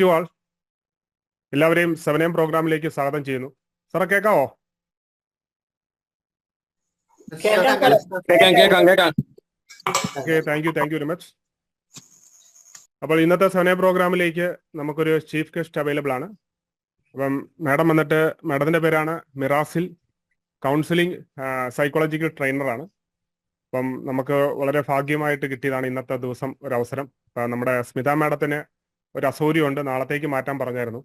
To ആൾ എല്ലാവരെയും 7am പ്രോഗ്രാമിലേക്ക് സ്വാഗതം ചെയ്യുന്നു. സാറേ കേൾക്കാവോ? Okay, thank you very much. അപ്പോൾ ഇന്നത്തെ 7am പ്രോഗ്രാമിലേക്ക് നമുക്കൊരു ചീഫ് ഗസ്റ്റ് അവൈലബിൾ ആണ്. അപ്പം മാഡം വന്നിട്ട്, മാഡത്തിന്റെ പേരാണ് മിറാസിൽ, കൗൺസിലിംഗ് സൈക്കോളജിക്കൽ ട്രെയിനറാണ്. അപ്പം നമുക്ക് വളരെ ഭാഗ്യമായിട്ട് കിട്ടിയതാണ് ഇന്നത്തെ ദിവസം ഒരു അവസരം. നമ്മുടെ സ്മിത മാഡത്തിന് ഒരു അസൗകര്യമുണ്ട്, നാളത്തേക്ക് മാറ്റാൻ പറഞ്ഞായിരുന്നു.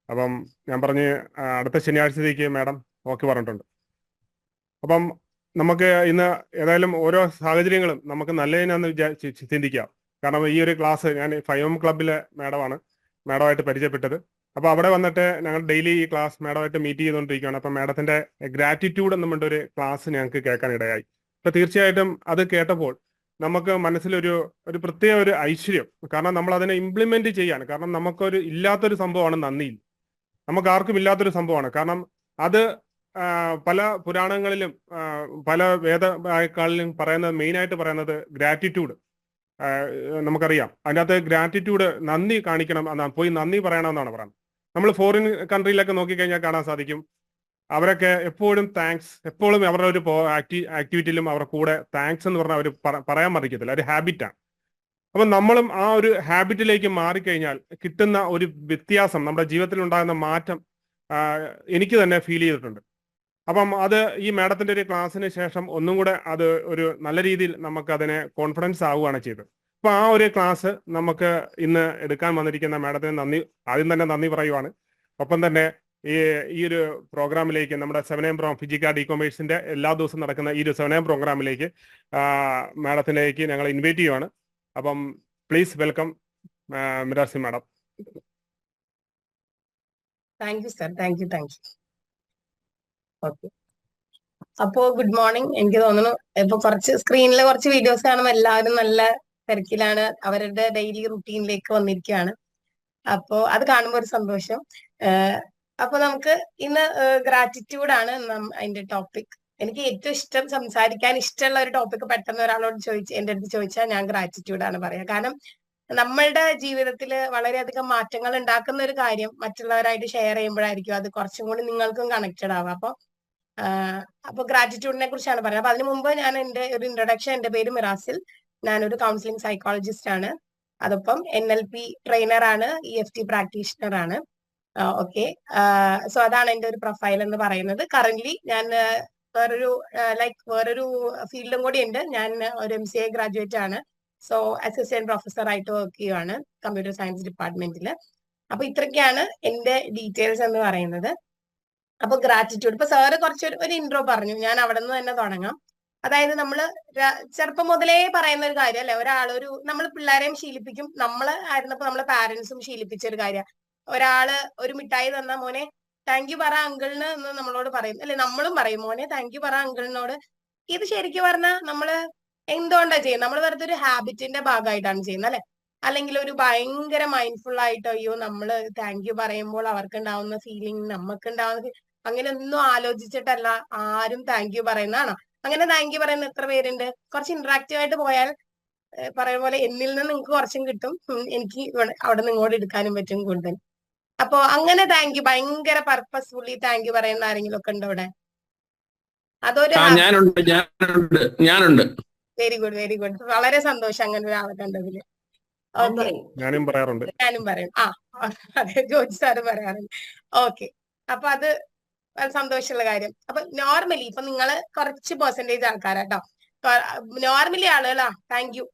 അപ്പം ഞാൻ പറഞ്ഞ് അടുത്ത ശനിയാഴ്ചത്തേക്ക് മാഡം ഓക്കെ പറഞ്ഞിട്ടുണ്ട്. അപ്പം നമുക്ക് ഇന്ന് ഏതായാലും ഓരോ സാഹചര്യങ്ങളും നമുക്ക് നല്ലതിനാന്ന് ചിന്തിക്കാം. കാരണം ഈ ഒരു ക്ലാസ് ഞാൻ 5am ക്ലബിലെ മാഡമായിട്ട് പരിചയപ്പെട്ടത്. അപ്പോൾ അവിടെ വന്നിട്ട് ഞങ്ങൾ ഡെയിലി ഈ ക്ലാസ് മാഡമായിട്ട് മീറ്റ് ചെയ്തുകൊണ്ടിരിക്കുകയാണ്. അപ്പം മാഡത്തിന്റെ ഗ്രാറ്റിറ്റ്യൂഡ് എന്ന് പറഞ്ഞൊരു ക്ലാസ് ഞങ്ങൾക്ക് കേൾക്കാൻ ഇടയായി. അപ്പൊ തീർച്ചയായിട്ടും അത് കേട്ടപ്പോൾ നമുക്ക് മനസ്സിലൊരു പ്രത്യേക ഒരു ഐശ്വര്യം, കാരണം നമ്മൾ അതിനെ ഇംപ്ലിമെന്റ് ചെയ്യാണ്. കാരണം നമുക്കൊരു ഇല്ലാത്തൊരു സംഭവമാണ് നന്ദി. നമുക്ക് ആർക്കും ഇല്ലാത്തൊരു സംഭവമാണ്. കാരണം അത് പല പുരാണങ്ങളിലും പല വേദങ്ങളിലും പറയുന്നത്, മെയിനായിട്ട് പറയുന്നത് ഗ്രാറ്റിറ്റ്യൂഡ്. നമുക്കറിയാം, അതിനകത്ത് ഗ്രാറ്റിറ്റ്യൂഡ്, നന്ദി കാണിക്കണം എന്നാണ്, പോയി നന്ദി പറയണമെന്നാണ് പറയുന്നത്. നമ്മൾ ഫോറിൻ കൺട്രിയിലൊക്കെ നോക്കിക്കഴിഞ്ഞാൽ കാണാൻ സാധിക്കും, അവരൊക്കെ എപ്പോഴും താങ്ക്സ്, എപ്പോഴും അവരുടെ ഒരു ആക്ടിവിറ്റിയിലും അവരുടെ കൂടെ താങ്ക്സ് എന്ന് പറഞ്ഞാൽ അവർ പറയാൻ മറിക്കത്തില്ല, ഒരു ഹാബിറ്റാണ്. അപ്പം നമ്മളും ആ ഒരു ഹാബിറ്റിലേക്ക് മാറിക്കഴിഞ്ഞാൽ കിട്ടുന്ന ഒരു വ്യത്യാസം, നമ്മുടെ ജീവിതത്തിൽ ഉണ്ടാകുന്ന മാറ്റം എനിക്ക് തന്നെ ഫീൽ ചെയ്തിട്ടുണ്ട്. അപ്പം അത് ഈ മാഡത്തിന്റെ ഒരു ക്ലാസ്സിന് ശേഷം ഒന്നും കൂടെ അത് ഒരു നല്ല രീതിയിൽ നമുക്ക് അതിനെ കോൺഫിഡൻസ് ആവുകയാണ് ചെയ്തത്. അപ്പൊ ആ ഒരു ക്ലാസ് നമുക്ക് ഇന്ന് എടുക്കാൻ വന്നിരിക്കുന്ന മാഡത്തിന് ആദ്യം തന്നെ നന്ദി പറയുവാണ്. ഒപ്പം തന്നെ ഈ ഒരു പ്രോഗ്രാമിലേക്ക്, നമ്മുടെ 7am ഫിജിക്കാർഡ് ഇ കൊമേഴ്സിന്റെ എല്ലാ ദിവസവും നടക്കുന്ന ഈ ഒരു 7am പ്രോഗ്രാമിലേക്ക് മാഡത്തിലേക്ക് ഞങ്ങൾ ഇൻവൈറ്റ് ചെയ്യുവാണ്. അപ്പം please welcome Mirasi madam. Thank you sir, thank you. Okay, അപ്പോ ഗുഡ് മോർണിംഗ്. എനിക്ക് തോന്നുന്നു ഇപ്പൊ സ്ക്രീനിൽ കുറച്ച് വീഡിയോസ് കാണുമ്പോൾ എല്ലാവരും നല്ല തിരക്കിലാണ്, അവരുടെ ഡെയിലി റുട്ടീനിലേക്ക് വന്നിരിക്കുകയാണ്. അപ്പോ അത് കാണുമ്പോൾ ഒരു സന്തോഷം. അപ്പൊ നമുക്ക് ഇന്ന് ഗ്രാറ്റിറ്റ്യൂഡ് ആണ് അതിന്റെ ടോപ്പിക്. എനിക്ക് ഏറ്റവും ഇഷ്ടം, സംസാരിക്കാൻ ഇഷ്ടമുള്ള ഒരു ടോപ്പിക് പെട്ടെന്ന് ഒരാളോട് എന്റെ അടുത്ത് ചോദിച്ചാൽ ഞാൻ ഗ്രാറ്റിറ്റ്യൂഡ് ആണ് പറയാം. കാരണം നമ്മളുടെ ജീവിതത്തിൽ വളരെയധികം മാറ്റങ്ങൾ ഉണ്ടാക്കുന്ന ഒരു കാര്യം മറ്റുള്ളവരായിട്ട് ഷെയർ ചെയ്യുമ്പോഴായിരിക്കും അത് കുറച്ചും കൂടി നിങ്ങൾക്കും കണക്റ്റഡ് ആവുക. അപ്പൊ ഗ്രാറ്റിറ്റ്യൂഡിനെ കുറിച്ചാണ് പറയുന്നത്. അപ്പൊ അതിനു മുമ്പ് ഞാൻ എന്റെ ഒരു ഇൻട്രൊഡക്ഷൻ, എന്റെ പേര് മിറാസിൽ, ഞാനൊരു കൗൺസിലിംഗ് സൈക്കോളജിസ്റ്റ് ആണ്. അതോടൊപ്പം NLP ട്രെയിനർ ആണ്, EFT പ്രാക്ടീഷണർ ആണ്. ഓക്കെ, സോ അതാണ് എന്റെ ഒരു പ്രൊഫൈൽ എന്ന് പറയുന്നത്. കറന്റ്ലി ഞാൻ വേറൊരു ഫീൽഡും കൂടി ഉണ്ട്. ഞാൻ ഒരു MCA ഗ്രാജുവേറ്റ് ആണ്. സോ അസിസ്റ്റന്റ് പ്രൊഫസർ ആയിട്ട് വർക്ക് ചെയ്യുവാണ് കമ്പ്യൂട്ടർ സയൻസ് ഡിപ്പാർട്ട്മെന്റിൽ. അപ്പൊ ഇത്രയൊക്കെയാണ് എന്റെ ഡീറ്റെയിൽസ് എന്ന് പറയുന്നത്. അപ്പൊ ഗ്രാറ്റിറ്റ്യൂഡ്, ഇപ്പൊ സാറ് ഒരു ഇൻട്രോ പറഞ്ഞു, ഞാൻ അവിടെ നിന്ന് തന്നെ തുടങ്ങാം. അതായത് നമ്മള് ചെറുപ്പം മുതലേ പറയുന്ന ഒരു കാര്യം അല്ലെ, നമ്മൾ പിള്ളേരെയും ശീലിപ്പിക്കും. ആയിരുന്നപ്പോ നമ്മളെ പാരന്റ്സും ശീലിപ്പിച്ച ഒരു കാര്യം. ഒരാള് ഒരു മിഠായി തന്ന, മോനെ താങ്ക് യു പറ അങ്കിളിന് എന്ന് നമ്മളോട് പറയും അല്ലെ, നമ്മളും പറയും മോനെ താങ്ക് യു പറ അങ്കിളിനോട്. ഇത് ശരിക്കും പറഞ്ഞാൽ നമ്മള് എന്തുകൊണ്ടാ ചെയ്യുന്നത്? നമ്മൾ വെറുതെ ഒരു ഹാബിറ്റിന്റെ ഭാഗമായിട്ടാണ് ചെയ്യുന്നത് അല്ലെ, അല്ലെങ്കിൽ ഒരു ഭയങ്കര മൈൻഡ്ഫുൾ ആയിട്ട് അയ്യോ നമ്മള് താങ്ക് യു പറയുമ്പോൾ അവർക്ക് ഉണ്ടാവുന്ന ഫീലിംഗ് നമുക്ക് ഉണ്ടാവുന്ന, അങ്ങനെ ഒന്നും ആലോചിച്ചിട്ടല്ല ആരും താങ്ക് യു പറയുന്നതാണോ? അങ്ങനെ താങ്ക് യു പറയുന്ന എത്ര പേരുണ്ട്? കുറച്ച് ഇന്ററാക്റ്റീവ് ആയിട്ട് പോയാൽ പറയുന്ന പോലെ എന്നിൽ നിന്ന് നിങ്ങൾക്ക് കുറച്ചും കിട്ടും, എനിക്ക് അവിടെ നിന്ന് ഇങ്ങോട്ട് എടുക്കാനും പറ്റും കൂടുതൽ. അപ്പൊ അങ്ങനെ താങ്ക് യു, ഭയങ്കര പർപ്പസ്ഫുള്ളി താങ്ക് യു പറയുന്ന ആരെങ്കിലും ഒക്കെ ഉണ്ടോ ഇവിടെ? അതൊരു വെരി ഗുഡ്, വളരെ സന്തോഷം അങ്ങനെ ഒരാളെ കണ്ടതില്. ഓക്കെ, ഞാനും പറയും. അതെ, ജോജി സാറ് പറയാറുണ്ട്. ഓക്കെ, അപ്പൊ അത് സന്തോഷമുള്ള കാര്യം. അപ്പൊ നോർമലി ഇപ്പൊ നിങ്ങള് കുറച്ച് പെർസെന്റേജ് ആൾക്കാരാട്ടോ, നോർമലി ആളുകളാ താങ്ക് യു,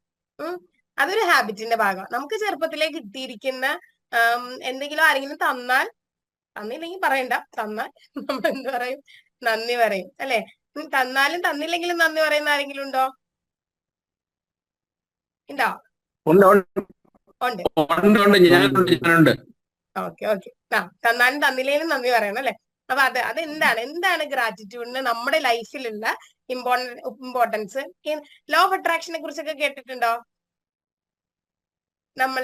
അതൊരു ഹാബിറ്റിന്റെ ഭാഗം. നമുക്ക് ചെറുപ്പത്തിലേ കിട്ടിയിരിക്കുന്ന എന്തെങ്കിലും ആരെങ്കിലും തന്നില്ലെങ്കിൽ പറയണ്ട, തന്നാൽ നമ്മൾ എന്ത് പറയും? നന്ദി പറയും അല്ലെ. തന്നാലും തന്നില്ലെങ്കിലും നന്ദി പറയുന്ന ആരെങ്കിലും ഉണ്ടോ? ഉണ്ട്. ഓക്കെ, തന്നാലും തന്നില്ലേലും നന്ദി പറയണം അല്ലെ. അപ്പൊ എന്താണ് ഗ്രാറ്റിറ്റ്യൂഡിന് നമ്മുടെ ലൈഫിലുള്ള ഇമ്പോർട്ടൻസ്? ലോ ഓഫ് അട്രാക്ഷനെ കുറിച്ചൊക്കെ കേട്ടിട്ടുണ്ടോ? നമ്മൾ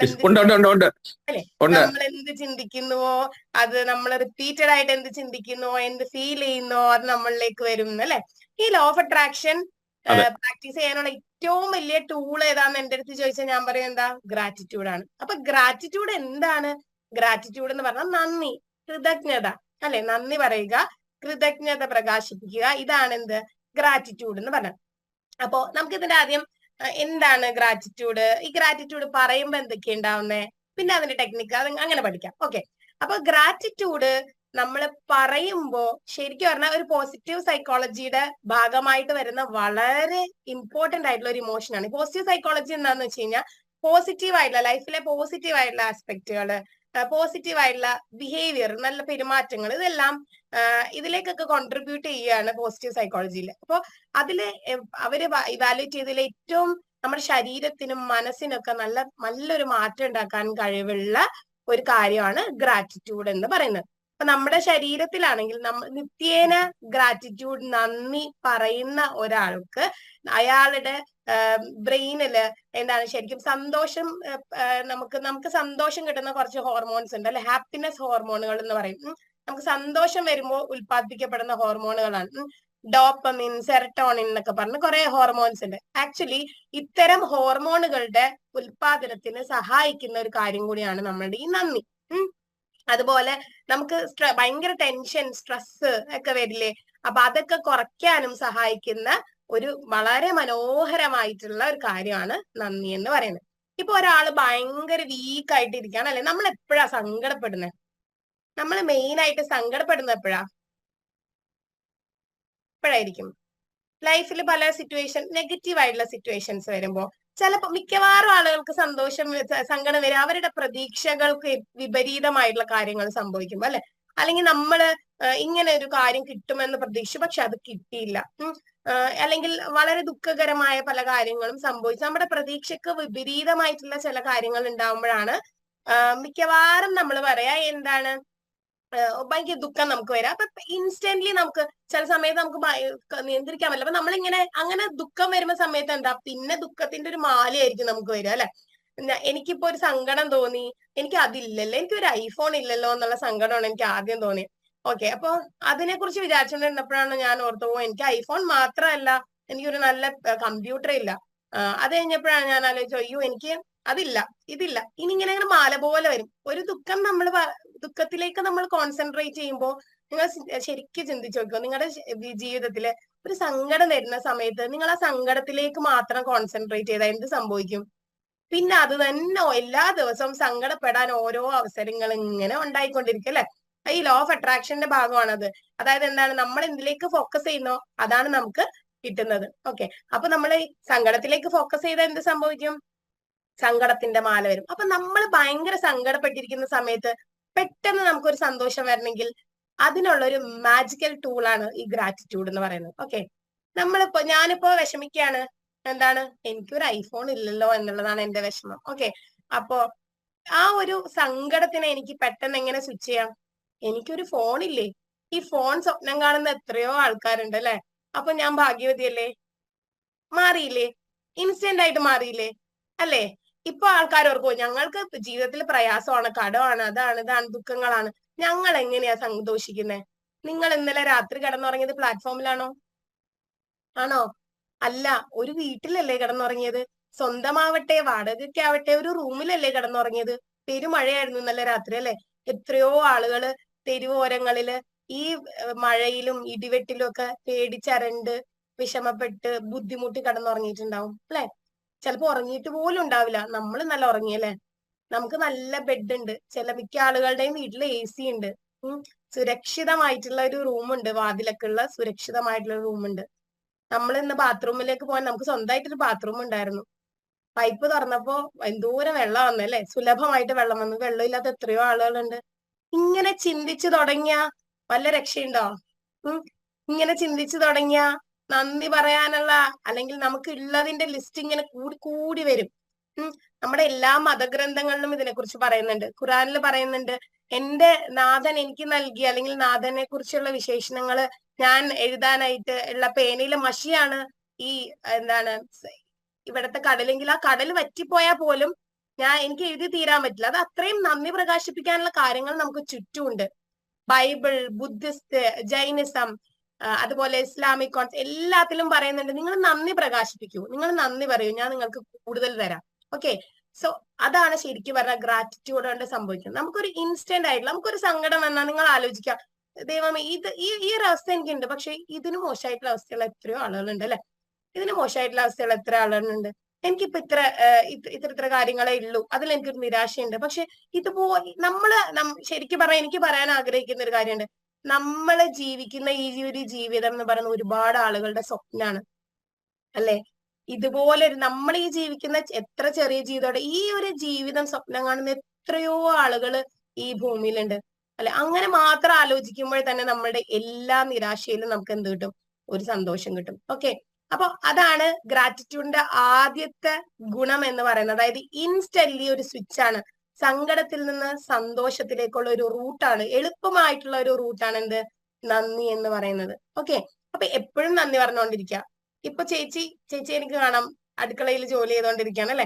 എന്ത് ചിന്തിക്കുന്നുവോ, അത് നമ്മൾ റിപ്പീറ്റഡ് ആയിട്ട് എന്ത് ചിന്തിക്കുന്നുവോ, എന്ത് ഫീൽ ചെയ്യുന്നോ, അത് നമ്മളിലേക്ക് വരും അല്ലെ. ഈ ലോ ഓഫ് അട്രാക്ഷൻ പ്രാക്ടീസ് ചെയ്യാനുള്ള ഏറ്റവും വലിയ ടൂൾ ഏതാന്ന് എന്റെ അടുത്ത് ചോദിച്ചാൽ ഞാൻ പറയും എന്താ? ഗ്രാറ്റിറ്റ്യൂഡ് ആണ്. അപ്പൊ ഗ്രാറ്റിറ്റ്യൂഡ് എന്താണ്? ഗ്രാറ്റിറ്റ്യൂഡ് എന്ന് പറഞ്ഞാൽ നന്ദി, കൃതജ്ഞത അല്ലെ, നന്ദി പറയുക, കൃതജ്ഞത പ്രകാശിപ്പിക്കുക, ഇതാണ് എന്ത് ഗ്രാറ്റിറ്റ്യൂഡ് എന്ന് പറഞ്ഞത്. അപ്പോ നമുക്ക് ഇതിന്റെ ആദ്യം എന്താണ് ഗ്രാറ്റിറ്റ്യൂഡ്, ഈ ഗ്രാറ്റിറ്റ്യൂഡ് പറയുമ്പോ എന്തൊക്കെയാ ഉണ്ടാവുന്നേ, പിന്നെ അതിന്റെ ടെക്നിക്ക് അത് അങ്ങനെ പഠിക്കാം. ഓക്കെ, അപ്പൊ ഗ്രാറ്റിറ്റ്യൂഡ് നമ്മൾ പറയുമ്പോ ശരിക്കും പറഞ്ഞാൽ ഒരു പോസിറ്റീവ് സൈക്കോളജിയുടെ ഭാഗമായിട്ട് വരുന്ന വളരെ ഇമ്പോർട്ടന്റ് ആയിട്ടുള്ള ഒരു ഇമോഷനാണ്. പോസിറ്റീവ് സൈക്കോളജി എന്താന്ന് വെച്ച് കഴിഞ്ഞാൽ പോസിറ്റീവ് ആയിട്ടുള്ള ലൈഫിലെ പോസിറ്റീവ് ആയിട്ടുള്ള ആസ്പെക്റ്റുകള്, പോസിറ്റീവ് ആയിട്ടുള്ള ബിഹേവിയർ, നല്ല പെരുമാറ്റങ്ങൾ, ഇതെല്ലാം ഇതിലേക്കൊക്കെ കോൺട്രിബ്യൂട്ട് ചെയ്യുകയാണ് പോസിറ്റീവ് സൈക്കോളജിയിൽ. അപ്പോൾ അതില് അവര് ഇവാലുവേറ്റ് ചെയ്തതിൽ ഏറ്റവും നമ്മുടെ ശരീരത്തിനും മനസ്സിനൊക്കെ നല്ലൊരു മാറ്റം ഉണ്ടാക്കാൻ കഴിവുള്ള ഒരു കാര്യമാണ് ഗ്രാറ്റിറ്റ്യൂഡ് എന്ന് പറയുന്നത്. അപ്പൊ നമ്മുടെ ശരീരത്തിലാണെങ്കിൽ നിത്യേന ഗ്രാറ്റിറ്റ്യൂഡ്, നന്ദി പറയുന്ന ഒരാൾക്ക് അയാളുടെ ബ്രെയിനില് എന്താണ് ശരിക്കും സന്തോഷം, നമുക്ക് സന്തോഷം കിട്ടുന്ന കുറച്ച് ഹോർമോൺസ് ഉണ്ട് അല്ലെ, ഹാപ്പിനെസ് ഹോർമോണുകൾ എന്ന് പറയും. നമുക്ക് സന്തോഷം വരുമ്പോൾ ഉൽപ്പാദിപ്പിക്കപ്പെടുന്ന ഹോർമോണുകളാണ് ഡോപ്പമിൻ, സെറട്ടോണിൻ എന്നൊക്കെ പറഞ്ഞ് കുറെ ഹോർമോൺസ് ഉണ്ട്. ആക്ച്വലി ഇത്തരം ഹോർമോണുകളുടെ ഉൽപാദനത്തിന് സഹായിക്കുന്ന ഒരു കാര്യം കൂടിയാണ് നമ്മളുടെ ഈ നന്ദി. അതുപോലെ നമുക്ക് ഭയങ്കര ടെൻഷൻ, സ്ട്രെസ് ഒക്കെ വരില്ലേ, അപ്പൊ അതൊക്കെ കുറയ്ക്കാനും സഹായിക്കുന്ന ഒരു വളരെ മനോഹരമായിട്ടുള്ള ഒരു കാര്യമാണ് നന്ദി എന്ന് പറയുന്നത്. ഇപ്പൊ ഒരാള് ഭയങ്കര വീക്ക് ആയിട്ട് ഇരിക്കുകയാണ് അല്ലെ, നമ്മൾ എപ്പോഴാ സങ്കടപ്പെടുന്നത്? നമ്മൾ മെയിൻ ആയിട്ട് സങ്കടപ്പെടുന്നത് എപ്പോഴായിരിക്കും? ലൈഫിൽ പല സിറ്റുവേഷൻ, നെഗറ്റീവ് ആയിട്ടുള്ള സിറ്റുവേഷൻസ് വരുമ്പോ ചിലപ്പോ മിക്കവാറും ആളുകൾക്ക് സങ്കടം വരും അവരുടെ പ്രതീക്ഷകൾക്ക് വിപരീതമായിട്ടുള്ള കാര്യങ്ങൾ സംഭവിക്കുമ്പോ അല്ലെ, അല്ലെങ്കിൽ നമ്മള് ഇങ്ങനെ ഒരു കാര്യം കിട്ടുമെന്ന് പ്രതീക്ഷിച്ചു പക്ഷെ അത് കിട്ടിയില്ല, അല്ലെങ്കിൽ വളരെ ദുഃഖകരമായ പല കാര്യങ്ങളും സംഭവിച്ചു, നമ്മുടെ പ്രതീക്ഷക്ക് വിപരീതമായിട്ടുള്ള ചില കാര്യങ്ങൾ ഉണ്ടാവുമ്പോഴാണ് മിക്കവാറും നമ്മൾ പറയാ എന്താണ് ഭയങ്കര ദുഃഖം നമുക്ക് വരാം. അപ്പൊ ഇൻസ്റ്റന്റ്ലി നമുക്ക് ചില സമയത്ത് നമുക്ക് നിയന്ത്രിക്കാൻ പറ്റില്ല. അപ്പൊ നമ്മളിങ്ങനെ അങ്ങനെ ദുഃഖം വരുന്ന സമയത്ത് എന്താ, പിന്നെ ദുഃഖത്തിന്റെ ഒരു മാലയായിരിക്കും നമുക്ക് വരിക അല്ലെ. എനിക്കിപ്പോ ഒരു സങ്കടം തോന്നി, എനിക്ക് അതില്ലല്ലോ, എനിക്കൊരു ഐഫോൺ ഇല്ലല്ലോ എന്നുള്ള സങ്കടമാണ് എനിക്ക് ആദ്യം തോന്നിയത്. ഓക്കെ, അപ്പൊ അതിനെ കുറിച്ച് വിചാരിച്ചുകൊണ്ടിരുന്നപ്പോഴാണ് ഞാൻ ഓർത്തു, എനിക്ക് ഐഫോൺ മാത്രമല്ല, എനിക്കൊരു നല്ല കമ്പ്യൂട്ടർ ഇല്ല. അത് കഴിഞ്ഞപ്പോഴാണ് ഞാൻ ആലോചിച്ചു, അയ്യോ എനിക്ക് അതില്ല, ഇതില്ല, ഇനി ഇങ്ങനെ അങ്ങനെ മാല പോലെ വരും. ഒരു ദുഃഖത്തിലേക്ക് നമ്മൾ കോൺസെൻട്രേറ്റ് ചെയ്യുമ്പോൾ നിങ്ങൾ ശരിക്കും ചിന്തിച്ചു നോക്കുക, നിങ്ങളുടെ ജീവിതത്തില് ഒരു സങ്കടം വരുന്ന സമയത്ത് നിങ്ങൾ ആ സങ്കടത്തിലേക്ക് മാത്രം കോൺസെൻട്രേറ്റ് ചെയ്താൽ എന്ത് സംഭവിക്കും? പിന്നെ അത് തന്നെ എല്ലാ ദിവസവും സങ്കടപ്പെടാൻ ഓരോ അവസരങ്ങൾ ഇങ്ങനെ ഉണ്ടായിക്കൊണ്ടിരിക്കും അല്ലെ. ഈ ലോ ഓഫ് അട്രാക്ഷന്റെ ഭാഗമാണത്. അതായത് എന്താണ്, നമ്മൾ എന്തിലേക്ക് ഫോക്കസ് ചെയ്യുന്നോ അതാണ് നമുക്ക് കിട്ടുന്നത്. ഓക്കെ, അപ്പൊ നമ്മൾ സങ്കടത്തിലേക്ക് ഫോക്കസ് ചെയ്താൽ എന്ത് സംഭവിക്കും? സങ്കടത്തിന്റെ മാല വരും. അപ്പൊ നമ്മൾ ഭയങ്കര സങ്കടപ്പെട്ടിരിക്കുന്ന സമയത്ത് പെട്ടെന്ന് നമുക്കൊരു സന്തോഷം വരണമെങ്കിൽ അതിനുള്ള ഒരു മാജിക്കൽ ടൂളാണ് ഈ ഗ്രാറ്റിറ്റ്യൂഡ് എന്ന് പറയുന്നത്. ഓക്കെ, ഞാനിപ്പോ വിഷമിക്കുകയാണ്, എന്താണ്, എനിക്കൊരു ഐഫോൺ ഇല്ലല്ലോ എന്നുള്ളതാണ് എന്റെ വിഷമം. ഓക്കെ, അപ്പോ ആ ഒരു സങ്കടത്തിനെ എനിക്ക് പെട്ടെന്ന് എങ്ങനെ സ്വിച്ച് ചെയ്യാം? എനിക്കൊരു ഫോൺ ഇല്ലേ, ഈ ഫോൺ സ്വപ്നം കാണുന്ന എത്രയോ ആൾക്കാരുണ്ട് അല്ലെ, അപ്പൊ ഞാൻ ഭാഗ്യവതിയല്ലേ, മാറിയില്ലേ, ഇൻസ്റ്റന്റ് ആയിട്ട് മാറിയില്ലേ അല്ലേ. ഇപ്പൊ ആൾക്കാർ ഓർക്കും ഞങ്ങൾക്ക് ജീവിതത്തിൽ പ്രയാസമാണ്, കടമാണ്, ഇതാണ് ദുഃഖങ്ങളാണ്, ഞങ്ങൾ എങ്ങനെയാ സന്തോഷിക്കുന്നത്? നിങ്ങൾ ഇന്നലെ രാത്രി കിടന്നുറങ്ങിയത് പ്ലാറ്റ്ഫോമിലാണോ? ആണോ? അല്ല, ഒരു വീട്ടിലല്ലേ കിടന്നുറങ്ങിയത്? സ്വന്തമാവട്ടെ വാടകയ്ക്കാവട്ടെ ഒരു റൂമിലല്ലേ കിടന്നുറങ്ങിയത്? പെരുമഴയായിരുന്നു ഇന്നലെ രാത്രി അല്ലെ. എത്രയോ ആളുകള് തെരുവോരങ്ങളില് ഈ മഴയിലും ഇടിവെട്ടിലും ഒക്കെ പേടിച്ചരണ്ട് വിഷമപ്പെട്ട് ബുദ്ധിമുട്ടി കിടന്നുറങ്ങിയിട്ടുണ്ടാവും അല്ലെ. ചിലപ്പോ ഉറങ്ങിയിട്ട് പോലും ഉണ്ടാവില്ല. നമ്മൾ നല്ല ഉറങ്ങിയല്ലേ, നമുക്ക് നല്ല ബെഡ് ഉണ്ട്, മിക്ക ആളുകളുടെയും വീട്ടിൽ AC ഉണ്ട്, സുരക്ഷിതമായിട്ടുള്ള ഒരു റൂമുണ്ട്, വാതിലൊക്കെ ഉള്ള സുരക്ഷിതമായിട്ടുള്ള റൂമുണ്ട്. നമ്മൾ ഇന്ന് ബാത്റൂമിലേക്ക് പോകാൻ നമുക്ക് സ്വന്തമായിട്ടൊരു ബാത്റൂം ഉണ്ടായിരുന്നു. പൈപ്പ് തുറന്നപ്പോ എന്തോരം വെള്ളം വന്നല്ലേ, സുലഭമായിട്ട് വെള്ളം വന്നു. വെള്ളമില്ലാത്ത എത്രയോ ആളുകളുണ്ട്. ഇങ്ങനെ ചിന്തിച്ചു തുടങ്ങിയ വല്ല രക്ഷയുണ്ടോ? ഇങ്ങനെ ചിന്തിച്ചു തുടങ്ങിയ നന്ദി പറയാനുള്ള അല്ലെങ്കിൽ നമുക്ക് ഉള്ളതിന്റെ ലിസ്റ്റ് ഇങ്ങനെ കൂടി വരും. നമ്മുടെ എല്ലാ മതഗ്രന്ഥങ്ങളിലും ഇതിനെക്കുറിച്ച് പറയുന്നുണ്ട്. ഖുറാനിൽ പറയുന്നുണ്ട്, എന്റെ നാഥൻ എനിക്ക് നൽകിയ അല്ലെങ്കിൽ നാഥനെ കുറിച്ചുള്ള വിശേഷണങ്ങള് ഞാൻ എഴുതാനായിട്ട് ഉള്ള പേനയിലെ മഷിയാണ് ഈ എന്താണ് ഇവിടത്തെ കടലെങ്കിൽ ആ കടൽ വറ്റിപ്പോയാൽ പോലും എനിക്ക് എഴുതി തീരാൻ പറ്റില്ല. അത് അത്രയും നന്ദി പ്രകാശിപ്പിക്കാനുള്ള കാര്യങ്ങൾ നമുക്ക് ചുറ്റുമുണ്ട്. ബൈബിൾ, ബുദ്ധിസ്റ്റ്, ജൈനിസം, അതുപോലെ ഇസ്ലാമിക് കോൺസെപ്റ്റ് എല്ലാത്തിലും പറയുന്നുണ്ട് നിങ്ങൾ നന്ദി പ്രകാശിപ്പിക്കൂ, നിങ്ങൾ നന്ദി പറയൂ, ഞാൻ നിങ്ങൾക്ക് കൂടുതൽ തരാം. ഓക്കെ, സോ അതാണ് ശരിക്കും പറഞ്ഞാൽ ഗ്രാറ്റിറ്റ്യൂഡ് കൊണ്ട് സംഭവിക്കുന്നത്. നമുക്കൊരു ഇൻസ്റ്റന്റ് ആയിട്ടുള്ള നമുക്കൊരു സങ്കടം വന്നാൽ നിങ്ങൾ ആലോചിക്കാം, ദൈവമേ ഈ ഒരു അവസ്ഥ എനിക്കുണ്ട്, പക്ഷെ ഇതിന് മോശമായിട്ടുള്ള അവസ്ഥയുള്ള എത്രയോ ആളുകളുണ്ട് അല്ലെ, ഇതിന് മോശമായിട്ടുള്ള അവസ്ഥയുള്ള എത്ര ആളുകളുണ്ട്, എനിക്കിപ്പോ ഇത്ര കാര്യങ്ങളെ ഉള്ളൂ, അതിൽ എനിക്കൊരു നിരാശയുണ്ട്. പക്ഷെ നമ്മള് ശരിക്കും പറഞ്ഞാൽ എനിക്ക് പറയാൻ ആഗ്രഹിക്കുന്ന ഒരു കാര്യമുണ്ട്, നമ്മള് ജീവിക്കുന്ന ഈ ഒരു ജീവിതം എന്ന് പറയുന്ന ഒരുപാട് ആളുകളുടെ സ്വപ്നമാണ് അല്ലെ. ഇതുപോലെ നമ്മൾ ഈ ജീവിക്കുന്ന എത്ര ചെറിയ ജീവിതത്തോടെ ഈ ഒരു ജീവിതം സ്വപ്നം കാണുന്ന എത്രയോ ആളുകള് ഈ ഭൂമിയിലുണ്ട് അല്ലെ. അങ്ങനെ മാത്രം ആലോചിക്കുമ്പോൾ തന്നെ നമ്മളുടെ എല്ലാ നിരാശയിലും നമുക്ക് എന്ത് കിട്ടും, ഒരു സന്തോഷം കിട്ടും. ഓക്കെ, അപ്പൊ അതാണ് ഗ്രാറ്റിറ്റ്യൂഡിന്റെ ആദ്യത്തെ ഗുണം എന്ന് പറയുന്നത്. അതായത് ഇൻസ്റ്റന്റ്ലി ഒരു സ്വിച്ച് ആണ്, സങ്കടത്തിൽ നിന്ന് സന്തോഷത്തിലേക്കുള്ള ഒരു റൂട്ടാണ്, എളുപ്പമായിട്ടുള്ള ഒരു റൂട്ടാണ് എന്ത്, നന്ദി എന്ന് പറയുന്നത്. ഓക്കെ, അപ്പൊ എപ്പോഴും നന്ദി പറഞ്ഞുകൊണ്ടിരിക്കുക. ഇപ്പൊ ചേച്ചി എനിക്ക് കാണാം അടുക്കളയിൽ ജോലി ചെയ്തോണ്ടിരിക്കുകയാണ് അല്ലെ.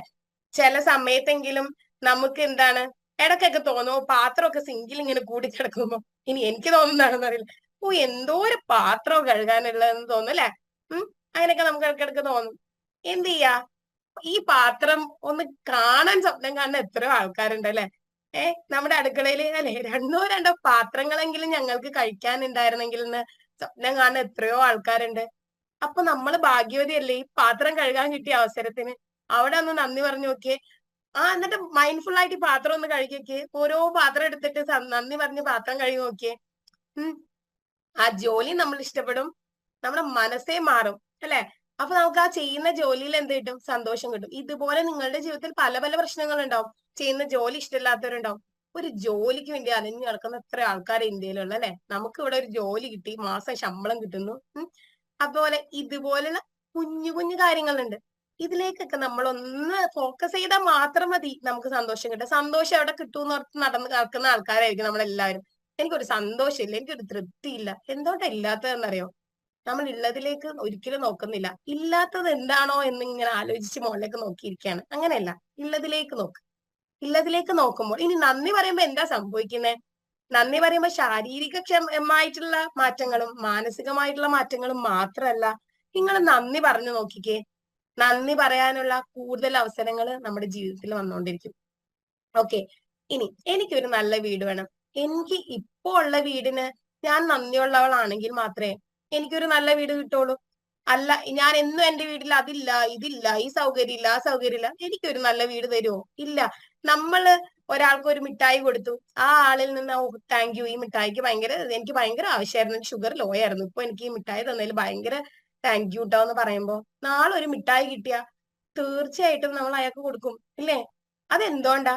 ചില സമയത്തെങ്കിലും നമുക്ക് എന്താണ് ഇടയ്ക്കൊക്കെ തോന്നുമോ, പാത്രമൊക്കെ സിങ്കിൽ ഇങ്ങനെ കൂടിക്കിടക്കുമ്പോ, ഇനി എനിക്ക് തോന്നുന്നതാണെന്ന് അറിയില്ല, എന്തോ ഒരു പാത്രം കഴുകാനുള്ളതെന്ന് തോന്നും അല്ലെ. അങ്ങനെയൊക്കെ നമുക്ക് ഇടയ്ക്കിടയ്ക്ക് തോന്നും. എന്ത് ചെയ്യാ, ഈ പാത്രം ഒന്ന് കാണാൻ സ്വപ്നം കാണുന്ന എത്രയോ ആൾക്കാരുണ്ട് അല്ലെ. നമ്മുടെ അടുക്കളയിൽ അല്ലെ രണ്ടോ പാത്രങ്ങളെങ്കിലും ഞങ്ങൾക്ക് കഴിക്കാനുണ്ടായിരുന്നെങ്കിൽ എന്ന് സ്വപ്നം കാണുന്ന എത്രയോ ആൾക്കാരുണ്ട്. അപ്പൊ നമ്മള് ഭാഗ്യവതിയല്ലേ, ഈ പാത്രം കഴുകാൻ കിട്ടിയ അവസരത്തിന് അവിടെ ഒന്ന് നന്ദി പറഞ്ഞു നോക്കിയേ. എന്നിട്ട് മൈൻഡ്ഫുൾ ആയിട്ട് ഈ പാത്രം ഒന്ന് കഴുകിയൊക്കെ, ഓരോ പാത്രം എടുത്തിട്ട് നന്ദി പറഞ്ഞ് പാത്രം കഴുകി നോക്കിയേ. ആ ജോലി നമ്മൾ ഇഷ്ടപ്പെടും, നമ്മുടെ മനസ്സേ മാറും അല്ലെ. അപ്പൊ നമുക്ക് ആ ചെയ്യുന്ന ജോലിയിൽ എന്ത് കിട്ടും, സന്തോഷം കിട്ടും. ഇതുപോലെ നിങ്ങളുടെ ജീവിതത്തിൽ പല പല പ്രശ്നങ്ങൾ ഉണ്ടാവും, ചെയ്യുന്ന ജോലി ഇഷ്ടമില്ലാത്തവരുണ്ടാവും. ഒരു ജോലിക്ക് വേണ്ടി അലഞ്ഞു നടക്കുന്ന എത്ര ആൾക്കാർ ഇന്ത്യയിലുള്ള അല്ലെ. നമുക്ക് ഇവിടെ ഒരു ജോലി കിട്ടി, മാസം ശമ്പളം കിട്ടുന്നു. അതുപോലെ ഇതുപോലുള്ള കുഞ്ഞു കുഞ്ഞു കാര്യങ്ങളുണ്ട്, ഇതിലേക്കൊക്കെ നമ്മൾ ഒന്ന് ഫോക്കസ് ചെയ്താൽ മാത്രം മതി നമുക്ക് സന്തോഷം കിട്ടും. സന്തോഷം എവിടെ കിട്ടുമെന്ന് ഓർത്ത് നടന്ന് നടക്കുന്ന ആൾക്കാരായിരിക്കും നമ്മളെല്ലാവരും. എനിക്കൊരു സന്തോഷമില്ല, എനിക്കൊരു തൃപ്തിയില്ല. എന്തുകൊണ്ടാ ഇല്ലാത്തതെന്നറിയോ, നമ്മൾ ഉള്ളതിലേക്ക് ഒരിക്കലും നോക്കുന്നില്ല. ഇല്ലാത്തത് എന്താണോ എന്നിങ്ങനെ ആലോചിച്ച് മുകളിലേക്ക് നോക്കിയിരിക്കുകയാണ്. അങ്ങനെയല്ല, ഉള്ളതിലേക്ക് നോക്ക്. ഉള്ളതിലേക്ക് നോക്കുമ്പോൾ ഇനി നന്ദി പറയുമ്പോ എന്താ സംഭവിക്കുന്നത്, നന്ദി പറയുമ്പോൾ ശാരീരികമായിട്ടുള്ള മാറ്റങ്ങളും മാനസികമായിട്ടുള്ള മാറ്റങ്ങളും മാത്രമല്ല, നിങ്ങൾ നന്ദി പറഞ്ഞു നോക്കിക്കേ, നന്ദി പറയാനുള്ള കൂടുതൽ അവസരങ്ങൾ നമ്മുടെ ജീവിതത്തിൽ വന്നുകൊണ്ടിരിക്കും. ഓക്കെ, ഇനി എനിക്കൊരു നല്ല വീട് വേണം. എനിക്ക് ഇപ്പോ ഉള്ള വീടിന് ഞാൻ നന്ദിയുള്ളവളാണെങ്കിൽ മാത്രമേ എനിക്കൊരു നല്ല വീട് കിട്ടുള്ളൂ. അല്ല, ഞാൻ എന്നും എന്റെ വീട്ടിൽ അതില്ല, ഇതില്ല, ഈ സൗകര്യം ഇല്ല, ആ സൗകര്യം ഇല്ല, എനിക്കൊരു നല്ല വീട് തരുമോ? ഇല്ല. നമ്മള് ഒരാൾക്ക് ഒരു മിഠായി കൊടുത്തു, ആ ആളിൽ നിന്ന് താങ്ക് യു, ഈ മിഠായിക്ക് എനിക്ക് ഭയങ്കര ആവശ്യമായിരുന്നു, ഷുഗർ ലോ ആയിരുന്നു, ഇപ്പൊ എനിക്ക് ഈ മിഠായി തന്നതിൽ ഭയങ്കര താങ്ക് യു കേട്ടോ എന്ന് പറയുമ്പോ, നാളെ ഒരു മിഠായി കിട്ടിയാ തീർച്ചയായിട്ടും നമ്മൾ അയാൾക്ക് കൊടുക്കും ഇല്ലേ. അതെന്തുകൊണ്ടാ,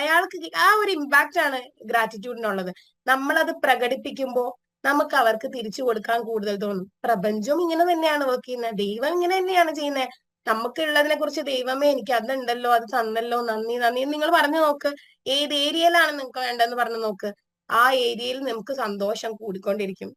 അയാൾക്ക് ആ ഒരു ഇമ്പാക്റ്റ് ആണ് ഗ്രാറ്റിറ്റ്യൂഡിനുള്ളത്. നമ്മളത് പ്രകടിപ്പിക്കുമ്പോ നമുക്ക് അവർക്ക് തിരിച്ചു കൊടുക്കാൻ കൂടുതൽ തോന്നും. പ്രപഞ്ചവും ഇങ്ങനെ തന്നെയാണ് വർക്ക് ചെയ്യുന്നത്, ദൈവം ഇങ്ങനെ തന്നെയാണ് ചെയ്യുന്നത്. നമുക്ക് ഉള്ളതിനെ കുറിച്ച് ദൈവമേ എനിക്ക് അതുണ്ടല്ലോ, അത് തന്നല്ലോ, നന്ദി നന്ദി നിങ്ങൾ പറഞ്ഞു നോക്ക്. ഏത് ഏരിയയിലാണ് നിങ്ങൾക്ക് വേണ്ടതെന്ന് പറഞ്ഞു നോക്ക്, ആ ഏരിയയിൽ നമുക്ക് സന്തോഷം കൂടിക്കൊണ്ടിരിക്കും.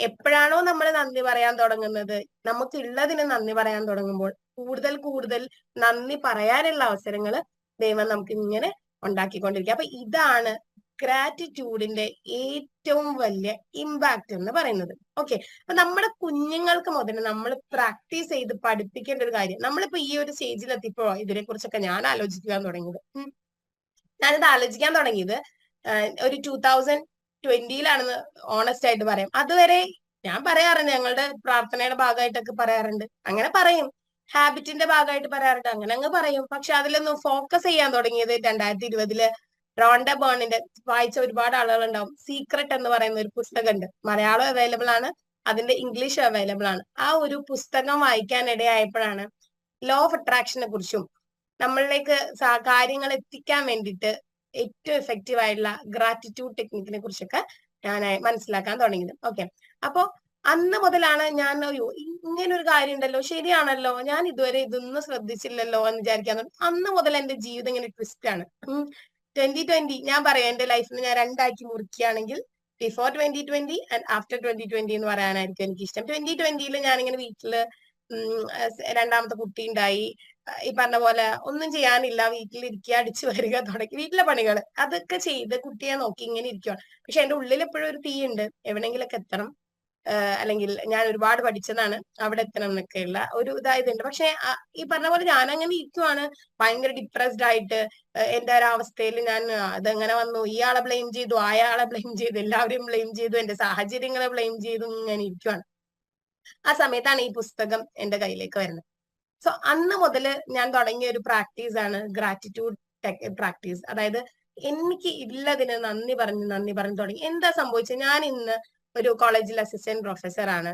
എപ്പോഴാണോ നമ്മൾ നന്ദി പറയാൻ തുടങ്ങുന്നത്, നമുക്ക് ഉള്ളതിന് നന്ദി പറയാൻ തുടങ്ങുമ്പോൾ കൂടുതൽ നന്ദി പറയാനുള്ള അവസരങ്ങൾ ദൈവം നമുക്ക് ഇങ്ങനെ ഉണ്ടാക്കിക്കൊണ്ടിരിക്കുക. അപ്പൊ ഇതാണ് ഗ്രാറ്റിറ്റ്യൂഡിന്റെ ഏറ്റവും വലിയ ഇമ്പാക്ട് എന്ന് പറയുന്നത്. ഓക്കെ, അപ്പൊ നമ്മുടെ കുഞ്ഞുങ്ങൾക്ക് മുതൽ നമ്മൾ പ്രാക്ടീസ് ചെയ്ത് പഠിപ്പിക്കേണ്ട ഒരു കാര്യം, നമ്മളിപ്പോ ഈ ഒരു സ്റ്റേജിൽ എത്തിയപ്പോ ഇതിനെ കുറിച്ചൊക്കെ ഞാൻ ആലോചിക്കാൻ തുടങ്ങിയത് ഒരു 2020-ലാണെന്ന് ഓണസ്റ്റ് ആയിട്ട് പറയാം. അതുവരെ ഞാൻ പറയാറുണ്ട്, ഞങ്ങളുടെ പ്രാർത്ഥനയുടെ ഭാഗമായിട്ടൊക്കെ പറയാറുണ്ട്, അങ്ങനെ പറയും, ഹാബിറ്റിന്റെ ഭാഗമായിട്ട് പറയാറുണ്ട്, അങ്ങനെ അങ്ങ് പറയും. പക്ഷെ അതിലൊന്നും ഫോക്കസ് ചെയ്യാൻ തുടങ്ങിയത് 2020-ല് റോണ്ട ബേണിന്റെ വായിച്ച ഒരുപാട് ആളുകൾ ഉണ്ടാവും. സീക്രട്ട് എന്ന് പറയുന്ന ഒരു പുസ്തകമുണ്ട്, മലയാളം അവൈലബിൾ ആണ്, അതിന്റെ ഇംഗ്ലീഷ് അവൈലബിൾ ആണ്. ആ ഒരു പുസ്തകം വായിക്കാൻ ഇടയായപ്പോഴാണ് ലോ ഓഫ് അട്രാക്ഷനെ കുറിച്ചും നമ്മളിലേക്ക് കാര്യങ്ങൾ എത്തിക്കാൻ വേണ്ടിയിട്ട് ഏറ്റവും എഫക്റ്റീവ് ആയിട്ടുള്ള ഗ്രാറ്റിറ്റ്യൂഡ് ടെക്നിക്കിനെ കുറിച്ചൊക്കെ ഞാൻ മനസ്സിലാക്കാൻ തുടങ്ങിയത്. ഓക്കെ, അപ്പോ അന്ന് മുതലാണ് ഞാൻ ഇങ്ങനൊരു കാര്യം ഉണ്ടല്ലോ, ശരിയാണല്ലോ, ഞാൻ ഇതുവരെ ഇതൊന്നും ശ്രദ്ധിച്ചില്ലല്ലോ എന്ന് വിചാരിക്കാൻ. അന്ന് മുതൽ എന്റെ ജീവിതം ഇങ്ങനെ ട്വിസ്റ്റ് ആണ്. 2020 ഞാൻ പറയാം, എന്റെ ലൈഫിൽ ഞാൻ രണ്ടാക്കി മുറിക്കുകയാണെങ്കിൽ ബിഫോർ 2020 ആൻഡ് ആഫ്റ്റർ 2020 എന്ന് പറയാനായിരിക്കും എനിക്ക് ഇഷ്ടം. 2020-ല് ഞാനിങ്ങനെ വീട്ടില് രണ്ടാമത്തെ കുട്ടി ഉണ്ടായി, ഈ പറഞ്ഞ പോലെ ഒന്നും ചെയ്യാനില്ല, വീട്ടിലിരിക്കുക, അടിച്ചു വരിക, തുടങ്ങി വീട്ടിലെ പണികൾ അതൊക്കെ ചെയ്ത് കുട്ടിയെ നോക്കി ഇങ്ങനെ ഇരിക്കുകയാണ്. പക്ഷെ എന്റെ ഉള്ളിൽ എപ്പോഴും ഒരു തീയുണ്ട്, എവിടെയെങ്കിലൊക്കെ എത്തണം, അല്ലെങ്കിൽ ഞാൻ ഒരുപാട് പഠിച്ചതാണ്, അവിടെ എത്തണം എന്നൊക്കെയുള്ള ഒരു ഇതായതുണ്ട്. പക്ഷെ ഈ പറഞ്ഞ പോലെ ഞാൻ അങ്ങനെ ഇരിക്കുവാണ്, ഭയങ്കര ഡിപ്രസ്ഡ് ആയിട്ട്. എന്റെ ഒരു അവസ്ഥയിൽ ഞാൻ അതെങ്ങനെ വന്നു, ഇയാളെ ബ്ലെയിം ചെയ്തു, അയാളെ ബ്ലെയിം ചെയ്തു, എല്ലാവരെയും ബ്ലെയിം ചെയ്തു, എന്റെ സാഹചര്യങ്ങളെ ബ്ലെയിം ചെയ്തു ഇങ്ങനെ ഇരിക്കുവാണ്. ആ സമയത്താണ് ഈ പുസ്തകം എന്റെ കയ്യിലേക്ക് വരുന്നത്. സോ അന്ന് മുതൽ ഞാൻ തുടങ്ങിയ ഒരു പ്രാക്ടീസ് ആണ് ഗ്രാറ്റിറ്റ്യൂഡ് പ്രാക്ടീസ്. അതായത് എനിക്ക് ഇല്ലതിന് നന്ദി പറഞ്ഞ് തുടങ്ങി. എന്താ സംഭവിച്ചത്, ഞാൻ ഇന്ന് ഒരു കോളേജിൽ അസിസ്റ്റന്റ് പ്രൊഫസർ ആണ്.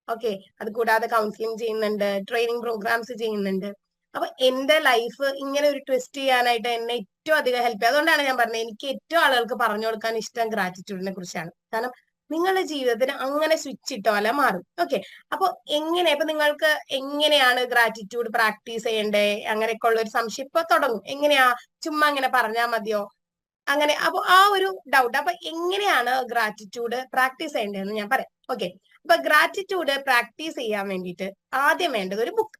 ഓക്കെ, അത് കൂടാതെ കൗൺസിലിംഗ് ചെയ്യുന്നുണ്ട്, ട്രെയിനിങ് പ്രോഗ്രാംസ് ചെയ്യുന്നുണ്ട്. അപ്പൊ എന്റെ ലൈഫ് ഇങ്ങനെ ഒരു ട്വിസ്റ്റ് ചെയ്യാനായിട്ട് എന്നെ ഏറ്റവും അധികം ഹെൽപ്പ് ചെയ്യും. അതുകൊണ്ടാണ് ഞാൻ പറഞ്ഞത് എനിക്ക് ഏറ്റവും ആളുകൾക്ക് പറഞ്ഞു കൊടുക്കാൻ ഇഷ്ടം ഗ്രാറ്റിറ്റ്യൂഡിനെ കുറിച്ചാണ്. കാരണം നിങ്ങളുടെ ജീവിതത്തിന് അങ്ങനെ സ്വിച്ച് ഇട്ടോലെ മാറും. ഓക്കെ, അപ്പൊ ഇപ്പൊ നിങ്ങൾക്ക് എങ്ങനെയാണ് ഗ്രാറ്റിറ്റ്യൂഡ് പ്രാക്ടീസ് ചെയ്യണ്ടേ അങ്ങനെയൊക്കെ ഉള്ള ഒരു സംശയം ഇപ്പൊ തുടങ്ങും. എങ്ങനെയാ, ചുമ്മാ അങ്ങനെ പറഞ്ഞാൽ മതിയോ അങ്ങനെ? അപ്പൊ ആ ഒരു ഡൗട്ട്. അപ്പൊ എങ്ങനെയാണ് ഗ്രാറ്റിറ്റ്യൂഡ് പ്രാക്ടീസ് ചെയ്യേണ്ടതെന്ന് ഞാൻ പറയാം. ഓക്കെ, അപ്പൊ ഗ്രാറ്റിറ്റ്യൂഡ് പ്രാക്ടീസ് ചെയ്യാൻ വേണ്ടിയിട്ട് ആദ്യം വേണ്ടത് ഒരു ബുക്ക്.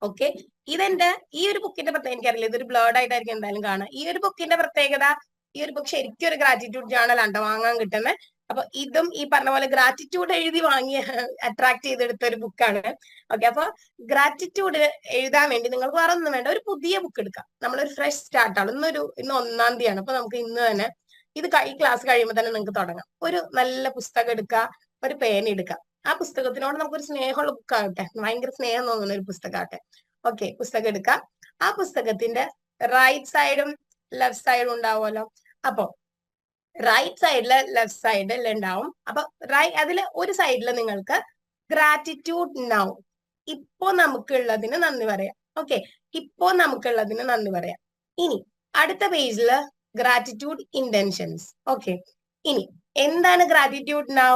ഓക്കെ, ഇതെന്റെ ഈ ഒരു ബുക്കിന്റെ പ്രത്യേകത എനിക്കറിയില്ല, ഇതൊരു ബ്ലേർഡ് ആയിട്ടായിരിക്കും എന്തായാലും കാണുക. ഈ ഒരു ബുക്കിന്റെ പ്രത്യേകത, ഈ ഒരു ബുക്ക് ശരിക്കും ഒരു ഗ്രാറ്റിറ്റ്യൂഡ് ജേണൽ ആണ് വാങ്ങാൻ കിട്ടുന്നത്. അപ്പൊ ഇതും ഈ പറഞ്ഞ പോലെ ഗ്രാറ്റിറ്റ്യൂഡ് എഴുതി വാങ്ങി അട്രാക്ട് ചെയ്തെടുത്ത ഒരു ബുക്കാണ്. ഓക്കെ, അപ്പൊ ഗ്രാറ്റിറ്റ്യൂഡ് എഴുതാൻ വേണ്ടി നിങ്ങൾക്ക് വേറെ ഒന്നും വേണ്ട, ഒരു പുതിയ ബുക്ക് എടുക്കാം. നമ്മളൊരു ഫ്രഷ് സ്റ്റാർട്ടാണ്. ഇന്ന് 1-ാം തീയതിയാണ്. അപ്പൊ നമുക്ക് ഇന്ന് തന്നെ ഈ ക്ലാസ് കഴിയുമ്പോൾ തന്നെ നിങ്ങൾക്ക് തുടങ്ങാം. ഒരു നല്ല പുസ്തകം എടുക്കുക, ഒരു പേന എടുക്കുക. ആ പുസ്തകത്തിനോട് നമുക്കൊരു സ്നേഹമുള്ള ബുക്കാകട്ടെ, ഭയങ്കര സ്നേഹം തോന്നുന്ന ഒരു പുസ്തകമാകട്ടെ. ഓക്കെ, പുസ്തകം എടുക്കാം. ആ പുസ്തകത്തിന്റെ റൈറ്റ് സൈഡും ലെഫ്റ്റ് സൈഡും ഉണ്ടാവുമല്ലോ. അപ്പൊ റൈറ്റ് സൈഡില് ലെഫ്റ്റ് സൈഡിൽ ഉണ്ടാവും. അപ്പൊ അതില് ഒരു സൈഡിൽ നിങ്ങൾക്ക് ഗ്രാറ്റിറ്റ്യൂഡ് നൗ, ഇപ്പോ നമുക്കുള്ളതിന് നന്ദി പറയാം. ഓക്കെ, ഇപ്പോ നമുക്കുള്ളതിന് നന്ദി പറയാം. ഇനി അടുത്ത പേജില് ഗ്രാറ്റിറ്റ്യൂഡ് ഇന്റൻഷൻസ്. ഓക്കെ, ഇനി എന്താണ് ഗ്രാറ്റിറ്റ്യൂഡ് നൗ,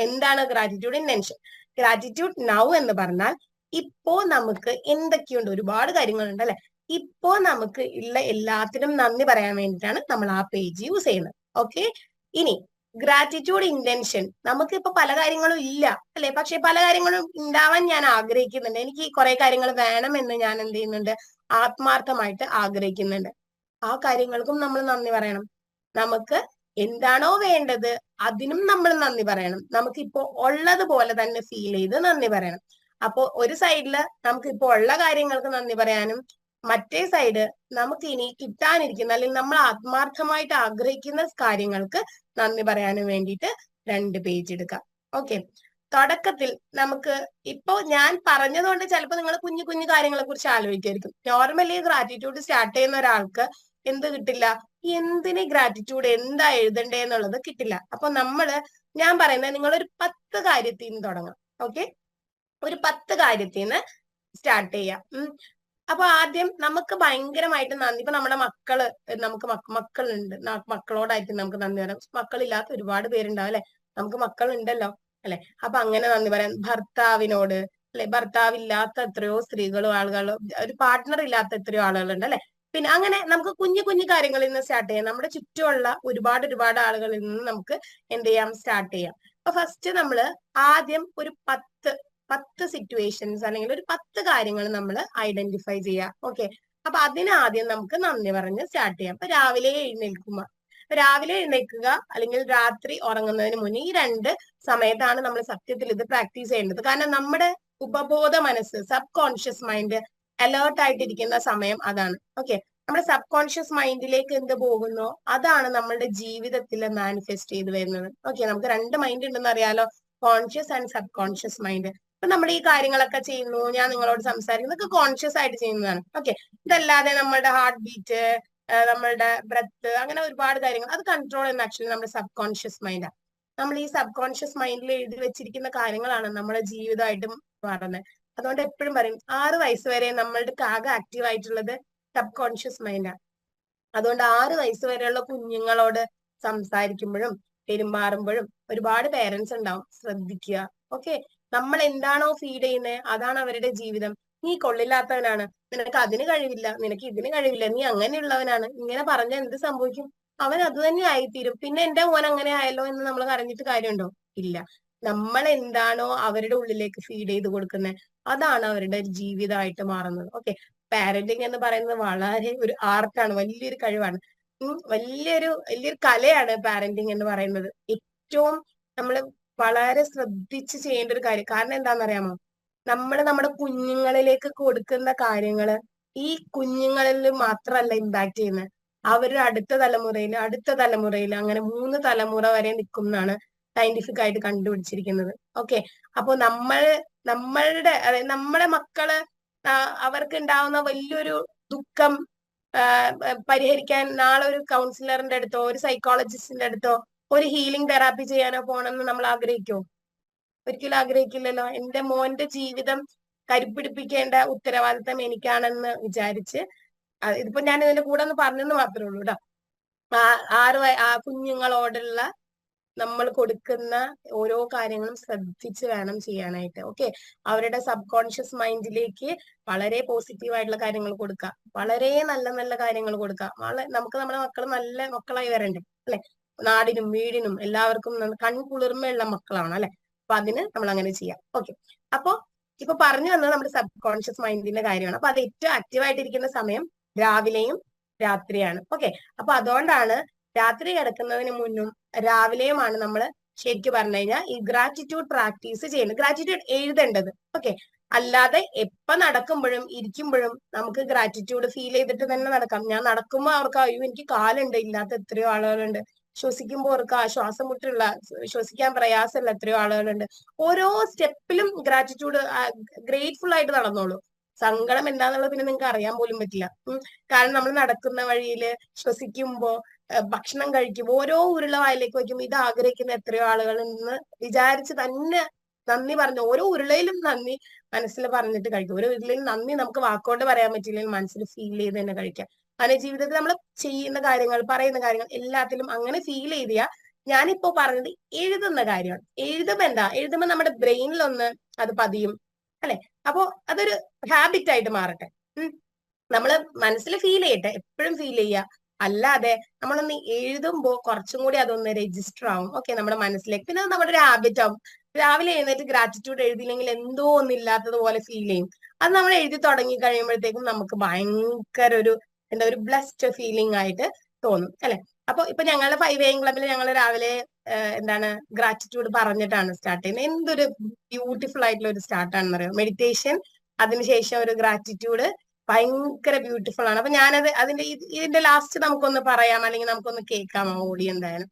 എന്താണ് ഗ്രാറ്റിറ്റ്യൂഡ് ഇന്റൻഷൻ? ഗ്രാറ്റിറ്റ്യൂഡ് നൗ എന്ന് പറഞ്ഞാൽ ഇപ്പോ നമുക്ക് എന്തൊക്കെയുണ്ട്, ഒരുപാട് കാര്യങ്ങളുണ്ട് അല്ലെ. ഇപ്പോ നമുക്ക് ഉള്ള എല്ലാത്തിനും നന്ദി പറയാൻ വേണ്ടിയിട്ടാണ് നമ്മൾ ആ പേജ് യൂസ് ചെയ്യുന്നത്. ഓക്കെ, ഇനി ഗ്രാറ്റിറ്റ്യൂഡ് ഇന്റൻഷൻ, നമുക്ക് ഇപ്പൊ പല കാര്യങ്ങളും ഇല്ല അല്ലെ, പക്ഷെ പല കാര്യങ്ങളും ഉണ്ടാവാൻ ഞാൻ ആഗ്രഹിക്കുന്നുണ്ട്. എനിക്ക് കുറെ കാര്യങ്ങൾ വേണമെന്ന് ഞാൻ എന്ത് ചെയ്യുന്നുണ്ട്, ആത്മാർത്ഥമായിട്ട് ആഗ്രഹിക്കുന്നുണ്ട്. ആ കാര്യങ്ങൾക്കും നമ്മൾ നന്ദി പറയണം. നമുക്ക് എന്താണോ വേണ്ടത് അതിനും നമ്മൾ നന്ദി പറയണം. നമുക്ക് ഇപ്പോ ഉള്ളത് പോലെ തന്നെ ഫീൽ ചെയ്ത് നന്ദി പറയണം. അപ്പോ ഒരു സൈഡില് നമുക്ക് ഇപ്പോ ഉള്ള കാര്യങ്ങൾക്ക് നന്ദി പറയാനും, മറ്റേ സൈഡ് നമുക്ക് ഇനി കിട്ടാനിരിക്കുന്ന അല്ലെങ്കിൽ നമ്മൾ ആത്മാർത്ഥമായിട്ട് ആഗ്രഹിക്കുന്ന കാര്യങ്ങൾക്ക് നന്ദി പറയാനും വേണ്ടിയിട്ട് 2 പേജ് എടുക്കാം. ഓക്കെ, തുടക്കത്തിൽ നമുക്ക് ഇപ്പോ ഞാൻ പറഞ്ഞതുകൊണ്ട് ചിലപ്പോൾ നിങ്ങൾ കുഞ്ഞു കുഞ്ഞു കാര്യങ്ങളെ കുറിച്ച് ആലോചിക്കായിരിക്കും. നോർമലി ഗ്രാറ്റിറ്റ്യൂഡ് സ്റ്റാർട്ട് ചെയ്യുന്ന ഒരാൾക്ക് എന്ത് കിട്ടില്ല, എന്തിന് ഗ്രാറ്റിറ്റ്യൂഡ്, എന്താ എഴുതണ്ടേ എന്നുള്ളത് കിട്ടില്ല. അപ്പൊ ഞാൻ പറയുന്നത് നിങ്ങൾ ഒരു 10 കാര്യത്തിൽ നിന്ന് തുടങ്ങാം. ഓക്കെ, ഒരു 10 കാര്യത്തിൽ നിന്ന് സ്റ്റാർട്ട് ചെയ്യാം. അപ്പൊ ആദ്യം നമുക്ക് ഭയങ്കരമായിട്ട് നന്ദി, ഇപ്പൊ നമ്മുടെ നമുക്ക് മക്കളുണ്ട്, മക്കളോടായിരിക്കും നമുക്ക് നന്ദി പറയാം. മക്കളില്ലാത്ത ഒരുപാട് പേരുണ്ടാവും അല്ലെ, നമുക്ക് മക്കളുണ്ടല്ലോ അല്ലെ. അപ്പൊ അങ്ങനെ നന്ദി പറയാം. ഭർത്താവിനോട് അല്ലെ, ഭർത്താവില്ലാത്ത എത്രയോ സ്ത്രീകളും ആളുകളും, ഒരു പാർട്ട്ണർ ഇല്ലാത്ത എത്രയോ ആളുകളുണ്ട് അല്ലെ. പിന്നെ അങ്ങനെ നമുക്ക് കുഞ്ഞു കുഞ്ഞു കാര്യങ്ങളിൽ നിന്ന് സ്റ്റാർട്ട് ചെയ്യാം. നമ്മുടെ ചുറ്റുമുള്ള ഒരുപാട് ആളുകളിൽ നിന്ന് നമുക്ക് എന്ത് ചെയ്യാം, സ്റ്റാർട്ട് ചെയ്യാം. അപ്പൊ ഫസ്റ്റ് നമ്മള് ആദ്യം ഒരു 10 സിറ്റുവേഷൻസ് അല്ലെങ്കിൽ ഒരു 10 കാര്യങ്ങൾ നമ്മൾ ഐഡന്റിഫൈ ചെയ്യാം. ഓക്കെ, അപ്പൊ അതിനാദ്യം നമുക്ക് നന്ദി പറഞ്ഞ് സ്റ്റാർട്ട് ചെയ്യാം. അപ്പൊ രാവിലെ എഴുന്നേൽക്കുക അല്ലെങ്കിൽ രാത്രി ഉറങ്ങുന്നതിന് മുന്നേ, ഈ 2 സമയത്താണ് നമ്മൾ സത്യത്തിൽ ഇത് പ്രാക്ടീസ് ചെയ്യേണ്ടത്. കാരണം നമ്മുടെ ഉപബോധ മനസ്സ്, സബ് കോൺഷ്യസ് മൈൻഡ് അലേർട്ട് ആയിട്ടിരിക്കുന്ന സമയം അതാണ്. ഓക്കെ, നമ്മുടെ സബ് കോൺഷ്യസ് മൈൻഡിലേക്ക് എന്ത് പോകുന്നോ അതാണ് നമ്മളുടെ ജീവിതത്തിൽ മാനിഫെസ്റ്റ് ചെയ്ത് വരുന്നത്. ഓക്കെ, നമുക്ക് 2 മൈൻഡ് ഉണ്ടെന്ന് അറിയാലോ, conscious and sub conscious mind. അപ്പൊ നമ്മൾ ഈ കാര്യങ്ങളൊക്കെ ചെയ്യുന്നു, ഞാൻ നിങ്ങളോട് സംസാരിക്കുന്നതൊക്കെ കോൺഷ്യസ് ആയിട്ട് ചെയ്യുന്നതാണ്. ഓക്കെ, ഇതല്ലാതെ നമ്മളുടെ ഹാർട്ട് ബീറ്റ്, നമ്മളുടെ ബ്രെത്ത്, അങ്ങനെ ഒരുപാട് കാര്യങ്ങൾ അത് കൺട്രോൾ ചെയ്യുന്ന ആക്ച്വലി നമ്മുടെ സബ് കോൺഷ്യസ് മൈൻഡാണ്. നമ്മൾ ഈ സബ് കോൺഷ്യസ് മൈൻഡിൽ എഴുതി വെച്ചിരിക്കുന്ന കാര്യങ്ങളാണ് നമ്മുടെ ജീവിതമായിട്ട് മാറുന്നത്. അതുകൊണ്ട് എപ്പോഴും പറയും 6 വയസ്സ് വരെ നമ്മളുടെ ആകെ ആക്റ്റീവ് ആയിട്ടുള്ളത് സബ് കോൺഷ്യസ് മൈൻഡാണ്. അതുകൊണ്ട് 6 വയസ്സ് വരെയുള്ള കുഞ്ഞുങ്ങളോട് സംസാരിക്കുമ്പോഴും പെരുമാറുമ്പോഴും ഒരുപാട് പേരൻസ് ഉണ്ടാവും, ശ്രദ്ധിക്കുക. ഓക്കെ, നമ്മൾ എന്താണോ ഫീഡ് ചെയ്യുന്നത് അതാണ് അവരുടെ ജീവിതം. നീ കൊള്ളില്ലാത്തവനാണ്, നിനക്ക് അതിന് കഴിവില്ല, നിനക്ക് ഇതിന് കഴിവില്ല, നീ അങ്ങനെയുള്ളവനാണ്, ഇങ്ങനെ പറഞ്ഞാൽ എന്ത് സംഭവിക്കും, അവൻ അത് തന്നെ ആയിത്തീരും. പിന്നെ എന്റെ മോൻ അങ്ങനെ ആയല്ലോ എന്ന് നമ്മൾ കരഞ്ഞിട്ട് കാര്യമുണ്ടോ? ഇല്ല. നമ്മൾ എന്താണോ അവരുടെ ഉള്ളിലേക്ക് ഫീഡ് ചെയ്ത് കൊടുക്കുന്നത് അതാണ് അവരുടെ ജീവിതമായിട്ട് മാറുന്നത്. ഓക്കെ, പാരന്റിങ് എന്ന് പറയുന്നത് വളരെ ഒരു ആർട്ടാണ്, വലിയൊരു കഴിവാണ്. വലിയൊരു കലയാണ് പാരന്റിങ് എന്ന് പറയുന്നത്. ഏറ്റവും നമ്മൾ വളരെ ശ്രദ്ധിച്ച് ചെയ്യേണ്ട ഒരു കാര്യം. കാരണം എന്താണെന്നറിയാമോ, നമ്മൾ നമ്മുടെ കുഞ്ഞുങ്ങളിലേക്ക് കൊടുക്കുന്ന കാര്യങ്ങള് ഈ കുഞ്ഞുങ്ങളിൽ മാത്രമല്ല ഇമ്പാക്ട് ചെയ്യുന്നത്, അവരുടെ അടുത്ത തലമുറയിൽ അങ്ങനെ 3 തലമുറ വരെ നിൽക്കുന്നതാണ് സയന്റിഫിക് ആയിട്ട് കണ്ടുപിടിച്ചിരിക്കുന്നത്. ഓക്കെ, അപ്പൊ നമ്മളുടെ അതായത് നമ്മുടെ മക്കള് അവർക്ക് ഉണ്ടാവുന്ന വലിയൊരു ദുഃഖം പരിഹരിക്കാൻ നാളെ ഒരു കൗൺസിലറിന്റെ അടുത്തോ ഒരു സൈക്കോളജിസ്റ്റിന്റെ അടുത്തോ ഒരു ഹീലിംഗ് തെറാപ്പി ചെയ്യാനോ പോകണമെന്ന് നമ്മൾ ആഗ്രഹിക്കുമോ? ഒരിക്കലും ആഗ്രഹിക്കില്ലല്ലോ. എന്റെ മോന്റെ ജീവിതം കരുപ്പിടിപ്പിക്കേണ്ട ഉത്തരവാദിത്തം എനിക്കാണെന്ന് വിചാരിച്ച് ഇതിപ്പോ ഞാൻ ഇതിന്റെ കൂടെ ഒന്ന് പറഞ്ഞെന്ന് മാത്രമേ ഉള്ളൂ കേട്ടോ. ആ കുഞ്ഞുങ്ങളോടുള്ള നമ്മൾ കൊടുക്കുന്ന ഓരോ കാര്യങ്ങളും ശ്രദ്ധിച്ച് വേണം ചെയ്യാനായിട്ട്. ഓക്കെ, അവരുടെ സബ് കോൺഷ്യസ് മൈൻഡിലേക്ക് വളരെ പോസിറ്റീവ് ആയിട്ടുള്ള കാര്യങ്ങൾ കൊടുക്കുക, വളരെ നല്ല നല്ല കാര്യങ്ങൾ കൊടുക്കുക. നമുക്ക് നമ്മുടെ മക്കൾ നല്ല മക്കളായി വരണ്ടേ അല്ലെ? നാടിനും വീടിനും എല്ലാവർക്കും കൺകുളിർമയുള്ള മക്കളാണ് അല്ലെ? അപ്പൊ അതിന് നമ്മൾ അങ്ങനെ ചെയ്യാം. ഓക്കെ, അപ്പൊ ഇപ്പൊ പറഞ്ഞു വന്നത് നമ്മുടെ സബ് കോൺഷ്യസ് മൈൻഡിന്റെ കാര്യമാണ്. അപ്പൊ അത് ഏറ്റവും ആക്റ്റീവായിട്ടിരിക്കുന്ന സമയം രാവിലെയും രാത്രിയാണ്. ഓക്കെ, അപ്പൊ അതുകൊണ്ടാണ് രാത്രി കിടക്കുന്നതിന് മുന്നും രാവിലെയുമാണ് നമ്മൾ ശരിക്കും പറഞ്ഞു കഴിഞ്ഞാൽ ഈ ഗ്രാറ്റിറ്റ്യൂഡ് പ്രാക്ടീസ് ചെയ്യുന്നത്, ഗ്രാറ്റിറ്റ്യൂഡ് എഴുതേണ്ടത്. ഓക്കെ, അല്ലാതെ എപ്പോ നടക്കുമ്പോഴും ഇരിക്കുമ്പോഴും നമുക്ക് ഗ്രാറ്റിറ്റ്യൂഡ് ഫീൽ ചെയ്തിട്ട് തന്നെ നടക്കാം. ഞാൻ നടക്കുമ്പോൾ അവർക്ക് അയ്യോ എനിക്ക് കാലുണ്ട് ഇല്ലാത്ത എത്രയോ ആളുകളുണ്ട്, ശ്വസിക്കുമ്പോൾ അവർക്ക് ശ്വാസം മുട്ടുള്ള ശ്വസിക്കാൻ പ്രയാസമുള്ള എത്രയോ ആളുകളുണ്ട്. ഓരോ സ്റ്റെപ്പിലും ഗ്രാറ്റിറ്റ്യൂഡ് ഗ്രേറ്റ്ഫുൾ ആയിട്ട് നടന്നോളൂ. സങ്കടം എന്താന്നുള്ളത് പിന്നെ നിങ്ങൾക്ക് അറിയാൻ പോലും പറ്റില്ല. കാരണം നമ്മൾ നടക്കുന്ന വഴിയില് ശ്വസിക്കുമ്പോ ഭക്ഷണം കഴിക്കുമ്പോൾ ഓരോ ഉരുള വായിലേക്ക് വയ്ക്കുമ്പോൾ ഇത് ആഗ്രഹിക്കുന്ന എത്രയോ ആളുകൾ എന്ന് വിചാരിച്ച് തന്നെ നന്ദി പറഞ്ഞു. ഓരോ ഉരുളയിലും നന്ദി മനസ്സിൽ പറഞ്ഞിട്ട് കഴിക്കും. ഓരോ ഉരുളയിൽ നന്ദി നമുക്ക് വാക്കുകൊണ്ട് പറയാൻ പറ്റില്ലെങ്കിൽ മനസ്സിൽ ഫീൽ ചെയ്ത് തന്നെ കഴിക്കാം. അങ്ങനെ ജീവിതത്തിൽ നമ്മൾ ചെയ്യുന്ന കാര്യങ്ങൾ പറയുന്ന കാര്യങ്ങൾ എല്ലാത്തിലും അങ്ങനെ ഫീൽ ചെയ്തിയാ ഞാനിപ്പോ പറഞ്ഞത് എഴുതുന്ന കാര്യമാണ്. എഴുതുമ്പോ നമ്മുടെ ബ്രെയിനിലൊന്ന് അത് പതിയും അല്ലെ? അപ്പോ അതൊരു ഹാബിറ്റ് ആയിട്ട് മാറട്ടെ. നമ്മള് മനസ്സിൽ ഫീൽ ചെയ്യട്ടെ, എപ്പോഴും ഫീൽ ചെയ്യുക. അല്ലാതെ നമ്മളൊന്ന് എഴുതുമ്പോ കുറച്ചും കൂടി അതൊന്ന് രജിസ്റ്റർ ആവും. ഓക്കെ, നമ്മുടെ മനസ്സിലേക്ക്. പിന്നെ നമ്മുടെ ഒരു ഹാബിറ്റ് ആവും. രാവിലെ എഴുന്നേറ്റ് ഗ്രാറ്റിറ്റ്യൂഡ് എഴുതിയില്ലെങ്കിൽ എന്തോ ഒന്നില്ലാത്തതുപോലെ ഫീൽ ചെയ്യും. അത് നമ്മൾ എഴുതി തുടങ്ങി കഴിയുമ്പോഴത്തേക്കും നമുക്ക് ഭയങ്കര ഒരു ഒരു ബ്ലെസ്ഡ് ഫീലിംഗ് ആയിട്ട് തോന്നും അല്ലെ? അപ്പൊ ഇപ്പൊ ഞങ്ങളുടെ 5 AM ക്ലബിൽ ഞങ്ങൾ രാവിലെ ഗ്രാറ്റിറ്റ്യൂഡ് പറഞ്ഞിട്ടാണ് സ്റ്റാർട്ട് ചെയ്യുന്നത്. എന്തൊരു ബ്യൂട്ടിഫുൾ ആയിട്ടുള്ള ഒരു സ്റ്റാർട്ടാണെന്ന് അറിയാം. മെഡിറ്റേഷൻ, അതിനുശേഷം ഒരു ഗ്രാറ്റിറ്റ്യൂഡ് ഭയങ്കര ബ്യൂട്ടിഫുൾ ആണ്. അപ്പൊ ഞാനത് ഇതിന്റെ ലാസ്റ്റ് നമുക്കൊന്ന് പറയാം, അല്ലെങ്കിൽ നമുക്കൊന്ന് കേൾക്കാം ഓടി എന്തായാലും.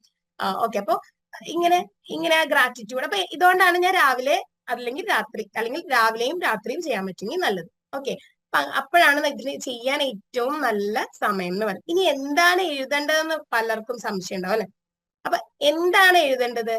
ഓക്കെ, അപ്പൊ ഇങ്ങനെ ഗ്രാറ്റിറ്റ്യൂഡ്. അപ്പൊ ഇതുകൊണ്ടാണ് ഞാൻ രാവിലെ അല്ലെങ്കിൽ രാത്രി, അല്ലെങ്കിൽ രാവിലെയും രാത്രിയും ചെയ്യാൻ പറ്റുമെങ്കിൽ നല്ലത്. ഓക്കെ, അപ്പോഴാണ് ഇതിന് ചെയ്യാൻ ഏറ്റവും നല്ല സമയം എന്ന് പറയുന്നത്. ഇനി എന്താണ് എഴുതേണ്ടതെന്ന് പലർക്കും സംശയം ഉണ്ടാവും അല്ലെ? അപ്പൊ എന്താണ് എഴുതേണ്ടത്?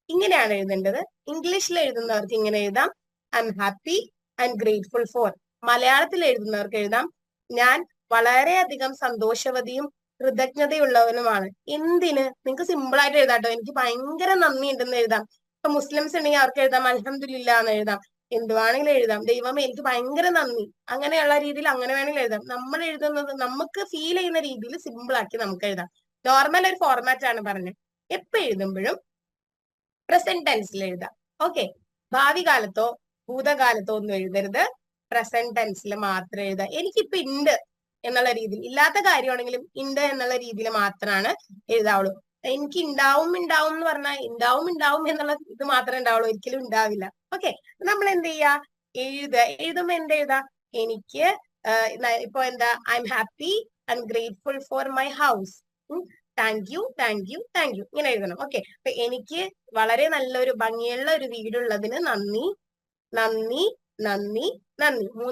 ഇങ്ങനെയാണ് എഴുതേണ്ടത്. ഇംഗ്ലീഷിൽ എഴുതുന്നവർക്ക് ഇങ്ങനെ എഴുതാം, I am happy and grateful four. മലയാളത്തിൽ എഴുതുന്നവർക്ക് എഴുതാം, ഞാൻ വളരെയധികം സന്തോഷവതിയും കൃതജ്ഞതയുള്ളവനുമാണ്. എന്തിന്? നിങ്ങൾക്ക് സിമ്പിൾ ആയിട്ട് എഴുതാട്ടോ. എനിക്ക് ഭയങ്കര നന്ദി ഉണ്ടെന്ന് എഴുതാം. ഇപ്പൊ മുസ്ലിംസ് ഉണ്ടെങ്കിൽ അവർക്ക് എഴുതാം അൽഹംദുലില്ലാ എന്ന് എഴുതാം. എന്തുവാണെങ്കിലും എഴുതാം, ദൈവമേ എനിക്ക് ഭയങ്കര നന്ദി, അങ്ങനെയുള്ള രീതിയിൽ അങ്ങനെ വേണമെങ്കിൽ എഴുതാം. നമ്മൾ എഴുതുന്നത് നമുക്ക് ഫീൽ ചെയ്യുന്ന രീതിയിൽ സിമ്പിൾ ആക്കി നമുക്ക് എഴുതാം. നോർമൽ ഒരു ഫോർമാറ്റ് ആണ് പറഞ്ഞത്. എപ്പോ എഴുതുമ്പോഴും പ്രസന്റ് ടെൻസിൽ എഴുതാം. ഓക്കെ, ഭാവി കാലത്തോ ഭൂതകാലത്തോ ഒന്നും എഴുതരുത്. പ്രസന്റ് ടെൻസിൽ മാത്രം എഴുതാം. എനിക്കിപ്പോ ഉണ്ട് എന്നുള്ള രീതിയിൽ, ഇല്ലാത്ത കാര്യമാണെങ്കിലും ഉണ്ട് എന്നുള്ള രീതിയിൽ മാത്രമാണ് എഴുതാവുള്ളൂ. എനിക്ക് ഉണ്ടാവും എന്ന് പറഞ്ഞാൽ ഉണ്ടാവും എന്നുള്ള ഇത് മാത്രമേ ഉണ്ടാവുള്ളൂ, ഒരിക്കലും ഉണ്ടാവില്ല. ഓക്കെ, നമ്മൾ എന്ത് ചെയ്യാ? എഴുതുമ്പോ എന്ത് എഴുതാ? എനിക്ക് ഇപ്പൊ എന്താ, I am happy and grateful for my house, thank you ഇങ്ങനെ എഴുതണം. ഓക്കെ, അപ്പൊ എനിക്ക് വളരെ നല്ലൊരു ഭംഗിയുള്ള ഒരു വീടുള്ളതിന് നന്ദി 3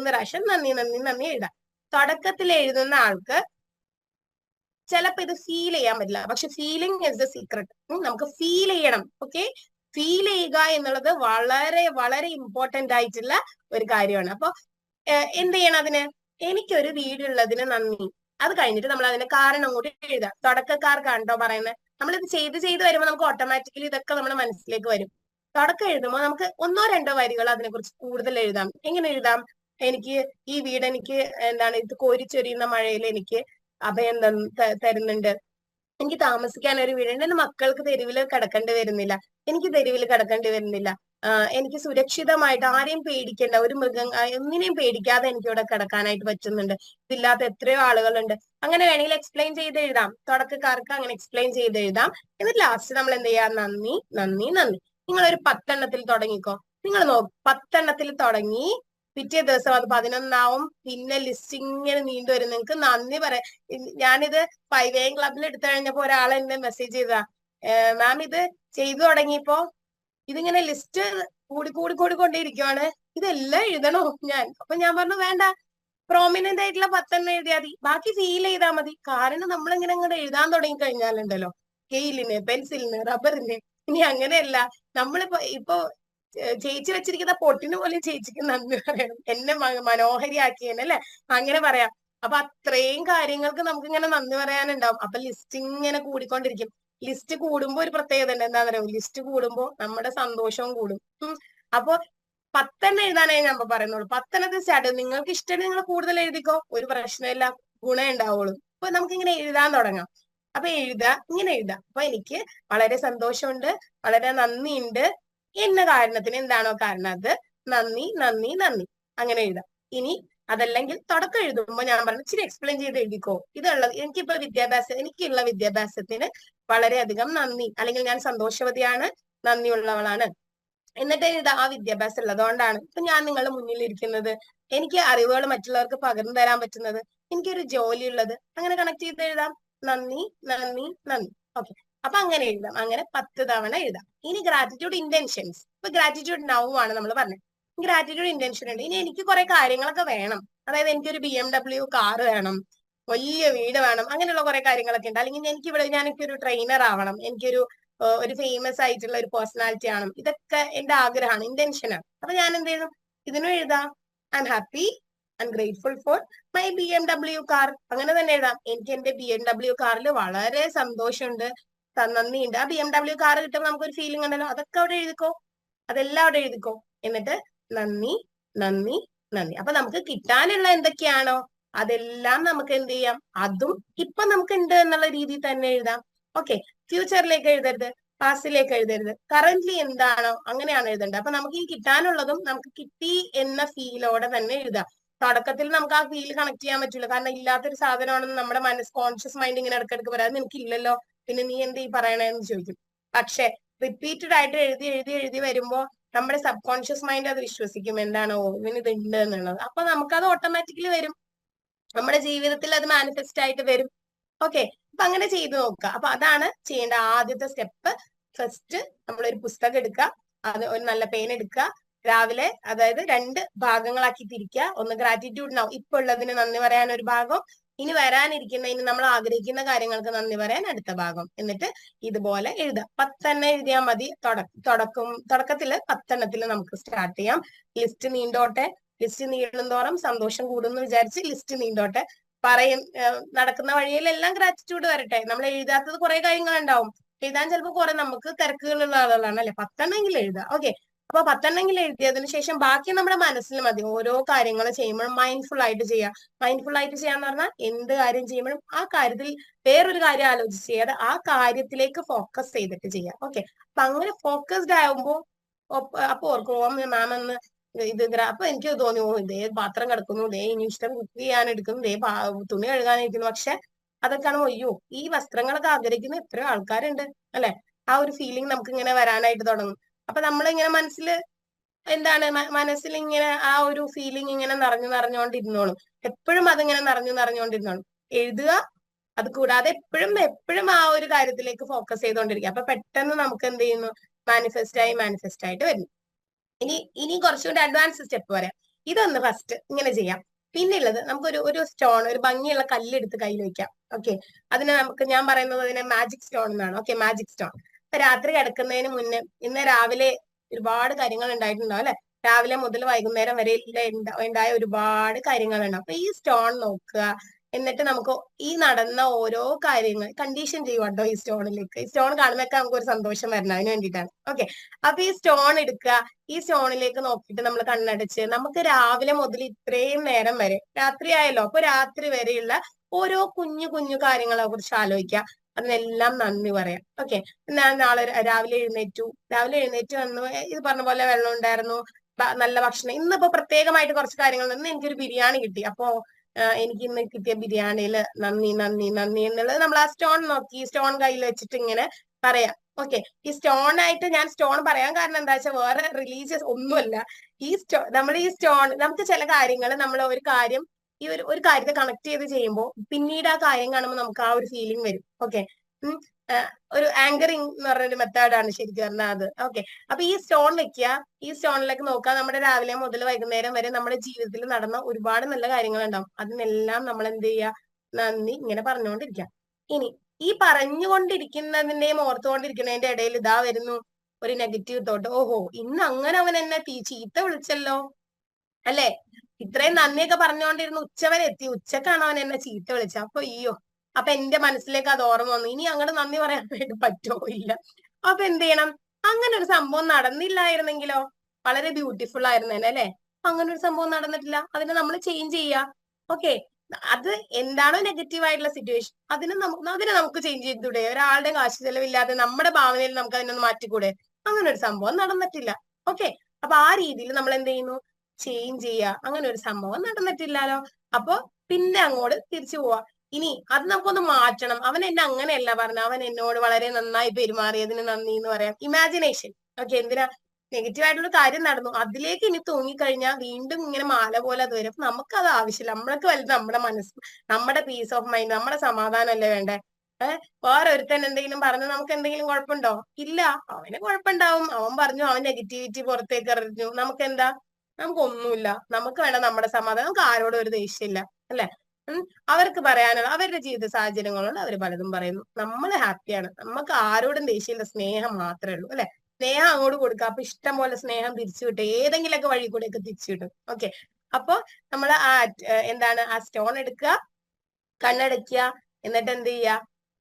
പ്രാവശ്യം നന്ദി എഴുതാം. തുടക്കത്തിൽ എഴുതുന്ന ആൾക്ക് ചിലപ്പോ ഇത് ഫീൽ ചെയ്യാൻ പറ്റില്ല, പക്ഷെ ഫീലിംഗ് ഇസ് ദ സീക്രട്ട്. നമുക്ക് ഫീൽ ചെയ്യണം. ഓക്കെ, ഫീൽ ചെയ്യുക എന്നുള്ളത് വളരെ വളരെ ഇമ്പോർട്ടന്റ് ആയിട്ടുള്ള ഒരു കാര്യമാണ്. അപ്പൊ എന്ത് ചെയ്യണം അതിന്? എനിക്കൊരു വീടുള്ളതിന് നന്ദി. അത് കഴിഞ്ഞിട്ട് നമ്മൾ അതിന്റെ കാരണം കൂടി എഴുതാം. തുടക്കക്കാർക്കാണ് കേട്ടോ പറയുന്നത്. നമ്മളിത് ചെയ്ത് വരുമ്പോൾ നമുക്ക് ഓട്ടോമാറ്റിക്കലി ഇതൊക്കെ നമ്മുടെ മനസ്സിലേക്ക് വരും. തുടക്കം എഴുതുമ്പോൾ നമുക്ക് 1-2 വരികൾ അതിനെക്കുറിച്ച് കൂടുതൽ എഴുതാം. എങ്ങനെ എഴുതാം? എനിക്ക് ഈ വീട് എനിക്ക് ഇത് കോരിച്ചൊരിയുന്ന മഴയിൽ എനിക്ക് അഭയം തരുന്നുണ്ട്. എനിക്ക് താമസിക്കാൻ ഒരു വീടുണ്ട്. എന്റെ മക്കൾക്ക് തെരുവിൽ കിടക്കേണ്ടി വരുന്നില്ല. എനിക്ക് സുരക്ഷിതമായിട്ട് ആരെയും പേടിക്കേണ്ട, ഒരു ഒന്നിനെയും പേടിക്കാതെ എനിക്ക് ഇവിടെ കിടക്കാനായിട്ട് പറ്റുന്നുണ്ട്. ഇതില്ലാത്ത എത്രയോ ആളുകളുണ്ട്. അങ്ങനെ വേണമെങ്കിൽ എക്സ്പ്ലെയിൻ ചെയ്ത് എഴുതാം. തുടക്കക്കാർക്ക് അങ്ങനെ എക്സ്പ്ലെയിൻ ചെയ്ത് എഴുതാം. എന്നിട്ട് ലാസ്റ്റ് നമ്മൾ എന്ത് ചെയ്യാം? നന്ദി. നിങ്ങൾ ഒരു 10 എണ്ണത്തിൽ തുടങ്ങിക്കോ. നിങ്ങൾ 10 എണ്ണത്തിൽ തുടങ്ങി പിറ്റേ ദിവസം അത് 11 പിന്നെ ലിസ്റ്റ് ഇങ്ങനെ നീണ്ടു വരും. നിങ്ങൾക്ക് നന്ദി പറയാം. ഞാനിത് 5AM ക്ലബിൽ എടുത്തു കഴിഞ്ഞപ്പോ ഒരാൾ എന്നെ മെസ്സേജ് ചെയ്താ, മാം ഇത് ചെയ്തു തുടങ്ങിയപ്പോ ഇതിങ്ങനെ ലിസ്റ്റ് കൂടിക്കൊണ്ടേയിരിക്കുവാണ്, ഇതെല്ലാം എഴുതണോ ഞാൻ? അപ്പൊ ഞാൻ പറഞ്ഞു വേണ്ട, പ്രോമിനന്റ് ആയിട്ടുള്ള 10 എഴുതിയാൽ മതി, ബാക്കി ഫീൽ ചെയ്താൽ മതി. കാരണം നമ്മളിങ്ങനെ അങ്ങോട്ട് എഴുതാൻ തുടങ്ങി കഴിഞ്ഞാലുണ്ടല്ലോ, സ്കെയിലിന്, പെൻസിലിന്, റബ്ബറിന്, ഇനി അങ്ങനെയല്ല, നമ്മളിപ്പോ ചേച്ചി വെച്ചിരിക്കുന്ന പൊട്ടിന് പോലും ചേച്ചിക്ക് നന്ദി പറയണം, എന്നെ മനോഹരിയാക്കിയതിന് അല്ലെ, അങ്ങനെ പറയാം. അപ്പൊ അത്രയും കാര്യങ്ങൾക്ക് നമുക്ക് ഇങ്ങനെ നന്ദി പറയാനുണ്ടാവും. അപ്പൊ ലിസ്റ്റ് ഇങ്ങനെ കൂടിക്കൊണ്ടിരിക്കും. ലിസ്റ്റ് കൂടുമ്പോ ഒരു പ്രത്യേകത ഉണ്ട്, എന്താ പറയുക, ലിസ്റ്റ് കൂടുമ്പോ നമ്മുടെ സന്തോഷവും കൂടും. അപ്പൊ 10 എഴുതാനായി ഞാൻ പറയുന്നുള്ളൂ. 10 സ്റ്റാർട്ട്. നിങ്ങൾക്ക് ഇഷ്ടം നിങ്ങൾ കൂടുതൽ എഴുതിക്കോ, ഒരു പ്രശ്നമില്ല, ഗുണം ഉണ്ടാവുള്ളൂ. അപ്പൊ നമുക്ക് ഇങ്ങനെ എഴുതാൻ തുടങ്ങാം. അപ്പൊ ഇങ്ങനെ എഴുതാം. അപ്പൊ എനിക്ക് വളരെ സന്തോഷമുണ്ട്, വളരെ നന്ദിയുണ്ട്, എന്ന കാരണത്തിന് എന്താണോ കാരണം അത് നന്ദി നന്ദി നന്ദി, അങ്ങനെ എഴുതാം. ഇനി അതല്ലെങ്കിൽ തുടക്കം എഴുതുമ്പോ ഞാൻ പറഞ്ഞു ഇച്ചിരി എക്സ്പ്ലെയിൻ ചെയ്ത് എഴുതിക്കോ, ഇതുള്ളത് എനിക്കുള്ള വിദ്യാഭ്യാസത്തിന് വളരെയധികം നന്ദി, അല്ലെങ്കിൽ ഞാൻ സന്തോഷവതിയാണ്, നന്ദിയുള്ളവളാണ്, എന്നിട്ട് എഴുതാ ആ വിദ്യാഭ്യാസം ഉള്ളതുകൊണ്ടാണ് ഇപ്പൊ ഞാൻ നിങ്ങളുടെ മുന്നിൽ ഇരിക്കുന്നത്, എനിക്ക് അറിവുകൾ മറ്റുള്ളവർക്ക് പകർന്നു തരാൻ പറ്റുന്നത്, എനിക്കൊരു ജോലി ഉള്ളത്, അങ്ങനെ കണക്ട് ചെയ്ത് എഴുതാം. നന്ദി നന്ദി നന്ദി. ഓക്കെ, അപ്പൊ അങ്ങനെ എഴുതാം. അങ്ങനെ 10 തവണ എഴുതാം. ഇനി ഗ്രാറ്റിറ്റ്യൂഡ് ഇന്റൻഷൻസ്. ഇപ്പൊ ഗ്രാറ്റിറ്റ്യൂഡ് നൗ ആണ് നമ്മൾ പറഞ്ഞത്. ഗ്രാറ്റിറ്റ്യൂഡ് ഇന്റൻഷൻ ഉണ്ട്. ഇനി എനിക്ക് കുറെ കാര്യങ്ങളൊക്കെ വേണം, അതായത് എനിക്കൊരു BMW കാർ വേണം, വലിയ വീട് വേണം, അങ്ങനെയുള്ള കുറെ കാര്യങ്ങളൊക്കെ ഉണ്ട്. അല്ലെങ്കിൽ ഞാനൊരു ട്രെയിനർ ആവണം, ഒരു ഫേമസ് ആയിട്ടുള്ള ഒരു പേഴ്സണാലിറ്റി ആണ്, ഇതൊക്കെ എന്റെ ആഗ്രഹമാണ്, ഇന്റൻഷനാണ്. അപ്പൊ ഞാൻ എന്ത് ചെയ്യണം, ഇതിനും എഴുതാം I am happy and grateful for my BMW car. അങ്ങനെ തന്നെ എഴുതാം, എനിക്ക് എന്റെ BMW കാറിൽ വളരെ സന്തോഷമുണ്ട്, നന്ദിയുണ്ട്. ആ BMW കാർ കിട്ടുമ്പോൾ നമുക്കൊരു ഫീലിംഗ് ഉണ്ടല്ലോ, അതൊക്കെ അവിടെ എഴുതിക്കോ, അതെല്ലാം അവിടെ എഴുതിക്കോ. എന്നിട്ട് നന്ദി നന്ദി നന്ദി. അപ്പൊ നമുക്ക് കിട്ടാനുള്ള എന്തൊക്കെയാണോ അതെല്ലാം നമുക്ക് എന്ത് ചെയ്യാം, അതും ഇപ്പൊ നമുക്ക് ഉണ്ട് എന്നുള്ള രീതിയിൽ തന്നെ എഴുതാം. ഓക്കെ, ഫ്യൂച്ചറിലേക്ക് എഴുതരുത്, പാസ്റ്റിലേക്ക് എഴുതരുത്, കറന്റ്ലി എന്താണോ അങ്ങനെയാണ് എഴുതേണ്ടത്. അപ്പൊ നമുക്ക് ഈ കിട്ടാനുള്ളതും നമുക്ക് കിട്ടി എന്ന ഫീലോടെ തന്നെ എഴുതാം. തുടക്കത്തിൽ നമുക്ക് ആ ഫീൽ കണക്ട് ചെയ്യാൻ പറ്റില്ല, കാരണം ഇല്ലാത്തൊരു സാധനമാണെന്ന് നമ്മുടെ കോൺഷ്യസ് മൈൻഡ് ഇങ്ങനെ ഇടയ്ക്കിടയ്ക്ക് പറയാം, നിനക്കില്ലല്ലോ, പിന്നെ നീ എന്ത് ഈ പറയണേന്ന് ചോദിക്കും. പക്ഷെ റിപ്പീറ്റഡ് ആയിട്ട് എഴുതി വരുമ്പോ നമ്മുടെ സബ് കോൺഷ്യസ് മൈൻഡ് അത് വിശ്വസിക്കും, എന്താണോ ഇവന് ഇത് ഉണ്ട് എന്നുള്ളത്. അപ്പൊ നമുക്കത് ഓട്ടോമാറ്റിക്കലി വരും, നമ്മുടെ ജീവിതത്തിൽ അത് മാനിഫെസ്റ്റ് ആയിട്ട് വരും. ഓക്കെ, അപ്പൊ അങ്ങനെ ചെയ്തു നോക്കുക. അപ്പൊ അതാണ് ചെയ്യേണ്ട ആദ്യത്തെ സ്റ്റെപ്പ്. ഫസ്റ്റ് നമ്മളൊരു പുസ്തകം എടുക്കുക, അത് ഒരു നല്ല പെയിൻ എടുക്കുക, രാവിലെ അതായത് 2 ഭാഗങ്ങളാക്കി തിരിക്കുക. ഒന്ന് ഗ്രാറ്റിറ്റ്യൂഡ് നൗ, ഇപ്പൊ ഉള്ളതിന് നന്ദി പറയാൻ ഒരു ഭാഗം, ഇനി വരാനിരിക്കുന്നതിന് നമ്മൾ ആഗ്രഹിക്കുന്ന കാര്യങ്ങൾക്ക് നന്ദി പറയാൻ അടുത്ത ഭാഗം. എന്നിട്ട് ഇതുപോലെ എഴുതാം. 10 എഴുതിയാൽ മതി. തുടക്കത്തില് 10 നമുക്ക് സ്റ്റാർട്ട് ചെയ്യാം. ലിസ്റ്റ് നീണ്ടോട്ടെ, ലിസ്റ്റ് നീളുന്തോറും സന്തോഷം കൂടുമെന്ന് വിചാരിച്ച് ലിസ്റ്റ് നീണ്ടോട്ടെ. നടക്കുന്ന വഴിയിലെല്ലാം ഗ്രാറ്റിറ്റ്യൂഡ് വരട്ടെ. നമ്മൾ എഴുതാത്തത് കുറെ കാര്യങ്ങൾ ഉണ്ടാവും, എഴുതാൻ ചിലപ്പോൾ കുറെ നമുക്ക് തിരക്കുകളുള്ള ആളുകളാണ് അല്ലെ. 10 എഴുതാം. ഓക്കെ, അപ്പൊ 10 എഴുതിയതിനു ശേഷം ബാക്കി നമ്മുടെ മനസ്സിൽ മതി. ഓരോ കാര്യങ്ങൾ ചെയ്യുമ്പോഴും മൈൻഡ്ഫുൾ ആയിട്ട് ചെയ്യാം. മൈൻഡ്ഫുൾ ആയിട്ട് ചെയ്യാന്ന് പറഞ്ഞാൽ എന്ത് കാര്യം ചെയ്യുമ്പോഴും ആ കാര്യത്തിൽ വേറൊരു കാര്യം ആലോചിച്ച് ചെയ്യാതെ ആ കാര്യത്തിലേക്ക് ഫോക്കസ് ചെയ്തിട്ട് ചെയ്യാം. ഓക്കെ, അപ്പൊ അങ്ങനെ ഫോക്കസ്ഡ് ആകുമ്പോൾ അപ്പൊ ഓർക്കും മാം എന്ന് അപ്പൊ എനിക്ക് തോന്നി, ഇതേ പാത്രം കിടക്കുന്നു, ഇതേ ഇനി ഇഷ്ടം കുക്ക് ചെയ്യാൻ എടുക്കുന്നു, ഇതേ തുണി കഴുകാനിരിക്കുന്നു. പക്ഷെ അതൊക്കെയാണ്, അയ്യോ ഈ വസ്ത്രങ്ങളൊക്കെ ആഗ്രഹിക്കുന്ന എത്രയോ ആൾക്കാരുണ്ട് അല്ലെ. ആ ഒരു ഫീലിംഗ് നമുക്ക് ഇങ്ങനെ വരാനായിട്ട് തുടങ്ങും. അപ്പൊ നമ്മളിങ്ങനെ മനസ്സിൽ ഇങ്ങനെ ആ ഒരു ഫീലിംഗ് ഇങ്ങനെ നിറഞ്ഞുകൊണ്ടിരുന്നോളും. എപ്പോഴും അതിങ്ങനെ നിറഞ്ഞുകൊണ്ടിരുന്നോളും. എഴുതുക, അത് കൂടാതെ എപ്പോഴും ആ ഒരു കാര്യത്തിലേക്ക് ഫോക്കസ് ചെയ്തുകൊണ്ടിരിക്കുക. അപ്പൊ പെട്ടെന്ന് നമുക്ക് എന്ത് ചെയ്യുന്നു, മാനിഫെസ്റ്റ് ആയിട്ട് വരുന്നു. ഇനി കുറച്ചുകൂടി അഡ്വാൻസ് സ്റ്റെപ്പ് പറയാം. ഇതൊന്ന് ഫസ്റ്റ് ഇങ്ങനെ ചെയ്യാം. പിന്നുള്ളത് ഒരു സ്റ്റോൺ, ഒരു ഭംഗിയുള്ള കല്ലെടുത്ത് കയ്യിൽ വെക്കാം. ഓക്കെ, ഞാൻ പറയുന്നത് അതിനെ മാജിക് സ്റ്റോൺ എന്നാണ്. Okay, magic stone. അപ്പൊ രാത്രി കിടക്കുന്നതിന് മുന്നേ, ഇന്ന് രാവിലെ ഒരുപാട് കാര്യങ്ങൾ ഉണ്ടായിട്ടുണ്ടാവും അല്ലെ, രാവിലെ മുതൽ വൈകുന്നേരം വരെ ഉണ്ടായ ഒരുപാട് കാര്യങ്ങളുണ്ടാവും. അപ്പൊ ഈ സ്റ്റോൺ നോക്കുക, എന്നിട്ട് നമുക്ക് ഈ നടന്ന ഓരോ കാര്യങ്ങൾ കണ്ടീഷൻ ചെയ്യുവാട്ടോ ഈ സ്റ്റോണിലേക്ക്. ഈ സ്റ്റോൺ കാണുന്നൊക്കെ നമുക്ക് ഒരു സന്തോഷം വരണം, അതിന് വേണ്ടിയിട്ടാണ്. ഓക്കെ, അപ്പൊ ഈ സ്റ്റോൺ എടുക്കുക, ഈ സ്റ്റോണിലേക്ക് നോക്കിയിട്ട് നമ്മൾ കണ്ണടച്ച് നമുക്ക് രാവിലെ മുതൽ ഇത്രയും നേരം വരെ, രാത്രി ആയല്ലോ, അപ്പൊ രാത്രി വരെയുള്ള ഓരോ കുഞ്ഞു കാര്യങ്ങളെ കുറിച്ച് ആലോചിക്കുക, അതിനെല്ലാം നന്ദി പറയാം. ഓക്കെ, ഞാൻ നാളെ രാവിലെ എഴുന്നേറ്റ് വന്നു, ഇത് പറഞ്ഞ പോലെ വെള്ളം ഉണ്ടായിരുന്നു, നല്ല ഭക്ഷണം, ഇന്നിപ്പോ പ്രത്യേകമായിട്ട് കുറച്ച് കാര്യങ്ങൾ, ഇന്ന് എനിക്കൊരു ബിരിയാണി കിട്ടി, അപ്പോ എനിക്ക് ഇന്ന് കിട്ടിയ ബിരിയാണിയിൽ നന്ദി എന്നുള്ളത് നമ്മൾ ആ സ്റ്റോൺ നോക്കി, സ്റ്റോൺ കയ്യിൽ വെച്ചിട്ട് ഇങ്ങനെ പറയാം. ഓക്കെ, ഈ സ്റ്റോൺ ആയിട്ട് ഞാൻ സ്റ്റോൺ പറയാൻ കാരണം എന്താ വെച്ചാൽ വേറെ റിലീജിയസ് ഒന്നുമല്ല. ഈ നമ്മൾ ഈ സ്റ്റോൺ, നമുക്ക് ചില കാര്യങ്ങൾ നമ്മൾ ഒരു കാര്യം ഈ ഒരു കാര്യത്തെ കണക്ട് ചെയ്ത് ചെയ്യുമ്പോൾ പിന്നീട് ആ കാര്യം കാണുമ്പോൾ നമുക്ക് ആ ഒരു ഫീലിംഗ് വരും. ഓക്കെ, ഒരു ആങ്കറിങ് എന്ന് പറഞ്ഞൊരു മെത്തേഡാണ് ശരിക്കും പറഞ്ഞാൽ അത്. ഓക്കെ, അപ്പൊ ഈ സ്റ്റോൺ വെക്കുക, ഈ സ്റ്റോണിലേക്ക് നോക്കുക. നമ്മുടെ രാവിലെ മുതൽ വൈകുന്നേരം വരെ നമ്മുടെ ജീവിതത്തിൽ നടന്ന ഒരുപാട് നല്ല കാര്യങ്ങൾ ഉണ്ടാവും. അതിനെല്ലാം നമ്മൾ എന്ത് ചെയ്യുക, നന്ദി ഇങ്ങനെ പറഞ്ഞുകൊണ്ടിരിക്കുക. ഇനി ഈ പറഞ്ഞുകൊണ്ടിരിക്കുന്നതിന്റെയും ഓർത്തുകൊണ്ടിരിക്കുന്നതിന്റെ ഇടയിൽ ഇതാ വരുന്നു ഒരു നെഗറ്റീവ് തോട്ട്. ഓഹോ, ഇന്ന് അങ്ങനെ അവൻ എന്നെ ചീത്ത വിളിച്ചല്ലോ അല്ലെ, ഇത്രയും നന്ദിയൊക്കെ പറഞ്ഞുകൊണ്ടിരുന്ന ഉച്ചവരെ എത്തി, ഉച്ചക്കാണ് അവൻ എന്നെ ചീത്ത വിളിച്ചത്. അപ്പൊ അയ്യോ, അപ്പൊ എന്റെ മനസ്സിലേക്ക് അത് ഓർമ്മ വന്നു, ഇനി അങ്ങോട്ട് നന്ദി പറയാൻ വേണ്ടി പറ്റുമോ, ഇല്ല. അപ്പൊ എന്ത് ചെയ്യണം, അങ്ങനെ ഒരു സംഭവം നടന്നില്ലായിരുന്നെങ്കിലോ വളരെ ബ്യൂട്ടിഫുൾ ആയിരുന്നേനെ അല്ലെ. അങ്ങനെ ഒരു സംഭവം നടന്നിട്ടില്ല, അതിനെ നമ്മൾ ചേഞ്ച് ചെയ്യുക. ഓക്കെ, അത് എന്താണോ നെഗറ്റീവ് ആയിട്ടുള്ള സിറ്റുവേഷൻ അതിനെ നമുക്ക് ചേഞ്ച് ചെയ്തൂടെ? ഒരാളുടെ കാശ് ചെലവില്ലാതെ നമ്മുടെ ഭാവനയിൽ നമുക്ക് അതിനൊന്ന് മാറ്റിക്കൂടെ? അങ്ങനെ ഒരു സംഭവം നടന്നിട്ടില്ല. ഓക്കെ, അപ്പൊ ആ രീതിയിൽ നമ്മൾ എന്ത് ചെയ്യുന്നു, ചേഞ്ച് ചെയ്യുക. അങ്ങനെ ഒരു സംഭവം നടന്നിട്ടില്ലല്ലോ, അപ്പൊ പിന്നെ അങ്ങോട്ട് തിരിച്ചു പോവാ. ഇനി അത് നമുക്കൊന്ന് മാറ്റണം. അവൻ എന്നെ അങ്ങനെയല്ല പറഞ്ഞ, അവൻ എന്നോട് വളരെ നന്നായി പെരുമാറിയതിന് നന്ദി എന്ന് പറയാം. ഇമാജിനേഷൻ. ഓക്കെ, എന്തിനാ, നെഗറ്റീവ് ആയിട്ടുള്ള കാര്യം നടന്നു, അതിലേക്ക് ഇനി തൂങ്ങിക്കഴിഞ്ഞാൽ വീണ്ടും ഇങ്ങനെ മാല പോലെ അത് വരും. നമുക്കത് ആവശ്യമില്ല. നമ്മൾക്ക് വലുത് നമ്മുടെ മനസ്സ്, നമ്മുടെ പീസ് ഓഫ് മൈൻഡ്, നമ്മുടെ സമാധാനം അല്ലേ വേണ്ടേ? വേറെ ഒരുത്തൻ എന്തെങ്കിലും പറഞ്ഞ് നമുക്ക് എന്തെങ്കിലും കുഴപ്പമുണ്ടോ? ഇല്ല, അവന് കുഴപ്പമുണ്ടാവും. അവൻ പറഞ്ഞു, അവൻ നെഗറ്റിവിറ്റി പുറത്തേക്ക് എറിഞ്ഞു, നമുക്ക് എന്താ, നമുക്കൊന്നുമില്ല. നമുക്ക് വേണ്ട നമ്മുടെ സമാധാനം. നമുക്ക് ആരോടും ഒരു ദേഷ്യമില്ല അല്ലെ. അവർക്ക് പറയാനുള്ള അവരുടെ ജീവിത സാഹചര്യങ്ങളുണ്ട്, അവർ പലതും പറയുന്നു. നമ്മൾ ഹാപ്പിയാണ്, നമുക്ക് ആരോടും ദേഷ്യമില്ല, സ്നേഹം മാത്രമേ ഉള്ളൂ അല്ലെ. സ്നേഹം അങ്ങോട്ട് കൊടുക്കുക, അപ്പൊ ഇഷ്ടം പോലെ സ്നേഹം തിരിച്ചു കിട്ടും, ഏതെങ്കിലുമൊക്കെ വഴി കൂടെയൊക്കെ തിരിച്ചു കിട്ടും. ഓക്കെ, അപ്പൊ നമ്മൾ എന്താണ്, ആ സ്റ്റോൺ എടുക്കുക, കണ്ണടയ്ക്കുക, എന്നിട്ട് എന്ത് ചെയ്യുക,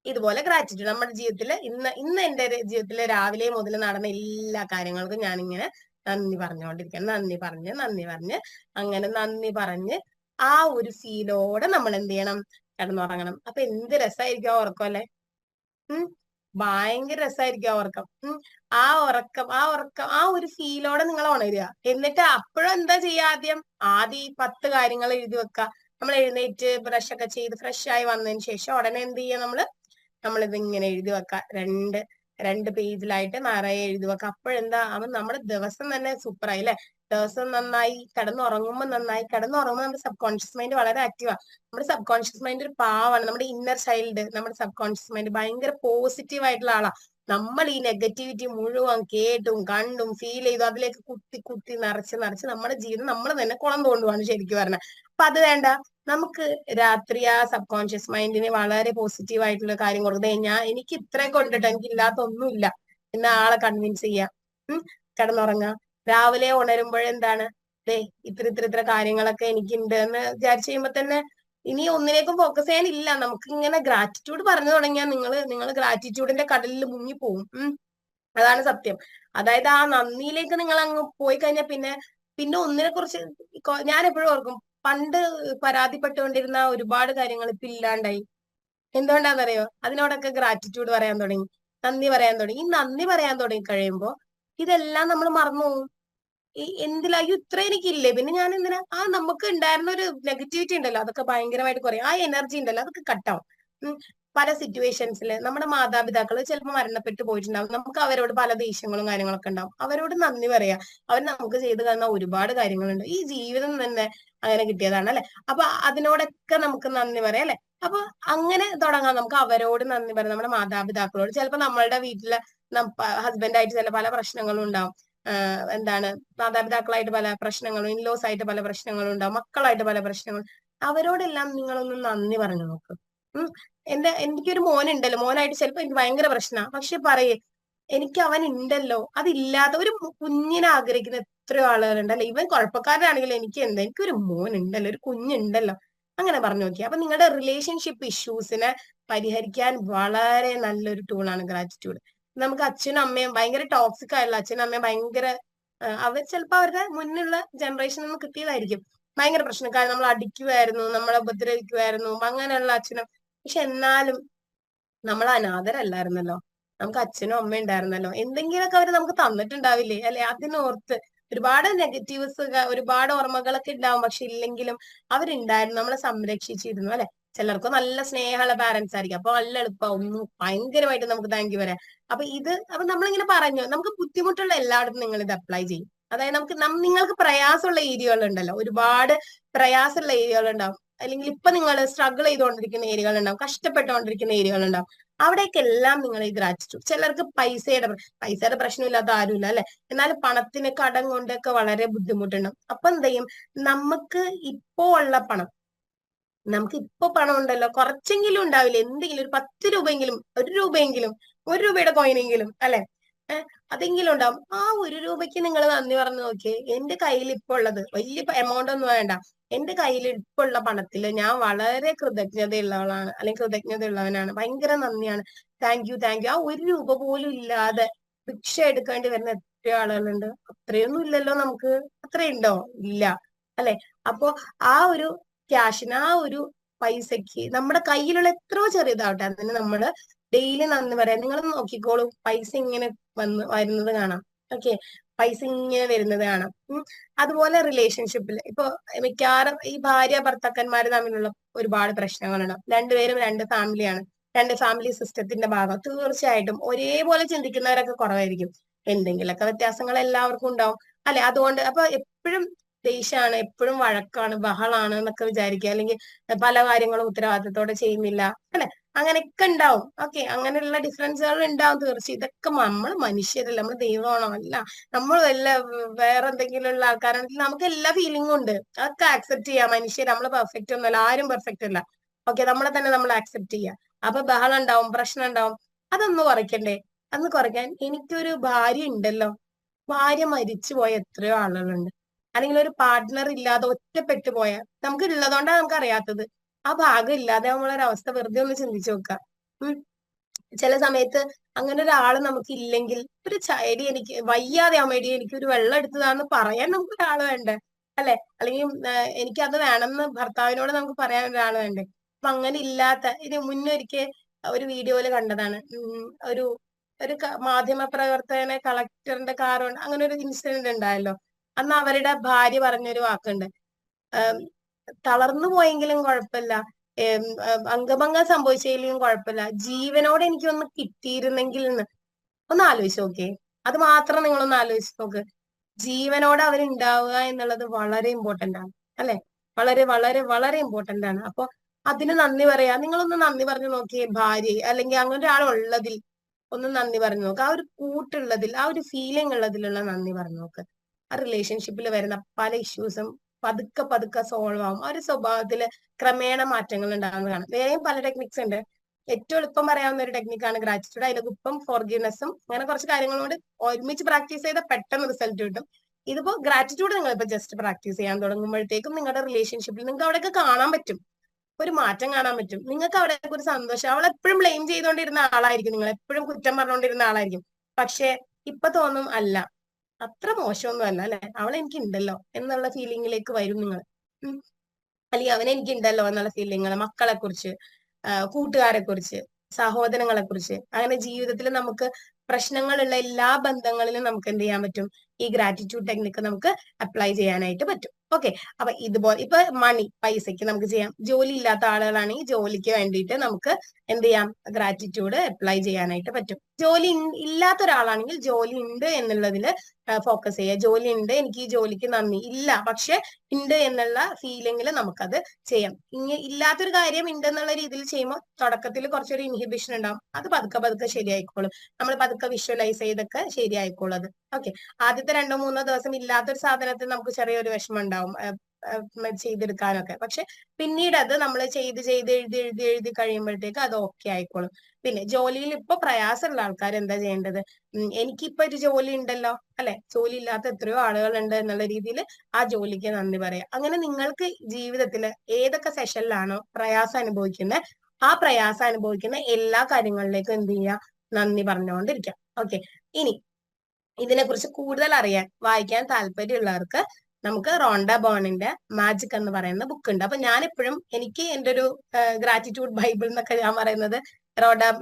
ഇതുപോലെ ഗ്രാറ്റിറ്റ്യൂഡ് നമ്മുടെ ജീവിതത്തിൽ ഇന്ന് എന്റെ ജീവിതത്തിൽ രാവിലെ മുതൽ നടന്ന എല്ലാ കാര്യങ്ങൾക്കും ഞാനിങ്ങനെ നന്ദി പറഞ്ഞുകൊണ്ടിരിക്കണം. നന്ദി പറഞ്ഞ് അങ്ങനെ നന്ദി പറഞ്ഞ് ആ ഒരു ഫീലോടെ നമ്മൾ എന്ത് ചെയ്യണം, കിടന്നുറങ്ങണം. അപ്പൊ എന്ത് രസമായിരിക്കും ആ ഉറക്കം അല്ലെ. ഭയങ്കര രസമായിരിക്കും ആ ഉറക്കം. ആ ഒരു ഫീലോടെ നിങ്ങൾ ഉണരുക. എന്നിട്ട് അപ്പോഴും എന്താ ചെയ്യുക, ആദ്യം ഈ 10 കാര്യങ്ങൾ എഴുതി വെക്കുക. നമ്മൾ എഴുന്നേറ്റ് ബ്രഷ് ഒക്കെ ചെയ്ത് ഫ്രഷ് ആയി വന്നതിന് ശേഷം ഉടനെ എന്ത് ചെയ്യുക, നമ്മളിത് ഇങ്ങനെ എഴുതി വെക്കുക. രണ്ട് പേജിലായിട്ട് നിറയെ എഴുതി വെക്കുക. അപ്പോഴെന്താ, നമ്മുടെ ദിവസം തന്നെ സൂപ്പറായി അല്ലെ. ദിവസം നന്നായി, കിടന്നുറങ്ങുമ്പോൾ നന്നായി. കിടന്നുറങ്ങുമ്പോൾ നമ്മുടെ സബ് കോൺഷ്യസ് മൈൻഡ് വളരെ ആക്റ്റീവാണ്. നമ്മുടെ സബ് കോൺഷ്യസ് മൈൻഡ് ഒരു പാവാണ്. നമ്മുടെ ഇന്നർ ചൈൽഡ്, നമ്മുടെ സബ് കോൺഷ്യസ് മൈൻഡ് ഭയങ്കര പോസിറ്റീവ് ആയിട്ടുള്ള ആളാ. നമ്മൾ ഈ നെഗറ്റിവിറ്റി മുഴുവൻ കേട്ടും കണ്ടും ഫീൽ ചെയ്തു അതിലേക്ക് കുത്തി നിറച്ച് നമ്മുടെ ജീവിതം നമ്മൾ തന്നെ കുളം തോണ്ടുവാണ് ശരിക്കും പറഞ്ഞാൽ. അപ്പൊ അത് വേണ്ട. നമുക്ക് രാത്രി ആ സബ് കോൺഷ്യസ് മൈൻഡിന് വളരെ പോസിറ്റീവ് ആയിട്ടുള്ള കാര്യം കൊടുക്കുന്നത്, എനിക്ക് ഇത്രയൊക്കെ കൊണ്ടിട്ട് എനിക്ക് ഇല്ലാത്ത ഒന്നുമില്ല എന്ന ആളെ കൺവിൻസ് ചെയ്യാം. കിടന്നുറങ്ങാം. രാവിലെ ഉണരുമ്പോഴെന്താണ്, ഇത്ര കാര്യങ്ങളൊക്കെ എനിക്കുണ്ട് എന്ന് വിചാരിച്ചു കഴിയുമ്പോ തന്നെ ഇനി ഒന്നിലേക്കും ഫോക്കസ് ചെയ്യാനില്ല. നമുക്ക് ഇങ്ങനെ ഗ്രാറ്റിറ്റ്യൂഡ് പറഞ്ഞു തുടങ്ങിയാൽ നിങ്ങൾ ഗ്രാറ്റിറ്റ്യൂഡിന്റെ കടലിൽ മുങ്ങിപ്പോവും. അതാണ് സത്യം. അതായത് ആ നന്ദിയിലേക്ക് നിങ്ങൾ അങ്ങ് പോയി കഴിഞ്ഞാൽ പിന്നെ ഒന്നിനെ കുറിച്ച് ഞാൻ എപ്പോഴും ഓർക്കും, പണ്ട് പരാതിപ്പെട്ടുകൊണ്ടിരുന്ന ഒരുപാട് കാര്യങ്ങൾ ഇപ്പൊ ഇല്ലാണ്ടായി. എന്തുകൊണ്ടാണെന്നറിയോ, അതിനോടൊക്കെ ഗ്രാറ്റിറ്റ്യൂഡ് പറയാൻ തുടങ്ങി, നന്ദി പറയാൻ തുടങ്ങി. ഈ നന്ദി പറയാൻ തുടങ്ങി കഴിയുമ്പോ ഇതെല്ലാം നമ്മൾ മറന്നു പോകും. എന്തിലായോ ഇത്ര എനിക്കില്ലേ, പിന്നെ ഞാൻ എന്തിനാ, നമുക്ക് ഉണ്ടായിരുന്ന ഒരു നെഗറ്റിവിറ്റി ഉണ്ടല്ലോ അതൊക്കെ ഭയങ്കരമായിട്ട് കുറയും. ആ എനർജി ഉണ്ടല്ലോ അതൊക്കെ കട്ടാവും. പല സിറ്റുവേഷൻസിൽ നമ്മുടെ മാതാപിതാക്കൾ ചിലപ്പോൾ മരണപ്പെട്ടു പോയിട്ടുണ്ടാവും. നമുക്ക് അവരോട് പല ദേഷ്യങ്ങളും കാര്യങ്ങളൊക്കെ ഉണ്ടാവും. അവരോട് നന്ദി പറയാ. അവർ നമുക്ക് ചെയ്തു തന്ന ഒരുപാട് കാര്യങ്ങളുണ്ട്. ഈ ജീവിതം തന്നെ അങ്ങനെ കിട്ടിയതാണ് അല്ലെ. അപ്പൊ അതിനോടൊക്കെ നമുക്ക് നന്ദി പറയാം അല്ലെ. അപ്പൊ അങ്ങനെ തുടങ്ങാം. നമുക്ക് അവരോട് നന്ദി പറയാം, നമ്മുടെ മാതാപിതാക്കളോട്. ചിലപ്പോൾ നമ്മളുടെ വീട്ടില് ഹസ്ബൻഡായിട്ട് ചില പല പ്രശ്നങ്ങളും ഉണ്ടാവും. എന്താണ്, മാതാപിതാക്കളായിട്ട് പല പ്രശ്നങ്ങളും, ഇൻലോസ് ആയിട്ട് പല പ്രശ്നങ്ങളും ഉണ്ടാവും, മക്കളായിട്ട് പല പ്രശ്നങ്ങളും. അവരോടെല്ലാം നിങ്ങളൊന്ന് നന്ദി പറഞ്ഞു നോക്ക്. എനിക്കൊരു മോനുണ്ടല്ലോ, മോനായിട്ട് ചിലപ്പോ എനിക്ക് ഭയങ്കര പ്രശ്നമാണ്, പക്ഷെ പറയേ എനിക്ക് അവൻ ഉണ്ടല്ലോ. അതില്ലാത്ത ഒരു കുഞ്ഞിനെ ആഗ്രഹിക്കുന്ന എത്രയോ ആളുകളുണ്ടല്ലോ. ഇവൻ കുഴപ്പക്കാരനാണെങ്കിലും എനിക്കൊരു മോൻ ഉണ്ടല്ലോ, ഒരു കുഞ്ഞുണ്ടല്ലോ, അങ്ങനെ പറഞ്ഞു നോക്കി. അപ്പൊ നിങ്ങളുടെ റിലേഷൻഷിപ്പ് ഇഷ്യൂസിനെ പരിഹരിക്കാൻ വളരെ നല്ലൊരു ടൂളാണ് ഗ്രാറ്റിറ്റ്യൂഡ്. നമുക്ക് അച്ഛനും അമ്മയും ഭയങ്കര ടോക്സിക് ആയുള്ള അച്ഛനും അമ്മയും ഭയങ്കര അവർ ചിലപ്പോ അവരുടെ മുന്നുള്ള ജനറേഷനിൽ നിന്ന് കിട്ടിയതായിരിക്കും. ഭയങ്കര പ്രശ്നക്കാർ, നമ്മൾ അടിക്കുമായിരുന്നു, നമ്മളെ ഉപദ്രവിക്കുമായിരുന്നു, അങ്ങനെയുള്ള അച്ഛനും. പക്ഷെ എന്നാലും നമ്മൾ അനാഥരല്ലായിരുന്നല്ലോ, നമുക്ക് അച്ഛനും അമ്മയും ഉണ്ടായിരുന്നല്ലോ. എന്തെങ്കിലുമൊക്കെ അവർ നമുക്ക് തന്നിട്ടുണ്ടാവില്ലേ അല്ലെ. അതിനോർത്ത് ഒരുപാട് നെഗറ്റീവ്സ്, ഒരുപാട് ഓർമ്മകളൊക്കെ ഉണ്ടാവും, പക്ഷെ ഇല്ലെങ്കിലും അവരുണ്ടായിരുന്നു, നമ്മളെ സംരക്ഷിച്ചിരുന്നു അല്ലെ. ചിലർക്ക് നല്ല സ്നേഹമുള്ള പാരന്റ്സ് ആയിരിക്കും, അപ്പൊ നല്ല എളുപ്പമാവും, ഭയങ്കരമായിട്ട് നമുക്ക് താങ്ക് യു പറയാം. അപ്പൊ നമ്മളിങ്ങനെ പറഞ്ഞു, നമുക്ക് ബുദ്ധിമുട്ടുള്ള എല്ലായിടത്തും നിങ്ങൾ ഇത് അപ്ലൈ ചെയ്യും. അതായത് നിങ്ങൾക്ക് പ്രയാസമുള്ള ഏരിയകളുണ്ടല്ലോ, ഒരുപാട് പ്രയാസമുള്ള ഏരിയകളുണ്ടാവും, അല്ലെങ്കിൽ ഇപ്പൊ നിങ്ങൾ സ്ട്രഗിൾ ചെയ്തുകൊണ്ടിരിക്കുന്ന ഏരിയകളുണ്ടാവും, കഷ്ടപ്പെട്ടുകൊണ്ടിരിക്കുന്ന ഏരിയകളുണ്ടാവും. അവിടേക്കെല്ലാം നിങ്ങൾ ഈ ഗ്രാറ്റിറ്റ്യൂഡ്. ചിലർക്ക് പൈസയുടെ പ്രശ്നമില്ലാത്ത ആരുമില്ല അല്ലെ, എന്നാലും പണത്തിന് കടം കൊണ്ടൊക്കെ വളരെ ബുദ്ധിമുട്ടുണ്ടാവും. അപ്പൊ എന്ത് ചെയ്യും, നമുക്ക് ഇപ്പോ ഉള്ള പണം, നമുക്ക് ഇപ്പൊ പണം ഉണ്ടല്ലോ, കുറച്ചെങ്കിലും ഉണ്ടാവില്ല, എന്തെങ്കിലും ഒരു 10 രൂപയെങ്കിലും, 1 രൂപയെങ്കിലും, 1 രൂപയുടെ കോയിനെങ്കിലും അല്ലെ, അതെങ്കിലും ഉണ്ടാവും. ആ 1 രൂപയ്ക്ക് നിങ്ങൾ നന്ദി പറഞ്ഞു നോക്കിയേ. എന്റെ കയ്യിൽ ഇപ്പൊ ഉള്ളത് വലിയ എമൗണ്ട് ഒന്നും വേണ്ട, എന്റെ കയ്യിൽ ഇപ്പൊ ഉള്ള പണത്തില് ഞാൻ വളരെ കൃതജ്ഞതയുള്ളവളാണ്, അല്ലെങ്കിൽ കൃതജ്ഞതയുള്ളവനാണ്, ഭയങ്കര നന്ദിയാണ്, താങ്ക് യു താങ്ക് യു. ആ 1 രൂപ പോലും ഇല്ലാതെ ഭിക്ഷ എടുക്കേണ്ടി വരുന്ന എത്ര ആളുകളുണ്ട്. അത്രയൊന്നും ഇല്ലല്ലോ നമുക്ക്, അത്രയുണ്ടോ? ഇല്ല അല്ലെ. അപ്പോ ആ ഒരു ക്യാഷിന്, ആ ഒരു പൈസക്ക്, നമ്മുടെ കയ്യിലുള്ള എത്രയോ ചെറിയതാവട്ടെ, അതിന് നമ്മള് ഡെയിലി നന്ദി പറയാം. നിങ്ങൾ നോക്കിക്കോളൂ, പൈസ ഇങ്ങനെ വരുന്നത് കാണാം. ഓക്കെ, പൈസ ഇങ്ങനെ വരുന്നത് കാണാം. അതുപോലെ റിലേഷൻഷിപ്പിൽ ഇപ്പൊ മിക്കവാറും ഈ ഭാര്യ ഭർത്താക്കന്മാര് തമ്മിലുള്ള ഒരുപാട് പ്രശ്നങ്ങളുണ്ടാവും. രണ്ടുപേരും 2 ഫാമിലിയാണ്, 2 ഫാമിലി സിസ്റ്റത്തിന്റെ ഭാഗം. തീർച്ചയായിട്ടും ഒരേപോലെ ചിന്തിക്കുന്നവരൊക്കെ കുറവായിരിക്കും, എന്തെങ്കിലുമൊക്കെ വ്യത്യാസങ്ങൾ എല്ലാവർക്കും ഉണ്ടാവും അല്ലെ. അതുകൊണ്ട് അപ്പൊ എപ്പോഴും ദേഷ്യമാണ്, എപ്പോഴും വഴക്കാണ്, ബഹളാണ് എന്നൊക്കെ വിചാരിക്കുക, അല്ലെങ്കിൽ പല കാര്യങ്ങളും ഉത്തരവാദിത്തത്തോടെ ചെയ്യുന്നില്ല അല്ലെ, അങ്ങനെയൊക്കെ ഉണ്ടാവും. ഓക്കെ, അങ്ങനെയുള്ള ഡിഫറൻസുകൾ ഉണ്ടാവും തീർച്ചയായും. ഇതൊക്കെ നമ്മൾ മനുഷ്യരല്ല, നമ്മൾ ദൈവമാണോ? അല്ല, നമ്മൾ വേറെ എന്തെങ്കിലും ഉള്ള ആൾക്കാരാണെങ്കിൽ നമുക്ക് എല്ലാ ഫീലിംഗും ഉണ്ട്, അതൊക്കെ ആക്സെപ്റ്റ് ചെയ്യാം. മനുഷ്യർ നമ്മൾ പെർഫെക്റ്റ് ഒന്നുമല്ല, ആരും പെർഫെക്റ്റ് അല്ല. ഓക്കെ, നമ്മളെ തന്നെ നമ്മൾ ആക്സെപ്റ്റ് ചെയ്യുക. അപ്പൊ ബഹളം ഉണ്ടാവും, പ്രശ്നം ഉണ്ടാവും, അതൊന്ന് കുറയ്ക്കണ്ടേ? അന്ന് കുറയ്ക്കാൻ എനിക്കൊരു ഭാര്യ ഉണ്ടല്ലോ, ഭാര്യ മരിച്ചു പോയ എത്രയോ ആളുകളുണ്ട്, അല്ലെങ്കിൽ ഒരു പാർട്ട്ണർ ഇല്ലാതെ ഒറ്റപ്പെട്ടു പോയ, നമുക്ക് ഉള്ളതുകൊണ്ടാണ് നമുക്ക് അറിയാത്തത്. ആ ഭാഗം ഇല്ലാതെ നമ്മളൊരവസ്ഥ വെറുതെ ഒന്ന് ചിന്തിച്ചു നോക്കാം. ചില സമയത്ത് അങ്ങനെ ഒരാള് നമുക്ക് ഇല്ലെങ്കിൽ, ഒരു എടി എനിക്ക് വയ്യാതെ ആവുമ്പോ എനിക്ക് ഒരു വെള്ളം എടുത്തതാന്ന് പറയാൻ നമുക്ക് ഒരാൾ വേണ്ടേ അല്ലെ, അല്ലെങ്കിൽ എനിക്ക് അത് വേണമെന്ന് ഭർത്താവിനോട് നമുക്ക് പറയാൻ ഒരാൾ വേണ്ടേ. അപ്പൊ അങ്ങനെ ഇല്ലാത്ത, ഇത് മുന്നൊരിക്കൽ ഒരു വീഡിയോയില് കണ്ടതാണ്. ഒരു ഒരു മാധ്യമ പ്രവർത്തകനെ കളക്ടറിന്റെ കാർ കൊണ്ട് അങ്ങനെ ഒരു ഇൻസിഡന്റ് ഉണ്ടായല്ലോ. അന്ന് അവരുടെ ഭാര്യ പറഞ്ഞൊരു വാക്കുണ്ട്, തളർന്നു പോയെങ്കിലും കുഴപ്പമില്ല, അംഗഭംഗം സംഭവിച്ചെങ്കിലും കുഴപ്പമില്ല, ജീവനോടെ എനിക്കൊന്ന് കിട്ടിയിരുന്നെങ്കിൽ എന്ന്. ഒന്ന് ആലോചിച്ച് നോക്കേ, അത് മാത്രം നിങ്ങളൊന്ന് ആലോചിച്ച് നോക്ക്. ജീവനോടെ അവരുണ്ടാവുക എന്നുള്ളത് വളരെ ഇമ്പോർട്ടന്റ് ആണ് അല്ലെ, വളരെ വളരെ വളരെ ഇമ്പോർട്ടന്റ് ആണ്. അപ്പൊ അതിന് നന്ദി പറയാ. നിങ്ങളൊന്ന് നന്ദി പറഞ്ഞു നോക്കിയേ, ഭാര്യ അല്ലെങ്കിൽ അങ്ങനെ ഒരാൾ ഉള്ളതിൽ ഒന്ന് നന്ദി പറഞ്ഞു നോക്ക്. ആ ഒരു കൂട്ടുള്ളതിൽ, ആ ഒരു ഫീലിംഗ് ഉള്ളതിലുള്ള നന്ദി പറഞ്ഞു നോക്ക്. ആ റിലേഷൻഷിപ്പിൽ വരുന്ന പല ഇഷ്യൂസും പതുക്കെ പതുക്കെ സോൾവ് ആവും. ആ ഒരു സ്വഭാവത്തില് ക്രമേണ മാറ്റങ്ങൾ ഉണ്ടാകുന്നത് കാണാം. വേറെയും പല ടെക്നിക്സ് ഉണ്ട്. ഏറ്റവും എളുപ്പം പറയാവുന്ന ഒരു ടെക്നിക്കാണ് ഗ്രാറ്റിറ്റ്യൂഡ്. അതിലൊക്കെ ഇപ്പം ഫോർഗിവ്നെസ്സും അങ്ങനെ കുറച്ച് കാര്യങ്ങളോട് ഒരുമിച്ച് പ്രാക്ടീസ് ചെയ്താൽ പെട്ടെന്ന് റിസൾട്ട് കിട്ടും. ഇതിപ്പോ ഗ്രാറ്റിറ്റ്യൂഡ് നിങ്ങളിപ്പോ ജസ്റ്റ് പ്രാക്ടീസ് ചെയ്യാൻ തുടങ്ങുമ്പോഴത്തേക്കും നിങ്ങളുടെ റിലേഷൻഷിപ്പിൽ നിങ്ങൾക്ക് അവിടെയൊക്കെ കാണാൻ പറ്റും, ഒരു മാറ്റം കാണാൻ പറ്റും. നിങ്ങൾക്ക് അവിടെ ഒരു സന്തോഷം. അവൾ എപ്പോഴും ബ്ലെയിം ചെയ്തുകൊണ്ടിരുന്ന ആളായിരിക്കും, നിങ്ങൾ എപ്പോഴും കുറ്റം പറഞ്ഞുകൊണ്ടിരുന്ന ആളായിരിക്കും. പക്ഷെ ഇപ്പൊ തോന്നും, അല്ല, അത്ര മോശമൊന്നും അല്ല അല്ലെ, അവൾ എനിക്ക് ഉണ്ടല്ലോ എന്നുള്ള ഫീലിംഗിലേക്ക് വരും നിങ്ങൾ. അല്ലെങ്കിൽ അവൻ എനിക്ക് ഉണ്ടല്ലോ എന്നുള്ള ഫീലിങ്ങൾ, മക്കളെ കുറിച്ച്, കൂട്ടുകാരെ കുറിച്ച്, സഹോദരങ്ങളെ കുറിച്ച്, അങ്ങനെ ജീവിതത്തിൽ നമുക്ക് പ്രശ്നങ്ങളുള്ള എല്ലാ ബന്ധങ്ങളിലും നമുക്ക് എന്ത് ചെയ്യാൻ പറ്റും, ഈ ഗ്രാറ്റിറ്റ്യൂഡ് ടെക്നിക്ക് നമുക്ക് അപ്ലൈ ചെയ്യാനായിട്ട് പറ്റും. ഓക്കെ, അപ്പൊ ഇതുപോലെ ഇപ്പൊ മണി, പൈസക്ക് നമുക്ക് ചെയ്യാം. ജോലി ഇല്ലാത്ത ആളുകളാണെങ്കിൽ ജോലിക്ക് വേണ്ടിയിട്ട് നമുക്ക് എന്ത് ചെയ്യാം, ഗ്രാറ്റിറ്റ്യൂഡ് അപ്ലൈ ചെയ്യാനായിട്ട് പറ്റും. ജോലി ഇല്ലാത്ത ഒരാളാണെങ്കിൽ ജോലി ഉണ്ട് എന്നുള്ളതിൽ ഫോക്കസ് ചെയ്യുക. ജോലി ഉണ്ട്, എനിക്ക് ഈ ജോലിക്ക് നന്ദി. ഇല്ല, പക്ഷെ ഉണ്ട് എന്നുള്ള ഫീലിംഗിൽ നമുക്കത് ചെയ്യാം. ഇല്ലാത്തൊരു കാര്യം ഉണ്ടെന്നുള്ള രീതിയിൽ ചെയ്യുമ്പോൾ തുടക്കത്തിൽ കുറച്ചൊരു ഇൻഹിബിഷൻ ഉണ്ടാവും, അത് പതുക്കെ പതുക്കെ ശരിയായിക്കോളും. നമ്മൾ പതുക്കെ വിഷ്വലൈസ് ചെയ്തൊക്കെ ശരിയായിക്കോളും അത്. ഓക്കെ, ആദ്യത്തെ 2-3 ദിവസം ഇല്ലാത്തൊരു സാധനത്തിൽ നമുക്ക് ചെറിയൊരു വിഷമം ഉണ്ടാവും ചെയ്തെടുക്കാനൊക്കെ. പക്ഷെ പിന്നീട് അത് നമ്മൾ ചെയ്ത് എഴുതി കഴിയുമ്പോഴത്തേക്ക് അത് ഓക്കെ ആയിക്കോളും. പിന്നെ ജോലിയിൽ ഇപ്പൊ പ്രയാസമുള്ള ആൾക്കാർ എന്താ ചെയ്യേണ്ടത്, എനിക്കിപ്പോ ഒരു ജോലി ഉണ്ടല്ലോ അല്ലെ, ജോലി ഇല്ലാത്ത എത്രയോ ആളുകളുണ്ട് എന്നുള്ള രീതിയിൽ ആ ജോലിക്ക് നന്ദി പറയാം. അങ്ങനെ നിങ്ങൾക്ക് ജീവിതത്തിൽ ഏതൊക്കെ സെഷനിലാണോ പ്രയാസം അനുഭവിക്കുന്നത്, ആ പ്രയാസം അനുഭവിക്കുന്ന എല്ലാ കാര്യങ്ങളിലേക്കും എന്ത് ചെയ്യുക, നന്ദി പറഞ്ഞുകൊണ്ടിരിക്കാം. ഓക്കെ, ഇനി ഇതിനെക്കുറിച്ച് കൂടുതൽ അറിയാൻ, വായിക്കാൻ താല്പര്യമുള്ളവർക്ക് നമുക്ക് റോണ്ട ബേണിന്റെ മാജിക് എന്ന് പറയുന്ന ബുക്ക് ഉണ്ട്. അപ്പൊ ഞാൻ എപ്പോഴും, എനിക്ക് എൻ്റെ ഒരു ഗ്രാറ്റിറ്റ്യൂഡ് ബൈബിൾ എന്നൊക്കെ ഞാൻ പറയുന്നത്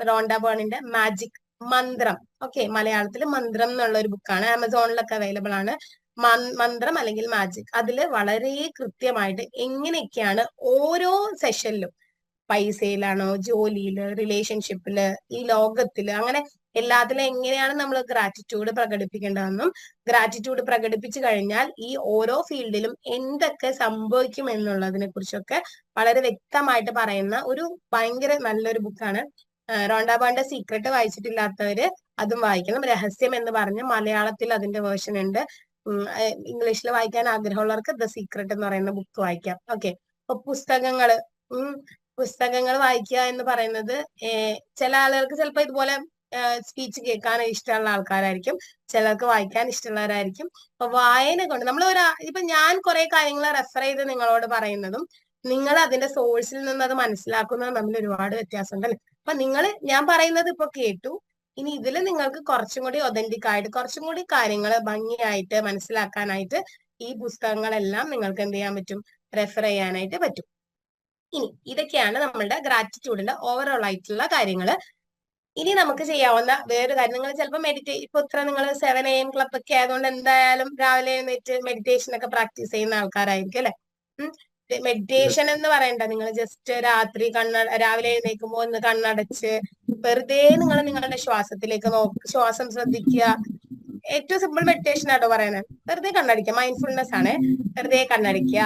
റോണ്ട ബേണിന്റെ മാജിക്, മന്ത്രം. ഓക്കെ, മലയാളത്തിൽ മന്ത്രം എന്നുള്ള ഒരു ബുക്കാണ്, ആമസോണിലൊക്കെ അവൈലബിൾ ആണ്. മന്ത്രം അല്ലെങ്കിൽ മാജിക്. അതിൽ വളരെ കൃത്യമായിട്ട് എങ്ങനെയൊക്കെയാണ് ഓരോ സെഷനിലും പൈസയിലാണോ, ജോലിയില്, റിലേഷൻഷിപ്പില്, ഈ ലോകത്തില്, അങ്ങനെ എല്ലാത്തിലും എങ്ങനെയാണ് നമ്മൾ ഗ്രാറ്റിറ്റ്യൂഡ് പ്രകടിപ്പിക്കേണ്ടതെന്നും ഗ്രാറ്റിറ്റ്യൂഡ് പ്രകടിപ്പിച്ചു കഴിഞ്ഞാൽ ഈ ഓരോ ഫീൽഡിലും എന്തൊക്കെ സംഭവിക്കും എന്നുള്ളതിനെ കുറിച്ചൊക്കെ വളരെ വ്യക്തമായിട്ട് പറയുന്ന ഒരു ഭയങ്കര നല്ലൊരു ബുക്കാണ്. റോണ്ട ബേണിന്റെ സീക്രട്ട് വായിച്ചിട്ടില്ലാത്തവര് അതും വായിക്കണം. രഹസ്യം എന്ന് പറഞ്ഞ് മലയാളത്തിൽ അതിന്റെ വേർഷൻ ഉണ്ട്. ഇംഗ്ലീഷിൽ വായിക്കാൻ ആഗ്രഹമുള്ളവർക്ക് ദ സീക്രട്ട് എന്ന് പറയുന്ന ബുക്ക് വായിക്കാം. ഓക്കെ. അപ്പൊ പുസ്തകങ്ങൾ വായിക്കുക എന്ന് പറയുന്നത് ചില ആളുകൾക്ക് ചിലപ്പോൾ ഇതുപോലെ സ്പീച്ച് കേൾക്കാൻ ഇഷ്ടമുള്ള ആൾക്കാരായിരിക്കും, ചിലർക്ക് വായിക്കാൻ ഇഷ്ടമുള്ളവരായിരിക്കും. അപ്പൊ വായന കൊണ്ട് നമ്മൾ ഇപ്പൊ ഞാൻ കുറെ കാര്യങ്ങൾ റെഫർ ചെയ്ത് നിങ്ങളോട് പറയുന്നതും നിങ്ങൾ അതിന്റെ സോഴ്സിൽ നിന്ന് അത് മനസ്സിലാക്കുന്നതും തമ്മിൽ ഒരുപാട് വ്യത്യാസമുണ്ട് അല്ലെ. അപ്പൊ ഞാൻ പറയുന്നത് ഇപ്പൊ കേട്ടു. ഇനി ഇതിൽ നിങ്ങൾക്ക് കുറച്ചും കൂടി ഒതന്റിക് ആയിട്ട് കുറച്ചും കൂടി കാര്യങ്ങൾ ഭംഗിയായിട്ട് മനസ്സിലാക്കാനായിട്ട് ഈ പുസ്തകങ്ങളെല്ലാം നിങ്ങൾക്ക് എന്ത് ചെയ്യാൻ പറ്റും, റെഫർ ചെയ്യാനായിട്ട് പറ്റും. ഇനി ഇതൊക്കെയാണ് നമ്മളുടെ ഗ്രാറ്റിറ്റ്യൂഡിന്റെ ഓവറോൾ ആയിട്ടുള്ള കാര്യങ്ങൾ. ഇനി നമുക്ക് ചെയ്യാവുന്ന വേറൊരു കാര്യം, നിങ്ങൾ ചിലപ്പോൾ ഇപ്പൊ നിങ്ങൾ 7 AM ക്ലബ് ഒക്കെ ആയതുകൊണ്ട് എന്തായാലും രാവിലെ എഴുന്നേറ്റ് മെഡിറ്റേഷൻ ഒക്കെ പ്രാക്ടീസ് ചെയ്യുന്ന ആൾക്കാരായിരിക്കും അല്ലെ. മെഡിറ്റേഷൻ എന്ന് പറയണ്ട, നിങ്ങൾ ജസ്റ്റ് രാത്രി രാവിലെ എഴുന്നേൽക്കുമ്പോൾ ഒന്ന് കണ്ണടച്ച് വെറുതെ നിങ്ങൾ നിങ്ങളുടെ ശ്വാസത്തിലേക്ക് ശ്വാസം ശ്രദ്ധിക്കുക. ഏറ്റവും സിമ്പിൾ മെഡിറ്റേഷൻ ആട്ടോ പറയുന്നത്. വെറുതെ കണ്ണടിക്കുക, മൈൻഡ്ഫുൾനെസ് ആണ്. വെറുതെ കണ്ണടിക്കുക.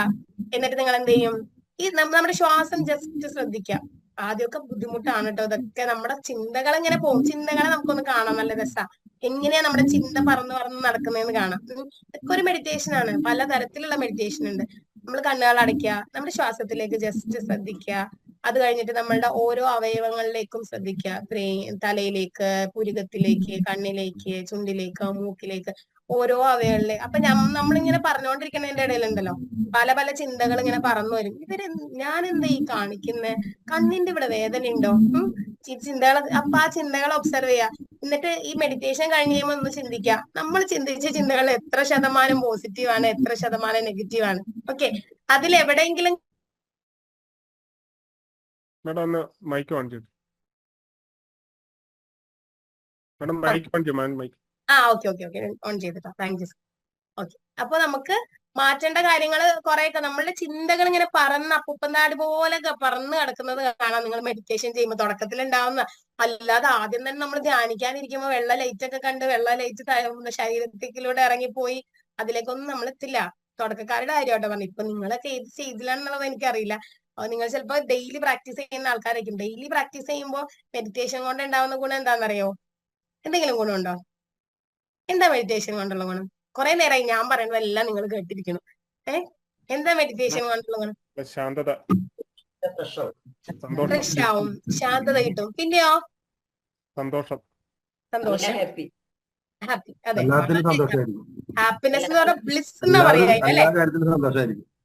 എന്നിട്ട് നിങ്ങൾ എന്ത് ചെയ്യും, ഈ നമ്മുടെ ശ്വാസം ജസ്റ്റ് ശ്രദ്ധിക്കുക. ആദ്യമൊക്കെ ബുദ്ധിമുട്ടാണ് കേട്ടോ. ഇതൊക്കെ നമ്മുടെ ചിന്തകൾ ഇങ്ങനെ പോകും. ചിന്തകളെ നമുക്കൊന്ന് കാണാം, നല്ല രസാ. എങ്ങനെയാ നമ്മുടെ ചിന്ത പറന്ന് നടക്കുന്നതെന്ന് കാണാം. ഇതൊക്കെ ഒരു മെഡിറ്റേഷൻ ആണ്. പലതരത്തിലുള്ള മെഡിറ്റേഷൻ ഉണ്ട്. നമ്മൾ കണ്ണുകൾ അടയ്ക്കുക, നമ്മുടെ ശ്വാസത്തിലേക്ക് ജസ്റ്റ് ശ്രദ്ധിക്കുക. അത് കഴിഞ്ഞിട്ട് നമ്മളുടെ ഓരോ അവയവങ്ങളിലേക്കും ശ്രദ്ധിക്കുക. തലയിലേക്ക്, പുരികത്തിലേക്ക്, കണ്ണിലേക്ക്, ചുണ്ടിലേക്ക്, മൂക്കിലേക്ക്, ഓരോ അവയവങ്ങളിലേക്ക്. അപ്പൊ നമ്മളിങ്ങനെ പറഞ്ഞുകൊണ്ടിരിക്കുന്നതിന്റെ ഇടയിലുണ്ടല്ലോ പല പല ചിന്തകൾ ഇങ്ങനെ പറന്നു വരും. ഞാൻ എന്താ ഈ കാണിക്കുന്നത്, കണ്ണിന്റെ ഇവിടെ വേദന ഉണ്ടോ, ചിന്തകൾ. അപ്പൊ ആ ചിന്തകൾ ഒബ്സർവ് ചെയ്യുക. എന്നിട്ട് ഈ മെഡിറ്റേഷൻ കഴിഞ്ഞ് കഴിയുമ്പോൾ ഒന്ന് ചിന്തിക്കുക, നമ്മൾ ചിന്തിച്ച ചിന്തകൾ എത്ര ശതമാനം പോസിറ്റീവ് ആണ്, എത്ര ശതമാനം നെഗറ്റീവ് ആണ്. ഓക്കെ. അതിലെവിടെയെങ്കിലും മേഡം ഒന്ന് മൈക്ക് ഓൺ ചെയ്തു. മേഡം മൈക്ക് ഓൺ ചെയ്യും. മൈക്ക് ഓക്കെ ഓൺ ചെയ്തിട്ടോ. Thank you. ഓക്കെ. അപ്പൊ നമുക്ക് മാറ്റേണ്ട കാര്യങ്ങൾ കുറെയൊക്കെ, നമ്മളുടെ ചിന്തകൾ ഇങ്ങനെ അപ്പുപ്പന്താടി പോലെ പറന്ന് കിടക്കുന്നത് കാണാം നിങ്ങൾ മെഡിറ്റേഷൻ ചെയ്യുമ്പോൾ. തുടക്കത്തിൽ ഉണ്ടാവുന്ന, അല്ലാതെ ആദ്യം തന്നെ നമ്മൾ ധ്യാനിക്കാനിരിക്കുമ്പോൾ വെള്ള ലൈറ്റ് ഒക്കെ കണ്ട് വെള്ള ലൈറ്റ് ശരീരത്തിലൂടെ ഇറങ്ങിപ്പോയി അതിലേക്കൊന്നും നമ്മൾ എത്തില്ല. തുടക്കക്കാരുടെ കാര്യമായിട്ടോ പറഞ്ഞു. ഇപ്പൊ നിങ്ങളൊക്കെ ഏത് സ്റ്റേജിലാണെന്നുള്ളത് എനിക്കറിയില്ല. നിങ്ങൾ ചിലപ്പോൾ ഡെയിലി പ്രാക്ടീസ് ചെയ്യുന്ന ആൾക്കാരായിരിക്കും. ഡെയിലി പ്രാക്ടീസ് ചെയ്യുമ്പോൾ മെഡിറ്റേഷൻ കൊണ്ട് ഉണ്ടാവുന്ന ഗുണം എന്താണെന്നറിയോ? എന്തെങ്കിലും ഗുണമുണ്ടോ? എന്താ മെഡിറ്റേഷൻ കൊണ്ടുള്ള ഗുണം? കുറെ നേരമായി ഞാൻ പറയുന്നതെല്ലാം നിങ്ങൾ കേട്ടിരിക്കുന്നു. എന്താ മെഡിറ്റേഷൻ കൊണ്ടുള്ള ഗുണം? ശാന്തത, ഫ്രഷ് ആവും, ശാന്തത കിട്ടും, പിന്നെയോ സന്തോഷം, ഹാപ്പി. അതെ, ഹാപ്പിനെസ് എന്ന് പറഞ്ഞാൽ ബ്ലിസ് എന്നാ പറയാ അല്ലെ.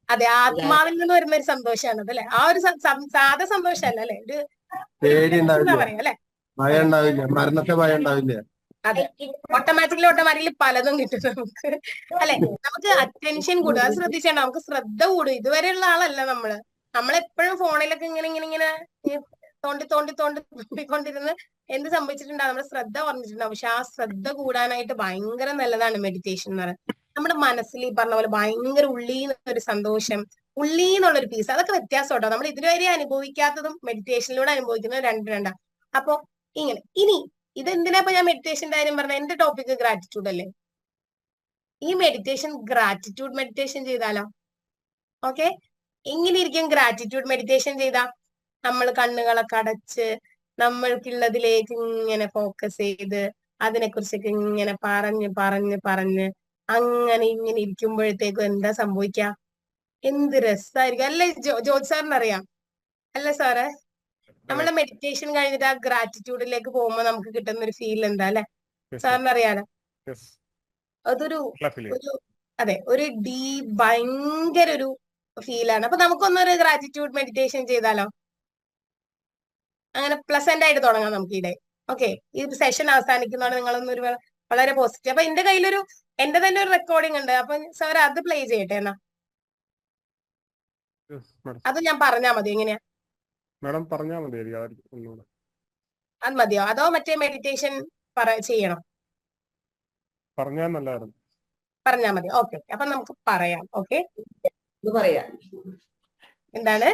അതെ, ആത്മാവിൽ നിന്ന് വരുന്ന ഒരു സന്തോഷമാണ് അത് അല്ലെ. ആ ഒരു സാധാ സന്തോഷമല്ല അല്ലെ, ഒരു എന്താ പറയാ അല്ലെ. അതെ, ഓട്ടോമാറ്റിക്കലി പലതും കിട്ടും നമുക്ക് അല്ലെ. നമുക്ക് അറ്റൻഷൻ കൂടും. അത് ശ്രദ്ധിച്ചാണ്, നമുക്ക് ശ്രദ്ധ കൂടും. ഇതുവരെയുള്ള ആളല്ല നമ്മളെപ്പോഴും ഫോണിലൊക്കെ ഇങ്ങനെ തോണ്ടിക്കൊണ്ടിരുന്ന് എന്ത് സംഭവിച്ചിട്ടുണ്ടാവും, നമ്മുടെ ശ്രദ്ധ കുറഞ്ഞിട്ടുണ്ടാവും. പക്ഷെ ആ ശ്രദ്ധ കൂടാനായിട്ട് ഭയങ്കര നല്ലതാണ് മെഡിറ്റേഷൻ എന്ന് പറയുന്നത്. നമ്മുടെ മനസ്സിൽ ഈ പറഞ്ഞ പോലെ ഭയങ്കര ഉള്ളീന്നൊരു സന്തോഷം, ഉള്ളീന്നുള്ളൊരു പീസ്, അതൊക്കെ വ്യത്യാസം കേട്ടോ. നമ്മൾ ഇതുവരെ അനുഭവിക്കാത്തതും മെഡിറ്റേഷനിലൂടെ അനുഭവിക്കുന്നതും രണ്ടാ. അപ്പൊ ഇനി ഇതെന്തിനാ ഇപ്പൊ ഞാൻ മെഡിറ്റേഷന്റെ കാര്യം പറഞ്ഞത്? എന്റെ ടോപ്പിക് ഗ്രാറ്റിറ്റ്യൂഡ് അല്ലേ. ഈ ഗ്രാറ്റിറ്റ്യൂഡ് മെഡിറ്റേഷൻ ചെയ്താലോ? ഓക്കെ. എങ്ങനെ ഇരിക്കും ഗ്രാറ്റിറ്റ്യൂഡ് മെഡിറ്റേഷൻ ചെയ്താ? നമ്മൾ കണ്ണുകളൊക്കെ അടച്ച് നമ്മൾക്കുള്ളതിലേക്ക് ഇങ്ങനെ ഫോക്കസ് ചെയ്ത് അതിനെക്കുറിച്ചൊക്കെ ഇങ്ങനെ പറഞ്ഞ് അങ്ങനെ ഇങ്ങനെ ഇരിക്കുമ്പോഴത്തേക്കും എന്താ സംഭവിക്കുക? എന്ത് രസമായിരിക്കും അല്ലേ. ജോജ് സാറിന് അറിയാം അല്ലേ സാറ്? നമ്മളെ മെഡിറ്റേഷൻ കഴിഞ്ഞിട്ട് ആ ഗ്രാറ്റിറ്റ്യൂഡിലേക്ക് പോകുമ്പോൾ നമുക്ക് കിട്ടുന്ന ഒരു ഫീൽ എന്താ അല്ലെ, സാറിന് അറിയാലോ. അതൊരു അതെ, ഒരു ഭയങ്കര ഒരു ഫീലാണ്. അപ്പൊ നമുക്കൊന്നൊരു ഗ്രാറ്റിറ്റ്യൂഡ് മെഡിറ്റേഷൻ ചെയ്താലോ? അങ്ങനെ പ്ലസന്റ് ആയിട്ട് തുടങ്ങാം നമുക്ക് ഈ ഡേ. ഓക്കെ. ഈ സെഷൻ അവസാനിക്കുന്നതോടെ നിങ്ങളൊന്നൊരു വളരെ പോസിറ്റീവ്. അപ്പൊ എന്റെ കയ്യിലൊരു എന്റെ തന്നെ ഒരു റെക്കോർഡിംഗ് ഉണ്ട്. അപ്പൊ സാർ അത് പ്ലേ ചെയ്യട്ടെ എന്നാ. അത് ഞാൻ പറഞ്ഞാ മതി? എങ്ങനെയാ മാഡം പറഞ്ഞാൽ മതി. അത് മതിയോ, അതോ മറ്റേ മെഡിറ്റേഷൻ ചെയ്യണം? പറഞ്ഞാൽ നല്ലതായിരുന്നു. പറഞ്ഞാ മതി. ഓക്കെ. അപ്പൊ നമുക്ക് പറയാം. ഓക്കെ. പറയാ എന്താണ്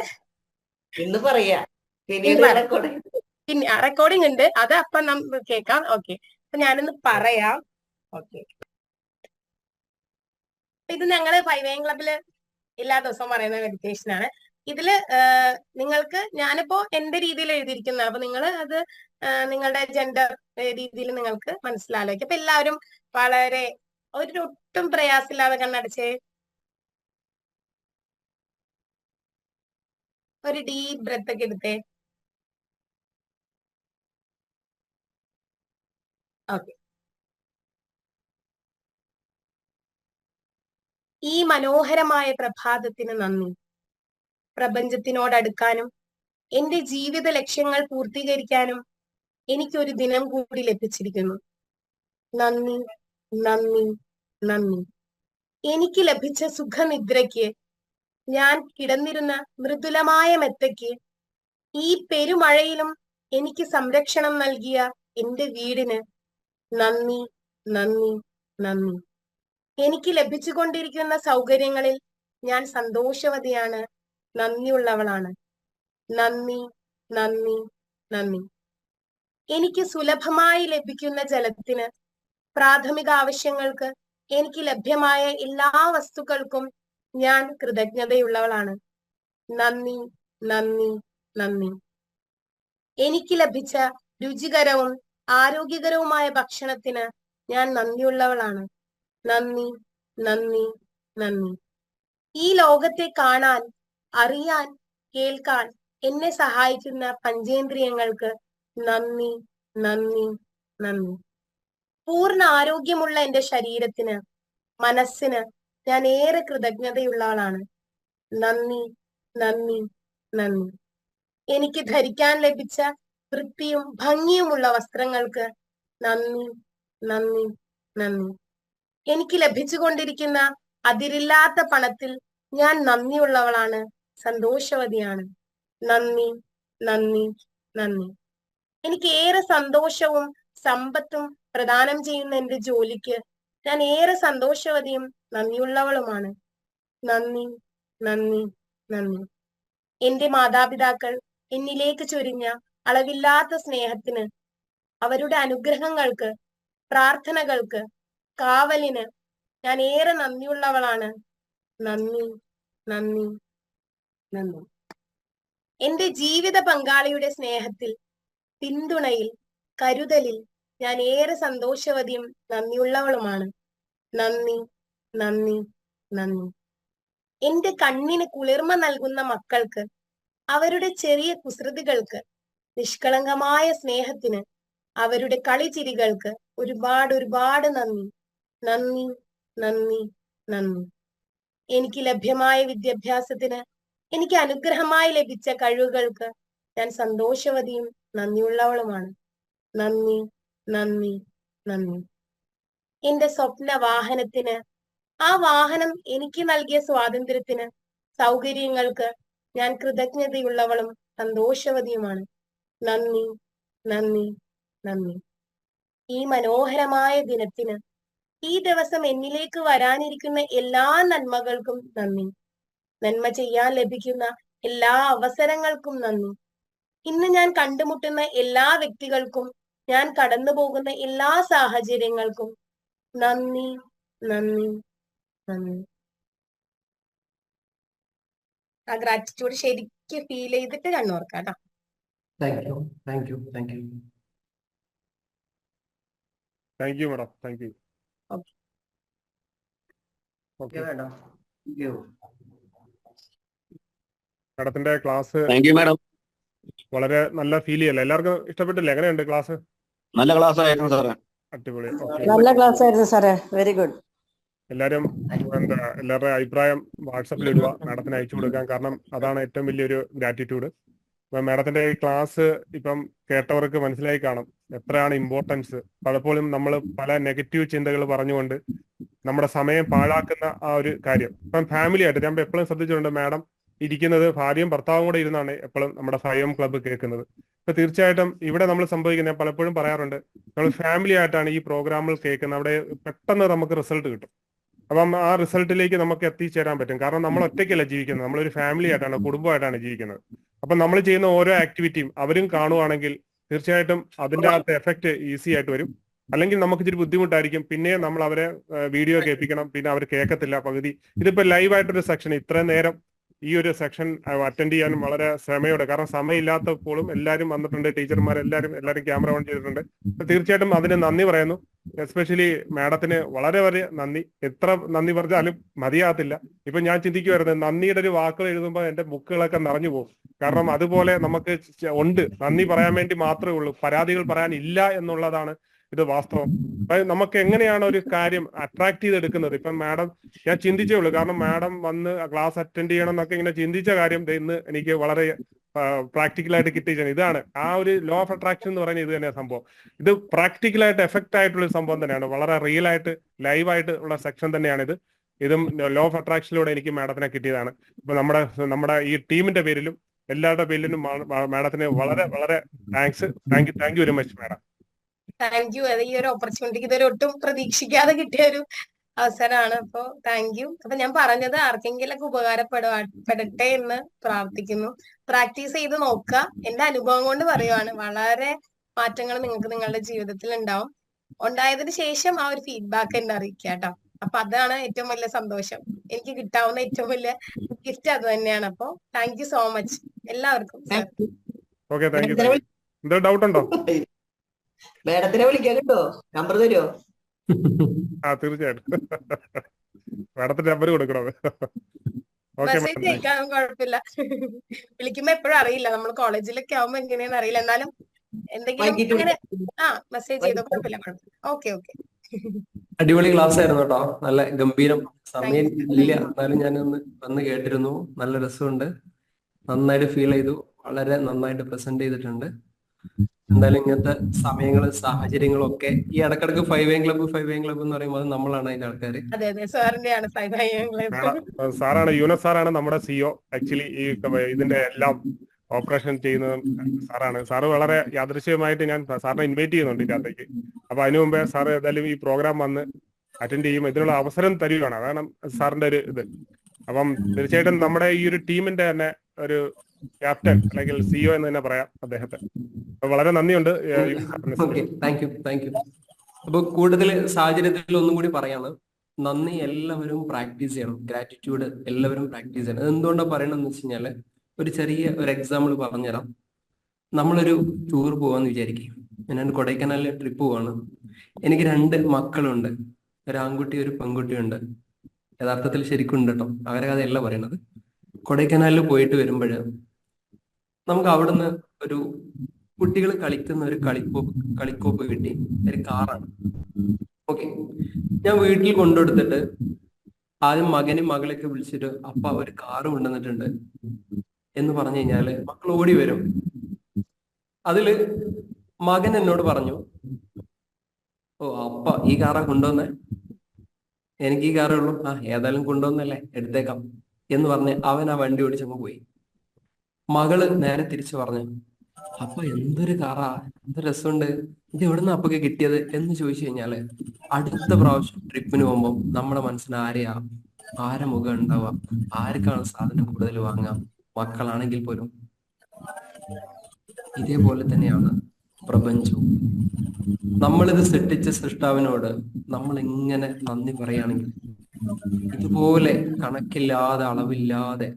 ഇന്ന് പറയാ പിന്നെ റെക്കോർഡിംഗ് ഉണ്ട്, അത് അപ്പം നമുക്ക് കേൾക്കാം. ഓക്കെ, അപ്പൊ ഞാനൊന്ന് പറയാം. ഓക്കെ, ഇത് ഞങ്ങള് 5 AM ക്ലബില് എല്ലാ ദിവസവും പറയുന്ന മെഡിറ്റേഷൻ ആണ്. ഇതില് നിങ്ങൾക്ക് ഞാനിപ്പോ എന്റെ രീതിയിൽ എഴുതിയിരിക്കുന്നത്, അപ്പൊ നിങ്ങൾ അത് നിങ്ങളുടെ ജെൻഡർ രീതിയിൽ നിങ്ങൾക്ക് മനസ്സിലാലോചിക്കും. അപ്പൊ എല്ലാവരും വളരെ ഒട്ടും പ്രയാസമില്ലാതെ കണ്ണടച്ചേ, ഒരു ഡീപ് ബ്രെത്ത് ഒക്കെ എടുത്തേ. ഓക്കെ, ഈ മനോഹരമായ പ്രഭാതത്തിന് നന്ദി. പ്രപഞ്ചത്തിനോടടുക്കാനും എന്റെ ജീവിത ലക്ഷ്യങ്ങൾ പൂർത്തീകരിക്കാനും എനിക്കൊരു ദിനം കൂടി ലഭിച്ചിരിക്കുന്നു. നന്ദി, നന്ദി, നന്ദി. എനിക്ക് ലഭിച്ച സുഖനിദ്രയ്ക്ക്, ഞാൻ കിടന്നിരുന്ന മൃദുലമായ മെത്തയ്ക്ക്, ഈ പെരുമഴയിലും എനിക്ക് സംരക്ഷണം നൽകിയ എന്റെ വീടിന് നന്ദി, നന്ദി, നന്ദി. എനിക്ക് ലഭിച്ചുകൊണ്ടിരിക്കുന്ന സൗകര്യങ്ങളിൽ ഞാൻ സന്തോഷവതിയാണ്, നന്ദിയുള്ളവളാണ്. നന്ദി, നന്ദി, നന്ദി. എനിക്ക് സുലഭമായി ലഭിക്കുന്ന ജലത്തിന്, പ്രാഥമിക ആവശ്യങ്ങൾക്ക്, എനിക്ക് ലഭ്യമായ എല്ലാ വസ്തുക്കൾക്കും ഞാൻ കൃതജ്ഞതയുള്ളവളാണ്. നന്ദി, നന്ദി, നന്ദി. എനിക്ക് ലഭിച്ച രുചികരവും ആരോഗ്യകരവുമായ ഭക്ഷണത്തിന് ഞാൻ നന്ദിയുള്ളവളാണ്. നന്ദി, നന്ദി, നന്ദി. ഈ ലോകത്തെ കാണാൻ, അറിയാൻ, കേൾക്കാൻ എന്നെ സഹായിക്കുന്ന പഞ്ചേന്ദ്രിയങ്ങൾക്ക് നന്ദി, നന്ദി, നന്ദി. പൂർണ്ണ ആരോഗ്യമുള്ള എന്റെ ശരീരത്തിന്, മനസ്സിന് ഞാൻ ഏറെ കൃതജ്ഞതയുള്ളവളാണ്. നന്ദി, നന്ദി, നന്ദി. എനിക്ക് ധരിക്കാൻ ലഭിച്ച വൃത്തിയും ഭംഗിയുമുള്ള വസ്ത്രങ്ങൾക്ക് നന്ദി, നന്ദി, നന്ദി. എനിക്ക് ലഭിച്ചുകൊണ്ടിരിക്കുന്ന അതിരില്ലാത്ത പണത്തിൽ ഞാൻ നന്ദിയുള്ളവളാണ്, സന്തോഷവതിയാണ്. നന്ദി, നന്ദി, നന്ദി. എനിക്ക് ഏറെ സന്തോഷവും സമ്പത്തും പ്രദാനം ചെയ്യുന്ന എന്റെ ജോലിക്ക് ഞാൻ ഏറെ സന്തോഷവതിയും നന്ദിയുള്ളവളുമാണ്. നന്ദി, നന്ദി, നന്ദി. എന്റെ മാതാപിതാക്കൾ എന്നിലേക്ക് ചൊരിഞ്ഞ അളവില്ലാത്ത സ്നേഹത്തിന്, അവരുടെ അനുഗ്രഹങ്ങൾക്ക്, പ്രാർത്ഥനകൾക്ക്, കാവലിന് ഞാൻ ഏറെ നന്ദിയുള്ളവളാണ്. നന്ദി, നന്ദി, നന്ദി. എന്റെ ജീവിത പങ്കാളിയുടെ സ്നേഹത്തിൽ, പിന്തുണയിൽ, കരുതലിൽ ഞാൻ ഏറെ സന്തോഷവതിയും നന്ദിയുള്ളവളുമാണ്. നന്ദി, നന്ദി, നന്ദി. എന്റെ കണ്ണിന് കുളിർമ നൽകുന്ന മക്കൾക്ക്, അവരുടെ ചെറിയ കുസൃതികൾക്ക്, നിഷ്കളങ്കമായ സ്നേഹത്തിന്, അവരുടെ കളിച്ചിരികൾക്ക് ഒരുപാട് ഒരുപാട് നന്ദി. നന്ദി, നന്ദി, നന്ദി. എനിക്ക് ലഭ്യമായ വിദ്യാഭ്യാസത്തിന്, എനിക്ക് അനുഗ്രഹമായി ലഭിച്ച കഴിവുകൾക്ക് ഞാൻ സന്തോഷവതിയും നന്ദിയുള്ളവളുമാണ്. നന്ദി, നന്ദി, നന്ദി. എന്റെ സ്വപ്ന വാഹനത്തിന്, ആ വാഹനം എനിക്ക് നൽകിയ സ്വാതന്ത്ര്യത്തിന്, സൗകര്യങ്ങൾക്ക് ഞാൻ കൃതജ്ഞതയുള്ളവളും സന്തോഷവതിയുമാണ്. നന്ദി, നന്ദി, നന്ദി. ഈ മനോഹരമായ ദിനത്തിന്, ഈ ദിവസം എന്നിലേക്ക് വരാനിരിക്കുന്ന എല്ലാ നന്മകൾക്കും നന്ദി. നന്മ ചെയ്യാൻ ലഭിക്കുന്ന എല്ലാ അവസരങ്ങൾക്കും നന്ദി. ഇന്ന് ഞാൻ കണ്ടുമുട്ടുന്ന എല്ലാ വ്യക്തികൾക്കും, ഞാൻ കടന്നു പോകുന്ന എല്ലാ സാഹചര്യങ്ങൾക്കും നന്ദി, നന്ദി, നന്ദി. ആ ഗ്രാറ്റിറ്റ്യൂഡ് ശരിക്കും ഫീൽ ചെയ്തിട്ട് കണ്ണോർക്കാം കേട്ടോ. Thank you, thank you, thank you. Thank you madam, thank you. Okay, okay, madam. Thank U. മാഡത്തിന്റെ ക്ലാസ് മാഡം വളരെ നല്ല ഫീൽ ചെയ്യല്ലേ? എല്ലാവർക്കും ഇഷ്ടപ്പെട്ടില്ലേ? എങ്ങനെയുണ്ട് ക്ലാസ്? നല്ല ക്ലാസ് ആയിരുന്നു സാറേ. അടിപൊളി. നല്ല ക്ലാസ് ആയിരുന്നു സാറേ, വെരി ഗുഡ്. എല്ലാവരും എല്ലാവരുടെ അഭിപ്രായം വാട്സപ്പിൽ ഇടുക, മാഡത്തിന് അയച്ചു കൊടുക്കാം. കാരണം അതാണ് ഏറ്റവും വലിയൊരു ഗ്രാറ്റിറ്റ്യൂഡ്. അപ്പൊ മാഡത്തിന്റെ ഈ ക്ലാസ് ഇപ്പം കേട്ടവർക്ക് മനസ്സിലായി കാണും എത്രയാണ് ഇമ്പോർട്ടൻസ്. പലപ്പോഴും നമ്മൾ പല നെഗറ്റീവ് ചിന്തകൾ പറഞ്ഞുകൊണ്ട് നമ്മുടെ സമയം പാഴാക്കുന്ന ആ ഒരു കാര്യം. ഇപ്പം ഫാമിലി ആയിട്ട് ഞാൻ എപ്പോഴും ശ്രദ്ധിച്ചിട്ടുണ്ട്, മാഡം ഇരിക്കുന്നത് ഭാര്യയും ഭർത്താവും കൂടെ ഇരുന്നാണ് എപ്പോഴും നമ്മുടെ 5 AM ക്ലബ്ബ് കേൾക്കുന്നത്. അപ്പൊ തീർച്ചയായിട്ടും ഇവിടെ നമ്മൾ സംഭവിക്കുന്നത്, പലപ്പോഴും പറയാറുണ്ട്, നമ്മൾ ഫാമിലി ആയിട്ടാണ് ഈ പ്രോഗ്രാമുകൾ കേൾക്കുന്നത്. അവിടെ പെട്ടെന്ന് നമുക്ക് റിസൾട്ട് കിട്ടും. അപ്പം ആ റിസൾട്ടിലേക്ക് നമുക്ക് എത്തിച്ചേരാൻ പറ്റും. കാരണം നമ്മൾ ഒറ്റയ്ക്കല്ല ജീവിക്കുന്നത്, നമ്മളൊരു ഫാമിലി ആയിട്ടാണ്, കുടുംബമായിട്ടാണ് ജീവിക്കുന്നത്. അപ്പൊ നമ്മൾ ചെയ്യുന്ന ഓരോ ആക്ടിവിറ്റിയും അവരും കാണുവാണെങ്കിൽ തീർച്ചയായിട്ടും അതിന്റെ അകത്ത് എഫക്റ്റ് ഈസി ആയിട്ട് വരും. അല്ലെങ്കിൽ നമുക്ക് ഇച്ചിരി ബുദ്ധിമുട്ടായിരിക്കും. പിന്നെ നമ്മൾ അവരെ വീഡിയോ കേൾപ്പിക്കണം, പിന്നെ അവർ കേൾക്കത്തില്ല പകുതി. ഇതിപ്പോ ലൈവായിട്ടൊരു സെക്ഷൻ ഇത്രയും നേരം ഈ ഒരു സെക്ഷൻ അറ്റൻഡ് ചെയ്യാനും വളരെ ശ്രമയോടെ, കാരണം സമയമില്ലാത്തപ്പോഴും എല്ലാവരും വന്നിട്ടുണ്ട്, ടീച്ചർമാരെല്ലാവരും ക്യാമറ ഓൺ ചെയ്തിട്ടുണ്ട്. തീർച്ചയായിട്ടും അതിന് നന്ദി പറയുന്നു. എസ്പെഷ്യലി മാഡത്തിന് വളരെ വളരെ നന്ദി. എത്ര നന്ദി പറഞ്ഞാലും മതിയാകത്തില്ല. ഇപ്പൊ ഞാൻ ചിന്തിക്കുമായിരുന്നു, നന്ദിയുടെ ഒരു വാക്കുകൾ എഴുതുമ്പോൾ എന്റെ ബുക്കുകളൊക്കെ നിറഞ്ഞു പോകും. കാരണം അതുപോലെ നമുക്ക് ഉണ്ട്, നന്ദി പറയാൻ വേണ്ടി മാത്രമേ ഉള്ളൂ, പരാതികൾ പറയാനില്ല എന്നുള്ളതാണ് ഇത് വാസ്തവം. നമുക്ക് എങ്ങനെയാണ് ഒരു കാര്യം അട്രാക്ട് ചെയ്തെടുക്കുന്നത്? ഇപ്പം മാഡം, ഞാൻ ചിന്തിച്ചേ ഉള്ളൂ, കാരണം മാഡം വന്ന് ക്ലാസ് അറ്റൻഡ് ചെയ്യണം എന്നൊക്കെ ഇങ്ങനെ ചിന്തിച്ച കാര്യം ഇന്ന് എനിക്ക് വളരെ പ്രാക്ടിക്കലായിട്ട് കിട്ടിയ ഇതാണ്. ആ ഒരു ലോ ഓഫ് അട്രാക്ഷൻ എന്ന് പറയുന്നത് ഇത് തന്നെയാണ് സംഭവം. ഇത് പ്രാക്ടിക്കലായിട്ട് എഫക്റ്റ് ആയിട്ടുള്ള ഒരു സംഭവം തന്നെയാണ്. വളരെ റിയൽ ആയിട്ട് ലൈവായിട്ട് ഉള്ള സെക്ഷൻ തന്നെയാണ് ഇത്. ഇതും ലോ ഓഫ് അട്രാക്ഷനിലൂടെ എനിക്ക് മാഡത്തിനെ കിട്ടിയതാണ്. ഇപ്പൊ നമ്മുടെ ഈ ടീമിന്റെ പേരിലും എല്ലാവരുടെ പേരിലും മാഡത്തിന് വളരെ വളരെ thank you very much madam. Thank U. അത് ഈ ഒരു ഓപ്പർച്യൂണിറ്റിക്ക് ഇതൊരു ഒട്ടും പ്രതീക്ഷിക്കാതെ കിട്ടിയ ഒരു അവസരമാണ്. അപ്പൊ താങ്ക് യു. അപ്പൊ ഞാൻ പറഞ്ഞത് ആർക്കെങ്കിലൊക്കെ ഉപകാരപ്പെടട്ടെ എന്ന് പ്രാർത്ഥിക്കുന്നു. പ്രാക്ടീസ് ചെയ്ത് നോക്കുക. എന്റെ അനുഭവം കൊണ്ട് പറയുവാണ്, വളരെ മാറ്റങ്ങൾ നിങ്ങൾക്ക് നിങ്ങളുടെ ജീവിതത്തിൽ ഉണ്ടാവും. ഉണ്ടായതിനു ശേഷം ആ ഒരു ഫീഡ്ബാക്ക് എന്നെ അറിയിക്കുക കേട്ടോ. അപ്പൊ അതാണ് ഏറ്റവും വലിയ സന്തോഷം. എനിക്ക് കിട്ടാവുന്ന ഏറ്റവും വലിയ ഗിഫ്റ്റ് അത് തന്നെയാണ്. അപ്പൊ താങ്ക് യു സോ മച്ച് എല്ലാവർക്കും. Okay, thank you. എന്തോ ഡൗട്ട് ഉണ്ടോ? മാഡത്തിനെ വിളിക്കാൻ കിട്ടോ? നമ്പർ തരുമോ? തീർച്ചയായിട്ടും മാഡത്തിന്റെ നമ്പർ കൊടുക്കണം. മെസ്സേജ് അയക്കാൻ കുഴപ്പമില്ല. വിളിക്കുമ്പോ എപ്പോഴും അറിയില്ല, നമ്മൾ കോളേജിലൊക്കെ ആവുമ്പോ എങ്ങനെയാന്ന് അറിയില്ല. എന്നാലും എന്തെങ്കിലും അങ്ങനെ മെസ്സേജ് ചെയ്തോ, കുഴപ്പമില്ല. ഓക്കെ. അടിപൊളി ക്ലാസ് ആയിരുന്നു കേട്ടോ, നല്ല ഗംഭീരം. സമയം ഇല്ല, എന്നാലും ഞാനൊന്ന് വന്ന് കേട്ടിരുന്നു. നല്ല രസമുണ്ട്, നന്നായിട്ട് ഫീൽ ചെയ്തു. വളരെ നന്നായിട്ട് പ്രസന്റ് ചെയ്തിട്ടുണ്ട്. എന്തായാലും ഇങ്ങനത്തെ സമയങ്ങളും സാഹചര്യങ്ങളും ഒക്കെ ഈ ഇടക്കിടക്ക് 5 AM ക്ലബ്ബ് എന്ന് പറയുമ്പോൾ നമ്മളാണ് അതിന്റെ ആൾക്കാര്. സാറാണ്, യൂനസ് സാറാണ് നമ്മുടെ സിഒ. ആക്ച്വലി ഈ ഇതിന്റെ എല്ലാം ഓപ്പറേഷൻ ചെയ്യുന്നത് സാറാണ്. സാറ് വളരെ യാദൃശ്യമായിട്ട് ഞാൻ സാറിനെ ഇൻവൈറ്റ് ചെയ്യുന്നുണ്ട് ഇതിനകത്തേക്ക്. അപ്പൊ അതിനു മുമ്പേ സാറ് ഏതായാലും ഈ പ്രോഗ്രാം വന്ന് അറ്റൻഡ് ചെയ്യും, ഇതിനുള്ള അവസരം തരികയാണ്. അതാണ് സാറിന്റെ ഒരു ഇത്. അപ്പം തീർച്ചയായിട്ടും നമ്മുടെ ഈ ഒരു ടീമിന്റെ തന്നെ ഒരു ക്യാപ്റ്റൻ അല്ലെങ്കിൽ സിഇഒ എന്ന് തന്നെ പറയാം അദ്ദേഹത്തെ. വളരെ നന്ദിയുണ്ട്. Thank you. അപ്പൊ കൂടുതൽ സാഹചര്യത്തിൽ ഒന്നും കൂടി പറയാണ്, നന്ദി എല്ലാവരും പ്രാക്ടീസ് ചെയ്യണം. ഗ്രാറ്റിറ്റ്യൂഡ് എല്ലാവരും പ്രാക്ടീസ് ചെയ്യണം. എന്തുകൊണ്ടാണ് പറയണമെന്ന് വെച്ച് കഴിഞ്ഞാല്, ഒരു എക്സാമ്പിൾ പറഞ്ഞുതരാം. നമ്മളൊരു ടൂർ പോവാന്ന് വിചാരിക്കും. ഞാൻ കൊടൈക്കനാലിൽ ട്രിപ്പ് പോവാണ്. എനിക്ക് 2 മക്കളുണ്ട്, ഒരു ആൺകുട്ടി ഒരു പെൺകുട്ടിയുണ്ട്. യഥാർത്ഥത്തിൽ ശരിക്കും ഉണ്ട് കേട്ടോ, അവരെ കഥയല്ല പറയണത്. കൊടൈക്കനാലിൽ പോയിട്ട് വരുമ്പോഴ് നമുക്ക് അവിടുന്ന് ഒരു കുട്ടികൾ കളിക്കുന്ന ഒരു കളിക്കോപ്പ് കിട്ടി, ഒരു കാറാണ്. ഓക്കെ, ഞാൻ വീട്ടിൽ കൊണ്ടുകൊടുത്തിട്ട് ആദ്യം മകനും മകളൊക്കെ വിളിച്ചിട്ട് അപ്പ ഒരു കാറ് കൊണ്ടുവന്നിട്ടുണ്ട് എന്ന് പറഞ്ഞു കഴിഞ്ഞാല് മക്കൾ ഓടി വരും. അതില് മകൻ എന്നോട് പറഞ്ഞു, ഓ അപ്പ ഈ കാറാ കൊണ്ടുവന്നേ, എനിക്ക് ഈ കാറേ ഉള്ളൂ, ഏതായാലും കൊണ്ടുവന്നല്ലേ എടുത്തേക്കാം എന്ന് പറഞ്ഞ് അവൻ ആ വണ്ടി ഓടിച്ചങ്ങ് പോയി. മകള് നേരെ തിരിച്ചു പറഞ്ഞു, അപ്പൊ എന്തൊരു കാറാ, എന്ത് രസമുണ്ട്, ഇത് എവിടുന്ന അപ്പൊക്കെ കിട്ടിയത് എന്ന് ചോദിച്ചു കഴിഞ്ഞാല് അടുത്ത പ്രാവശ്യം ട്രിപ്പിന് പോകുമ്പോൾ നമ്മുടെ മനസ്സിന് ആരെ മുഖം ഉണ്ടാവുക, ആർക്കാണ് സാധനം കൂടുതൽ വാങ്ങാം, മക്കളാണെങ്കിൽ പോലും. ഇതേപോലെ തന്നെയാണ് പ്രപഞ്ചവും. നമ്മളിത് സൃഷ്ടിച്ച സൃഷ്ടാവിനോട് നമ്മൾ എങ്ങനെ നന്ദി പറയുകയാണെങ്കിൽ ഇതുപോലെ കണക്കില്ലാതെ അളവില്ലാതെ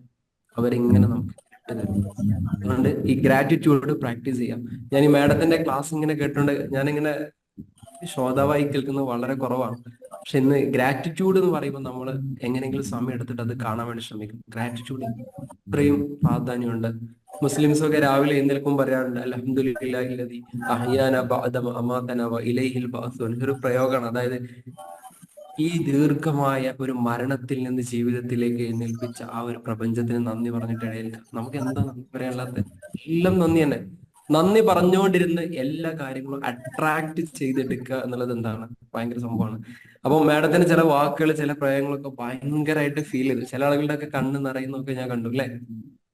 അവരിങ്ങനെ നമുക്ക് ഇട്ടുതരും. അതുകൊണ്ട് ഈ ഗ്രാറ്റിറ്റ്യൂഡ് പ്രാക്ടീസ് ചെയ്യാം. ഞാൻ ഈ മാഡത്തിന്റെ ക്ലാസ് ഇങ്ങനെ കേട്ടോണ്ട് ഞാനിങ്ങനെ ശ്രോതാവായി കേൾക്കുന്നത് വളരെ കുറവാണ്. പക്ഷെ ഇന്ന് ഗ്രാറ്റിറ്റ്യൂഡ് എന്ന് പറയുമ്പോൾ നമ്മൾ എങ്ങനെയെങ്കിലും സമയം എടുത്തിട്ട് അത് കാണാൻ വേണ്ടി ശ്രമിക്കും. ഗ്രാറ്റിറ്റ്യൂഡ് ഇത്രയും പ്രാധാന്യമുണ്ട്. മുസ്ലിംസ് ഒക്കെ രാവിലെ എഴുന്നേൽക്കും പറയാറുണ്ട്, അൽഹംദുലില്ലാഹി അഹ്യാന ബഅദ മാ അമാതന വ ഇലൈഹിൽ ബഅസ്. ഒരു പ്രയോഗമാണ്. അതായത് ഈ ദീർഘമായ ഒരു മരണത്തിൽ നിന്ന് ജീവിതത്തിലേക്ക് എഴുന്നേൽപ്പിച്ച ആ ഒരു പ്രപഞ്ചത്തിന് നന്ദി പറഞ്ഞിട്ട് ഇടയില്ല. നമുക്ക് എന്താ നന്ദി പറയാനുള്ളത്? എല്ലാം നന്ദി തന്നെ. നന്ദി പറഞ്ഞുകൊണ്ടിരുന്ന് എല്ലാ കാര്യങ്ങളും അട്രാക്ട് ചെയ്തെടുക്കുക എന്നുള്ളത് എന്താണ് ഭയങ്കര സംഭവമാണ്. അപ്പൊ മാഡത്തിന് ചില വാക്കുകൾ, ചില പ്രയോഗങ്ങളൊക്കെ ഭയങ്കരമായിട്ട് ഫീൽ ചെയ്തു. ചില ആളുകളുടെ ഒക്കെ കണ്ണ് നിറയുന്നൊക്കെ ഞാൻ കണ്ടു അല്ലെ.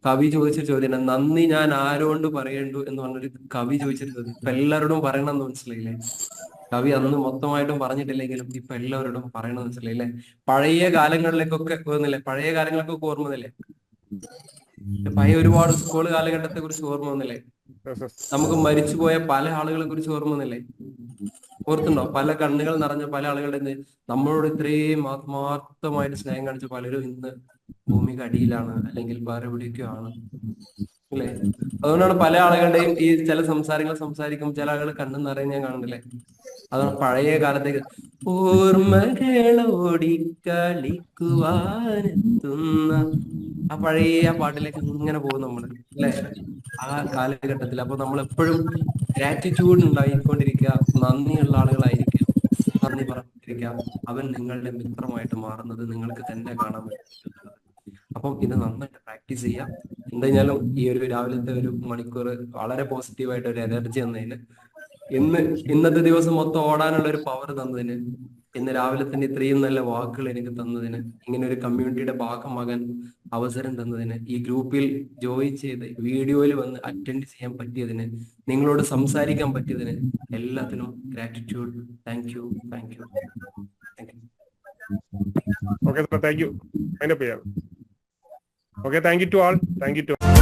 കവി ചോദിച്ച ചോദ്യം, നന്ദി ഞാൻ ആരോണ്ട് പറയണ്ടു എന്ന് പറഞ്ഞൊരു കവി ചോദിച്ചൊരു ചോദ്യം. ഇപ്പൊ എല്ലാവരോടും പറയണം എന്ന് മനസ്സിലായില്ലേ? കവി അന്ന് മൊത്തമായിട്ടും പറഞ്ഞിട്ടില്ലെങ്കിലും ഇപ്പൊ എല്ലാവരോടും പറയണമെന്ന് മനസ്സിലായില്ലേ? പഴയ കാലങ്ങളിലേക്കൊക്കെ പോകുന്നില്ലേ? പഴയ കാലങ്ങളിലേക്കൊക്കെ ഓർമ്മന്നില്ലേ? പഴയ ഒരുപാട് സ്കൂൾ കാലഘട്ടത്തെ കുറിച്ച് ഓർമ്മ വന്നില്ലേ? Yes, yes. നമുക്ക് മരിച്ചുപോയ പല ആളുകളെ കുറിച്ച് ഓർമ്മ വന്നില്ലേ? ഓർത്തുണ്ടോ? പല കണ്ണുകൾ നിറഞ്ഞ പല ആളുകളുടെ നമ്മളോട് ഇത്രയും ആത്മാർത്ഥമായിട്ട് സ്നേഹം കാണിച്ച പലരും ഇന്ന് ഭൂമിക്ക് അടിയിലാണ്, അല്ലെങ്കിൽ വേറെ എവിടെയൊക്കെയോ ആണ്, അല്ലേ? അതുകൊണ്ടാണ് പല ആളുകളുടെയും ഈ ചില സംസാരങ്ങൾ സംസാരിക്കുമ്പോൾ ചില ആളുകൾ കണ്ണു നിറയെ ഞാൻ കാണുന്നില്ലേ? അതാണ് പഴയ കാലത്തേക്ക് ഓർമ്മകളോടി കളിക്കുവാനെത്തുന്ന ആ പഴയ പാട്ടിലേക്ക് ഇങ്ങനെ പോകും നമ്മള്, അല്ലെ? ആ കാലഘട്ടത്തിൽ. അപ്പൊ നമ്മൾ എപ്പോഴും ഗ്രാറ്റിറ്റ്യൂഡ് ഉണ്ടായിക്കൊണ്ടിരിക്കുക, നന്ദിയുള്ള ആളുകളായിരിക്കുക, നന്ദി പറഞ്ഞിരിക്കുക. അവൻ നിങ്ങളുടെ മിത്രമായിട്ട് മാറുന്നത് നിങ്ങൾക്ക് തന്നെ കാണാൻ പറ്റും. അപ്പം ഇത് നന്നായിട്ട് പ്രാക്ടീസ് ചെയ്യാം. എന്തായാലും ഈ ഒരു രാവിലത്തെ ഒരു മണിക്കൂർ വളരെ പോസിറ്റീവായിട്ട് ഒരു എനർജി തന്നതിന്, ഇന്നത്തെ ദിവസം മൊത്തം ഓടാനുള്ള ഒരു പവർ തന്നതിന്, ഇന്ന് രാവിലെ തന്നെ ഇത്രയും നല്ല വാക്കുകൾ എനിക്ക് തന്നതിന്, ഇങ്ങനെ ഒരു കമ്മ്യൂണിറ്റിയുടെ ഭാഗമാകാൻ അവസരം തന്നതിന്, ഈ ഗ്രൂപ്പിൽ ജോയിൻ ചെയ്ത് വീഡിയോയിൽ വന്ന് അറ്റൻഡ് ചെയ്യാൻ പറ്റിയതിന്, നിങ്ങളോട് സംസാരിക്കാൻ പറ്റിയതിന് എല്ലാത്തിനും gratitude. Thank you, thank you, thank you. Okay, sir. Thank you. Wind up here. Okay, thank you to all. Thank you to